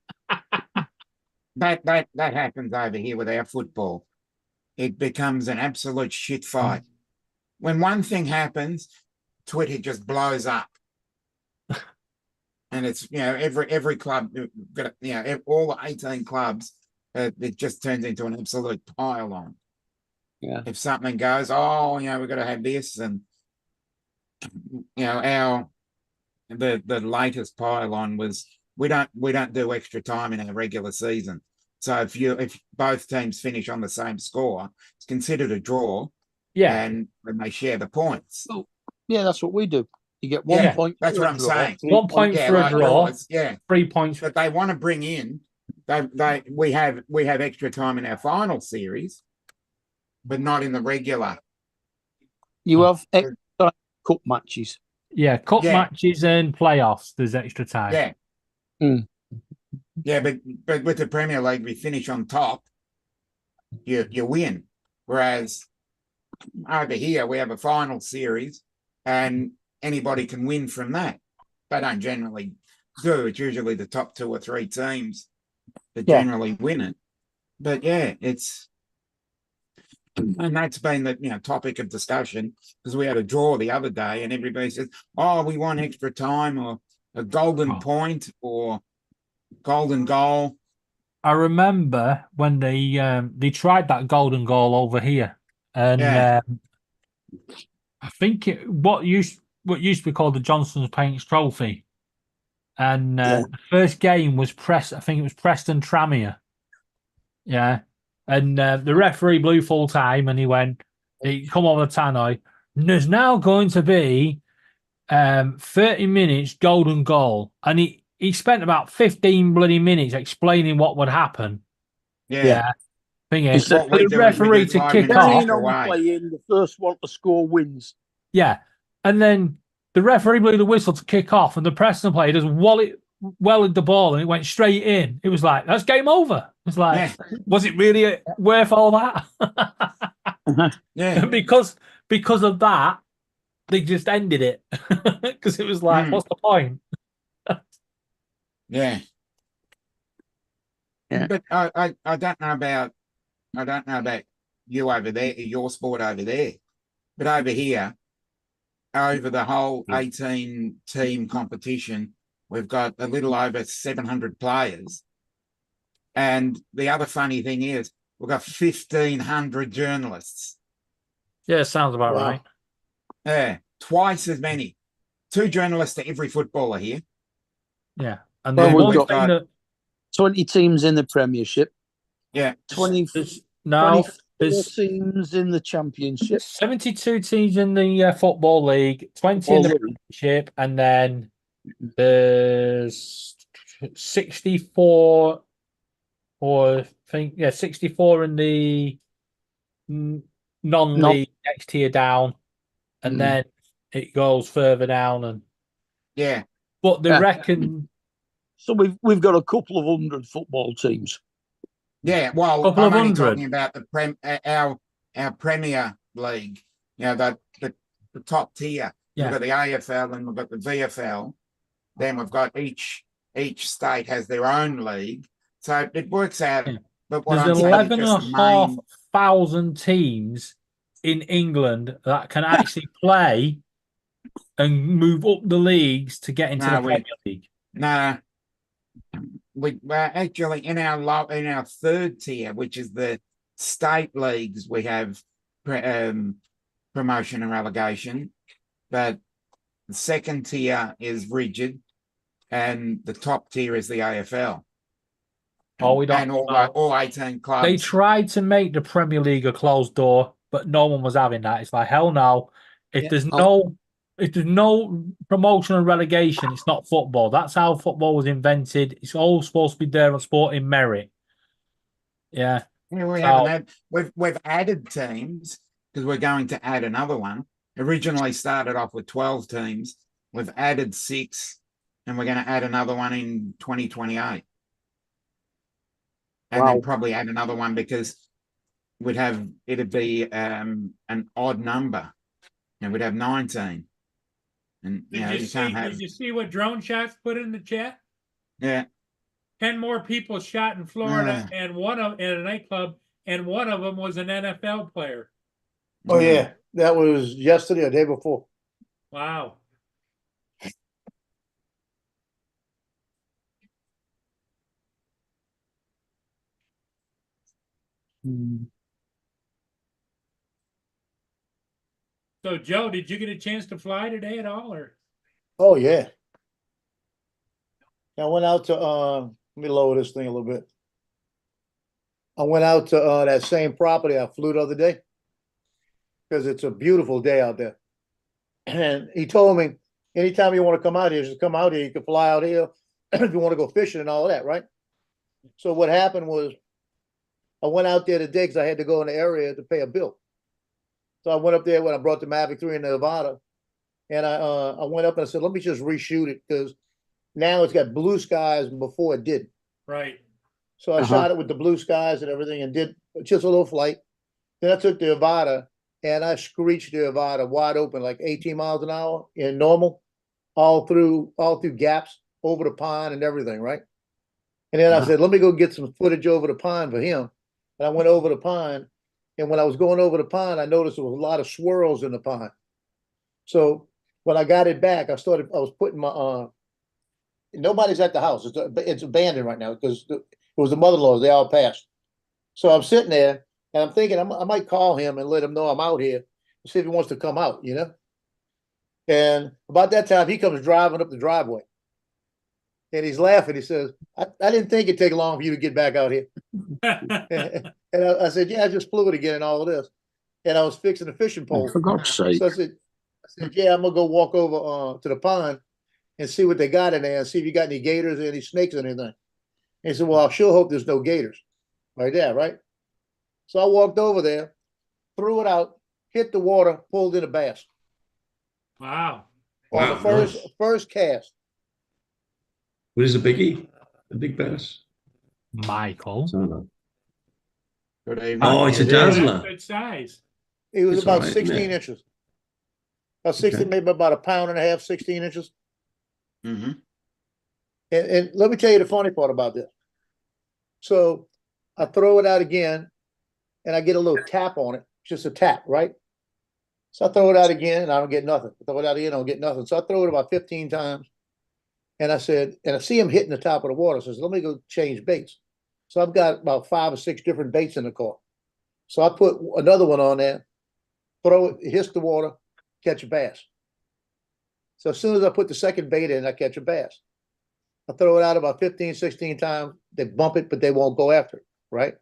that happens over here with our football. It becomes an absolute shit fight. When one thing happens, Twitter just blows up. And it's, every club, all the 18 clubs, it just turns into an absolute pile on. Yeah. If something goes, we've got to have this, and the latest pile on was we don't do extra time in our regular season. So if both teams finish on the same score, it's considered a draw. Yeah. And they share the points. Yeah, that's what we do. You get 1 point. That's for what a I'm draw, saying. 1 point for a draw. Yours, 3 points. But they want to bring in. We have extra time in our final series, but not in the regular. You have extra cup matches. Yeah, cup matches and playoffs. There's extra time. Yeah. Mm. Yeah, but with the Premier League, we finish on top. You win. Whereas over here, we have a final series, and anybody can win from that. They don't generally do. It's usually the top 2 or 3 teams that generally win it. But and that's been the topic of discussion, because we had a draw the other day and everybody says, we want extra time or a golden point or golden goal. I remember when they tried that golden goal over here, and I think what used to be called the Johnson's Paints Trophy, and the first game was I think it was Preston Tranmere. Yeah. And the referee blew full time, and he come over the tannoy. There's now going to be 30 minutes golden goal. And he spent about 15 bloody minutes explaining what would happen. Yeah. Thing is, for the referee to kick off. Playing, the first one to score wins. Yeah. And then the referee blew the whistle to kick off, and the Preston player just welled the ball, and it went straight in. It was like, that's game over. It's like, was it really worth all that? Yeah. Because of that, they just ended it. Because it was like, what's the point? Yeah. But I don't know about you over there, your sport over there. But over here, over the whole 18 team competition, we've got a little over 700 players. And the other funny thing is, we've got 1,500 journalists. Yeah, sounds about right. Yeah, twice as many. 2 journalists to every footballer here. Yeah. And well, then we've got 20 teams in the Premiership. Yeah. 24 teams in the Championship. 72 teams in the Football League, 20 in the Premiership, and then there's 64 64 in the non-league next tier down, and Mm. then it goes further down. And Yeah. but they Yeah. reckon So we've got a couple of 100 football teams. Yeah, well, Couple of I'm only 100. talking about our Premier League. You know, the top tier. Yeah. We've got the AFL and we've got the VFL. Then we've got each state has their own league, so it works out. Yeah. But what there's I'm saying is 11 just and the a half main. thousand teams in England that can actually play and move up the leagues to get into No, the Premier League. No, we're actually in our third tier, which is the state leagues. We have promotion and relegation, but the second tier is rigid, and the top tier is the AFL. Oh, we don't. And all 18 clubs. They tried to make the Premier League a closed door, but no one was having that. It's like, hell no. If there's no promotion and relegation, it's not football. That's how football was invented. It's all supposed to be there on sporting merit. Yeah. Yeah, we haven't had. We've added teams because we're going to add another one. Originally started off with 12 teams. We've added 6, and we're going to add another one in 2028. And then probably add another one because it'd be an odd number. And we'd have 19. And Did you see what Drone Shots put in the chat? Yeah. 10 more people shot in Florida and in a nightclub, and one of them was an NFL player. Oh yeah, that was yesterday or day before. Wow. So Joe, did you get a chance to fly today at all, or? Oh yeah. I went out to let me lower this thing a little bit. I went out to that same property I flew the other day because it's a beautiful day out there. And he told me, anytime you want to come out here, just come out here. You can fly out here if you want to go fishing and all of that, right? So what happened was I went out there today because I had to go in the area to pay a bill. So I went up there when I brought the Mavic 3 in Nevada, and I went up and I said, let me just reshoot it because now it's got blue skies before it didn't. Right. So I shot it with the blue skies and everything and did just a little flight. Then I took the Avata and I screeched the Avata wide open, like 18 miles an hour in normal, all through gaps over the pond and everything, right? And then I said, let me go get some footage over the pond for him. And I went over the pond. And when I was going over the pond, I noticed there was a lot of swirls in the pond. So when I got it back, I was putting my, nobody's at the house. It's abandoned right now because it was the mother-in-laws. They all passed. So I'm sitting there and I'm thinking I might call him and let him know I'm out here and see if he wants to come out, you know? And about that time, he comes driving up the driveway. And he's laughing. He says, I didn't think it'd take long for you to get back out here. And I said, yeah, I just flew it again and all of this. And I was fixing a fishing pole. For God's sake. So I said, yeah, I'm going to go walk over to the pond and see what they got in there and see if you got any gators or any snakes or anything. And he said, well, I sure hope there's no gators. Right there, right? So I walked over there, threw it out, hit the water, pulled in a bass. Wow. On the first cast. What is a biggie? A big bass? Michael. Good evening. Oh, it's a dazzler. Good size. It was It's about all right, isn't 16 it? inches. About 16, Okay. maybe about a pound and a half, 16 inches. Mm-hmm. And let me tell you the funny part about this. So I throw it out again and I get a little tap on it, just a tap, right? So I throw it out again and I don't get nothing. I throw it out again, I don't get nothing. So I throw it about 15 times. And I said, and I see him hitting the top of the water. So I said, let me go change baits. So I've got about 5 or 6 different baits in the car. So I put another one on there, throw it, hits the water, catch a bass. So as soon as I put the second bait in, I catch a bass. I throw it out about 15, 16 times. They bump it, but they won't go after it, right?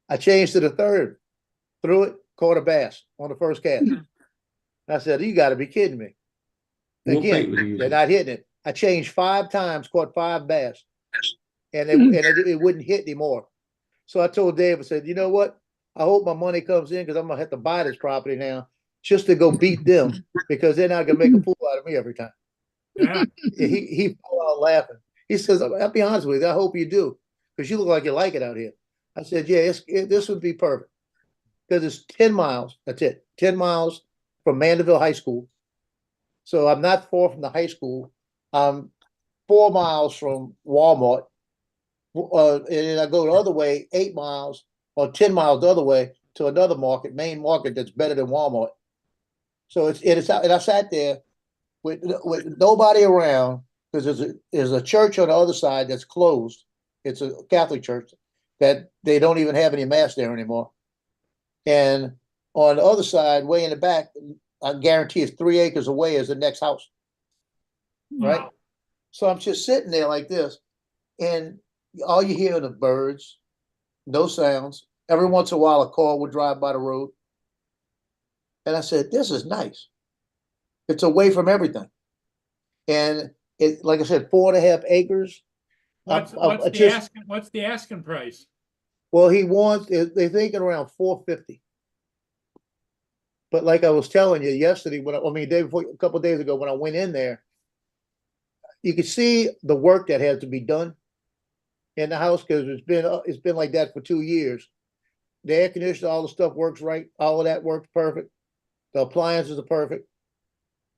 I changed to the third, threw it, caught a bass on the first cast. I said, you got to be kidding me. What bait Again, was you they're using? not hitting it. I changed 5 times, caught 5 bass, and it wouldn't hit anymore. So I told Dave, I said, you know what? I hope my money comes in because I'm going to have to buy this property now just to go beat them because they're not gonna make a fool out of me every time. Yeah. He fell out laughing. He says, "I'll be honest with you. I hope you do, because you look like you like it out here." I said, "Yeah, this would be perfect because it's 10 miles. That's it. 10 miles from Mandeville High School. So I'm not far from the high school. I'm 4 miles from Walmart. And then I go the other way, 8 miles or 10 miles the other way to another market, main market that's better than Walmart. So and I sat there with nobody around because there's a church on the other side that's closed. It's a Catholic church that they don't even have any mass there anymore. And on the other side, way in the back, I guarantee it's 3 acres away is the next house. Right? Wow. So I'm just sitting there like this, and all you hear are the birds, no sounds. Every once in a while, a car would drive by the road. And I said, this is nice. It's away from everything. And it, like I said, 4.5 acres. What's the asking price? Well, they're thinking around 450. But like I was telling you yesterday, a couple of days ago, when I went in there, you could see the work that has to be done in the house because it's been like that for 2 years. The air conditioner, all the stuff works right. All of that works perfect. The appliances are perfect.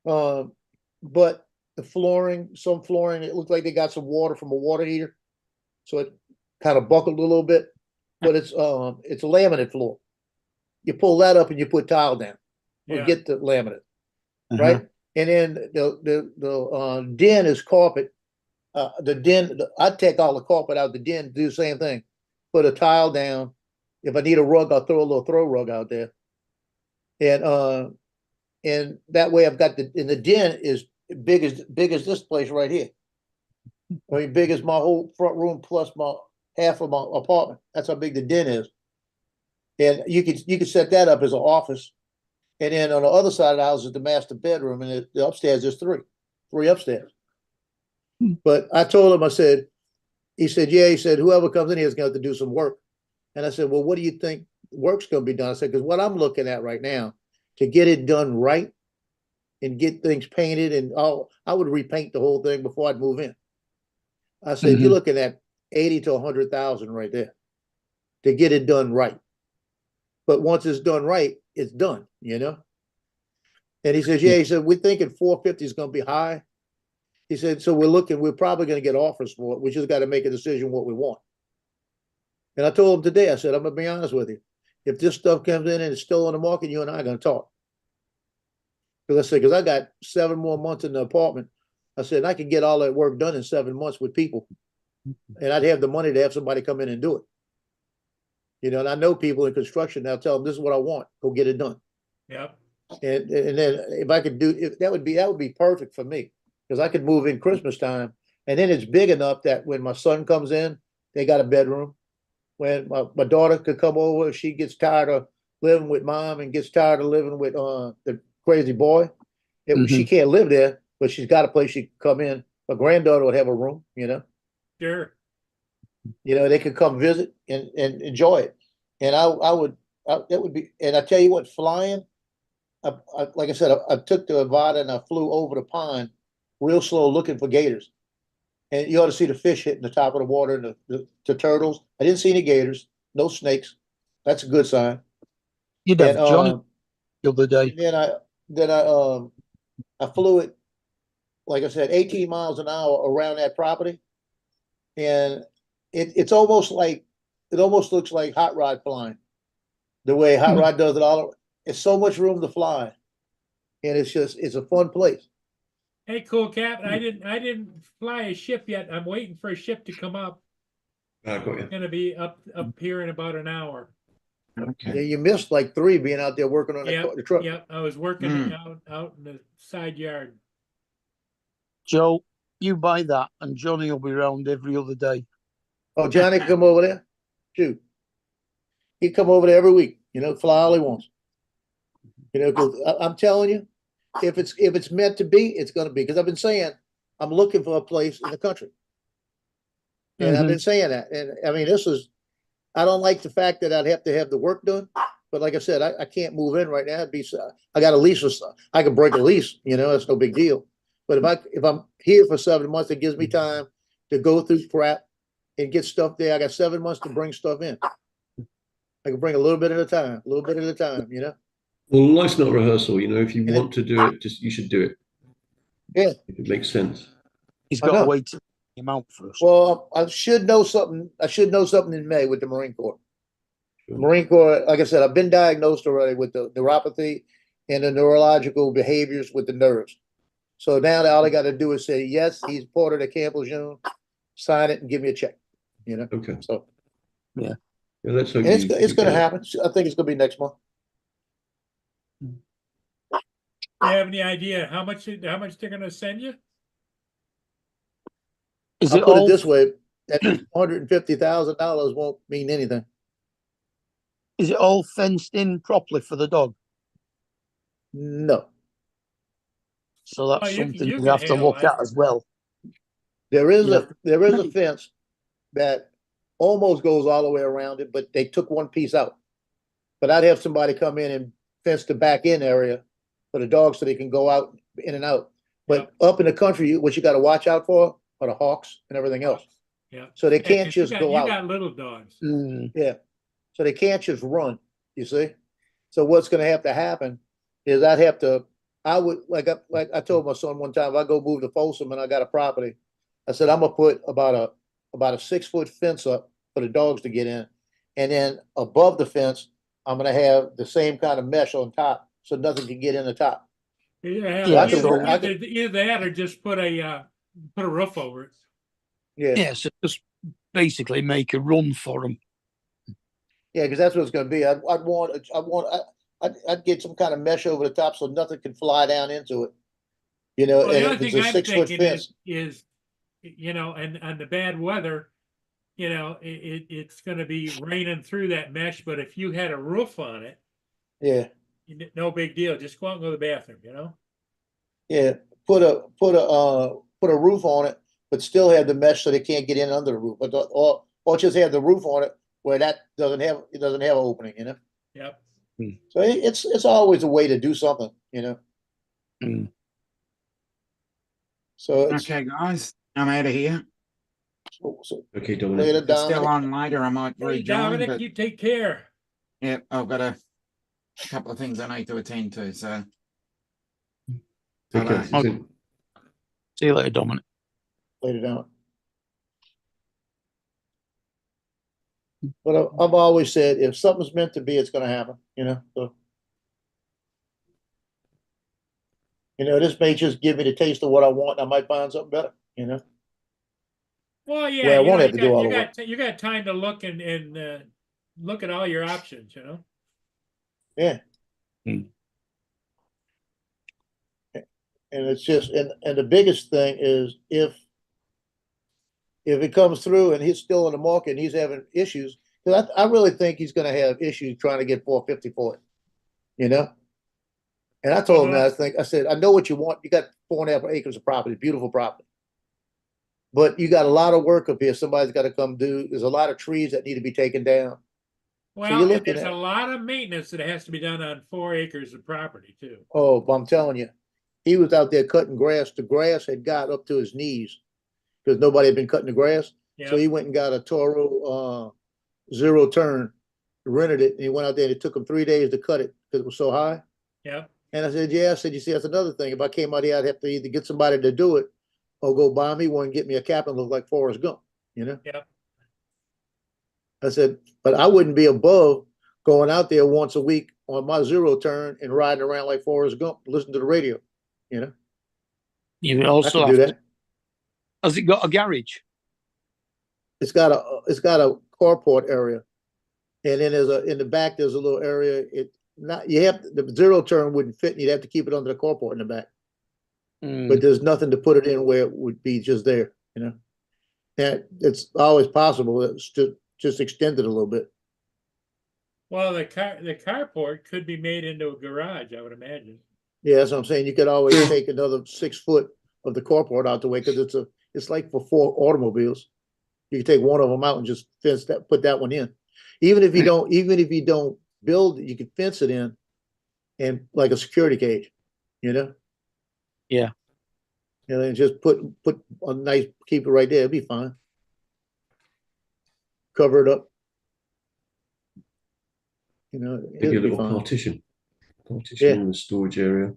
But the flooring, some flooring, it looked like they got some water from a water heater, so it kind of buckled a little bit. But it's a laminate floor. You pull that up and you put tile down. Yeah. Get the laminate, right? And then the den is carpet. The den, I take all the carpet out the den, do the same thing. Put a tile down. If I need a rug, I'll throw a little throw rug out there. And that way I've got the den is big as this place right here. I mean, big as my whole front room plus my half of my apartment. That's how big the den is. And you could set that up as an office. And then on the other side of the house is the master bedroom, and the upstairs is three upstairs. But I told him, he said, yeah, whoever comes in here is going to have to do some work. And I said, well, what do you think work's going to be done? I said, because what I'm looking at right now, to get it done right and get things painted and all, I would repaint the whole thing before I'd move in. I said, you're looking at 80 to 100,000 right there to get it done right. But once it's done right, it's done, you know? And he says, yeah, he said, we're thinking 450 is going to be high. He said, so we're probably going to get offers for it. We just got to make a decision what we want. And I told him today, I said, I'm going to be honest with you. If this stuff comes in and it's still on the market, you and I are going to talk. Because I said, because I got 7 more months in the apartment. I said, I can get all that work done in 7 months with people. And I'd have the money to have somebody come in and do it. You know, and I know people in construction, I'll tell them, this is what I want. Go get it done. Yep. And then if I could that would be perfect for me. Because I could move in Christmas time. And then it's big enough that when my son comes in, they got a bedroom. When my daughter could come over, if she gets tired of living with mom and gets tired of living with the crazy boy, she can't live there, but she's got a place she can come in. My granddaughter would have a room, you know. Sure. You know, they could come visit and enjoy it. And that would be, and I tell you what, flying, like I said, I took the Avata and I flew over the pond real slow looking for gators. And you ought to see the fish hitting the top of the water and the turtles. I didn't see any gators, no snakes. That's a good sign. You'd have Johnny the other day. Then I flew it, like I said, 18 miles an hour around that property. And it almost looks like hot rod flying. The way hot rod does it all. It's so much room to fly. And it's a fun place. Hey, cool Captain. I didn't fly a ship yet. I'm waiting for a ship to come up. It's gonna be up here in about an hour. Okay. Yeah, you missed like 3 being out there working on the truck. Yeah, I was working out in the side yard. Joe, you buy that and Johnny will be around every other day. Oh, Johnny can come over there? Shoot. He'd come over there every week, you know, fly all he wants. You know, because I'm telling you, if it's meant to be, it's going to be. Because I've been saying I'm looking for a place in the country. And I've been saying that. And I mean, I don't like the fact that I'd have to have the work done. But like I said, I can't move in right now. I got a lease or I can break a lease, that's no big deal. But if I'm here for 7 months, it gives me time to go through crap and get stuff there. I got 7 months to bring stuff in. I can bring a little bit at a time, Well, life's not rehearsal. If you And want to do it, you should do it. Yeah. If it makes sense. He's I got to know. wait to him out first. Well, I should know something. I should know something in May with the Marine Corps. The Marine Corps, like I said, I've been diagnosed already with the neuropathy and the neurological behaviors with the nerves. So now all I got to do is say, yes, he's part of the Camp Lejeune, sign it and give me a check, Okay. So, Yeah, let's hope and it's you going to get it. happen. I think it's going to be next month. Do you have any idea how much they're going to send you? Is I'll it put all? it this way: that $150,000 won't mean anything. Is it all fenced in properly for the dog? No, So that's Oh, you something can you have to handle look that. at as well. there is Yeah. a fence that almost goes all the way around it, but they took one piece out. But I'd have somebody come in and fence the back end area for the dogs so they can go out in and out. But up in the country, what you got to watch out for are the hawks and everything else. Yeah. So they And can't you just got- go You out. got little dogs. Yeah. So they can't just run, you see? So what's gonna have to happen is I would, like I told my son one time, if I go move to Folsom and I got a property, I said, I'm gonna put about a 6-foot fence up for the dogs to get in. And then above the fence, I'm gonna have the same kind of mesh on top, so nothing can get in the top. Yeah, Yeah, either that or just put a roof over it. Yeah. Yeah, so just basically make a run for them. Yeah, because that's what it's gonna be. I'd get some kind of mesh over the top so nothing can fly down into it. Well, the And other if it's thing a I'm 6-foot thinking fence. is, and the bad weather, it's going to be raining through that mesh. But if you had a roof on it, Yeah, no big deal. Just go out and go to the bathroom. yeah. Put a roof on it, but still have the mesh so they can't get in under the roof. But or just have the roof on it where that doesn't have an opening. Yep. So it's always a way to do something. So it's Okay, guys, I'm out of here. so Okay, Dominic. later, If it's still Dominic. on later, I might Hey, rejoin. Dominic, But you take care. yeah, I've got a couple of things I need to attend to. So Take care. Bye-bye. See you soon. See you later, Dominic. Later down. But I've always said if something's meant to be, it's going to happen. So this may just give me the taste of what I want. I might find something better. Well, yeah, Where I won't have to do all you the work. got you got time to look and look at all your options. Yeah. And it's just and the biggest thing is if it comes through and he's still in the market and he's having issues, because I really think he's going to have issues trying to get 450 for it. And I told him that I said, I know what you want. You got 4.5 acres of property, beautiful property. But you got a lot of work up here. Somebody's got to come do. There's a lot of trees that need to be taken down. Well, and there's a lot of maintenance that has to be done on 4 acres of property too. Oh, but I'm telling you, he was out there cutting grass. The grass had got up to his knees because nobody had been cutting the grass. So he went and got a Toro zero turn, rented it, and he went out there and it took him 3 days to cut it because it was so high. Yeah. And I said, yeah. I said, you see, that's another thing. If I came out here, I'd have to either get somebody to do it or go buy me one and get me a cap and look like Forrest Gump, Yeah. I said, but I wouldn't be above going out there once a week on my zero turn and riding around like Forrest Gump, listen to the radio, You I also could have do to, that. has it got a garage? It's got a carport area. And then in the back, there's a little area. The zero turn wouldn't fit and you'd have to keep it under the carport in the back. But there's nothing to put it in where it would be just there, And it's always possible. It's just extend it a little bit. Well, the carport could be made into a garage, I would imagine. Yeah, that's what I'm saying. You could always take another 6 foot of the carport out the way because it's like for 4 automobiles. You can take one of them out and just put that one in. Even if you don't you could fence it in and like a security cage, you know? Yeah. And then just put a nice, keep it right there, it'd be fine. Cover it up. You know, Maybe a it'd be little fine. partition Yeah. in the storage area.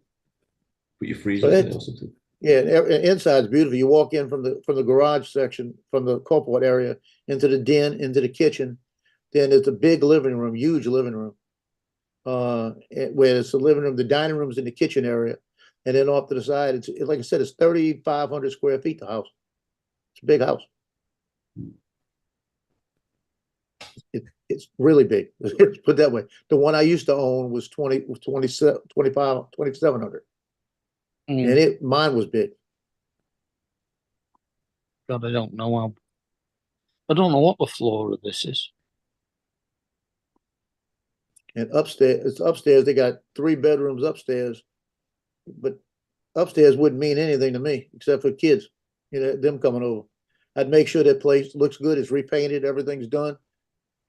Put your freezer So there that's- or something. Yeah, and inside's beautiful. You walk in from the garage section, from the carport area, into the den, into the kitchen. Then there's a big living room, huge living room. Where it's the living room, the dining room's in the kitchen area. And then off to the side, it's like I said, it's 3,500 square feet, the house. It's a big house. It's really big. Let's put it that way. The one I used to own was 2,700. And mine was big. God, I don't know how. I don't know what the floor of this is. And upstairs, they got 3 bedrooms upstairs. But upstairs wouldn't mean anything to me, except for kids, you know, them coming over. I'd make sure that place looks good, it's repainted, everything's done.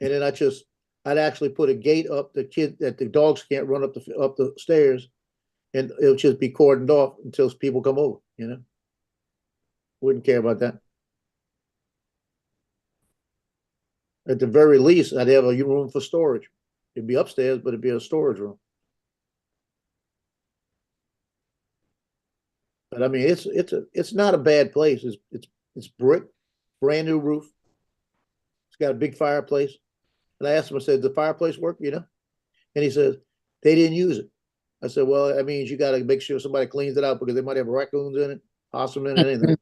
And then I'd actually put a gate up that the dogs can't run up the stairs. And it'll just be cordoned off until people come over, you know? Wouldn't care about that. At the very least, I'd have a room for storage. It'd be upstairs, but it'd be a storage room. But I mean, it's not a bad place. It's brick, brand new roof. It's got a big fireplace. And I asked him, I said, "The fireplace work, you know?" And he says, "They didn't use it." I said, "Well, that means you got to make sure somebody cleans it out because they might have raccoons in it, possum in it, anything."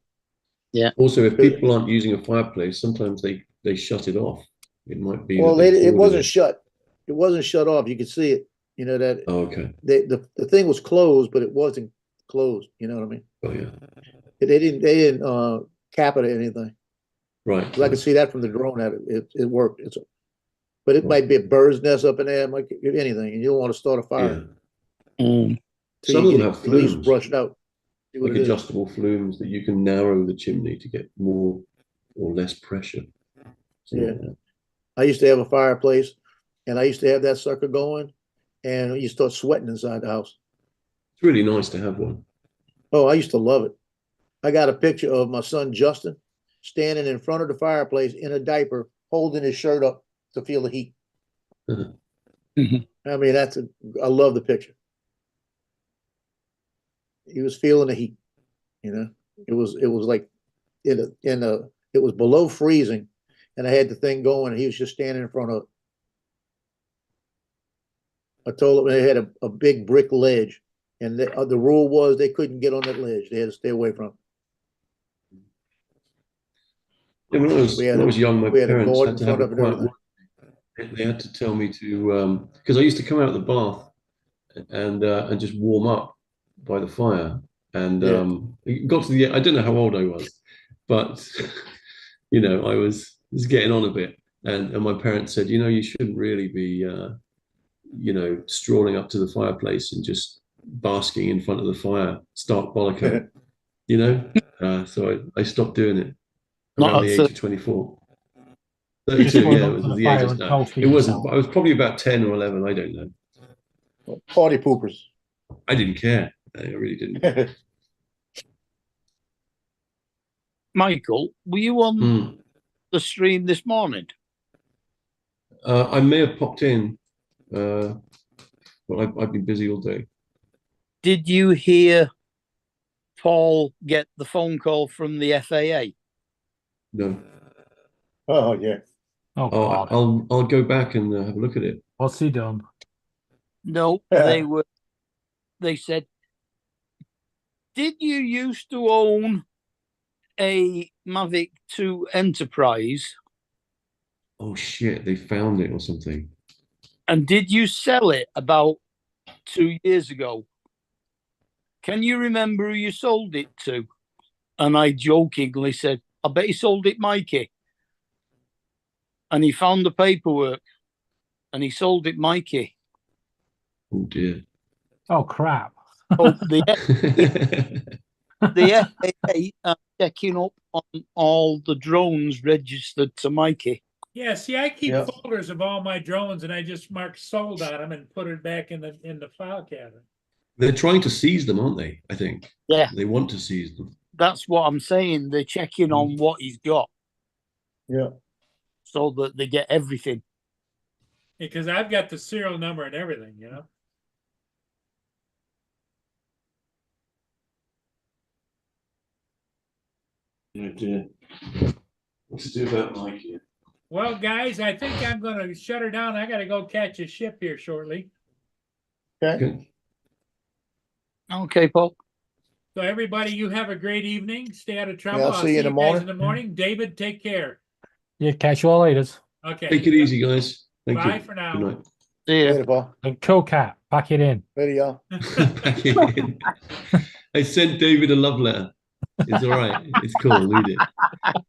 Yeah. Also, if people aren't using a fireplace, sometimes they shut it off. It might be. Well, that it boarded wasn't shut. It wasn't shut off. You could see it. You know that. Oh, okay. The thing was closed, but it wasn't closed. You know what I mean? Oh yeah. They didn't cap it or anything. Right. 'Cause I could see that from the drone. That it worked. But it might be a bird's nest up in there. It might be anything, and you don't want to start a fire. Mm. till Some you of them get have it at least flumes. brushed out. See what Like it is. adjustable flumes that you can narrow the chimney to get more or less pressure. Something Yeah. like that. I used to have a fireplace, and I used to have that sucker going, and you start sweating inside the house. It's really nice to have one. Oh, I used to love it. I got a picture of my son Justin standing in front of the fireplace in a diaper, holding his shirt up to feel the heat. Mhm. I mean, I love the picture. He was feeling the heat, you know. It was like it was below freezing, and I had the thing going, and he was just standing in front of it. I told him they had a big brick ledge, and the rule was they couldn't get on that ledge. They had to stay away from it. Yeah, when I was young, my we had a parents guard had in to have front a of it and quiet room. They had to tell me to because I used to come out of the bath and just warm up by the fire. And it got to I don't know how old I was, but you know, I was getting on a bit. And my parents said, you know, you shouldn't really be you know, strolling up to the fireplace and just basking in front of the fire, stark bollock, you know. So I stopped doing it Not around at the age of 24. You just 32, went yeah, up it was to the the fire age of and that. toasted It wasn't. yourself. I was probably about 10 or 11. I don't know. Party poopers. I didn't care. I really didn't. Michael, were you on Hmm. the stream this morning? I may have popped in, but I've been busy all day. Did you hear Paul get the phone call from the FAA? No. Oh yeah. Oh, Oh, God. I'll go back and have a look at it. What's he done? No, they said, did you used to own a Mavic 2 Enterprise? Oh shit, they found it or something. And did you sell it about 2 years ago? Can you remember who you sold it to? And I jokingly said, I bet he sold it Mikey. And he found the paperwork and he sold it Mikey. Oh dear. Oh, crap. Oh, the FAA are checking up on all the drones registered to Mikey. Yeah, see, I keep Yep. folders of all my drones and I just mark sold on them and put it back in the file cabinet. They're trying to seize them, aren't they? I think Yeah, they want to seize them. that's what I'm saying. They're checking on what he's got Yeah. so that they get everything. Because I've got the serial number and everything, you know? Oh dear. What to do about Mikey? Well, guys, I think I'm gonna shut her down. I gotta go catch a ship here shortly. Okay. Okay. Okay, Paul. So everybody, you have a great evening. Stay out of trouble. Yeah, I'll see you in the guys morning. in the morning. David, take care. Yeah, catch you all later. Okay. Take it easy, guys. Thank Bye you. for now. Good night. See ya. Later, Paul. And cool cat, pack it in. Later, y'all. Pack it in. I sent David a love letter. It's all right. It's cool. Read it.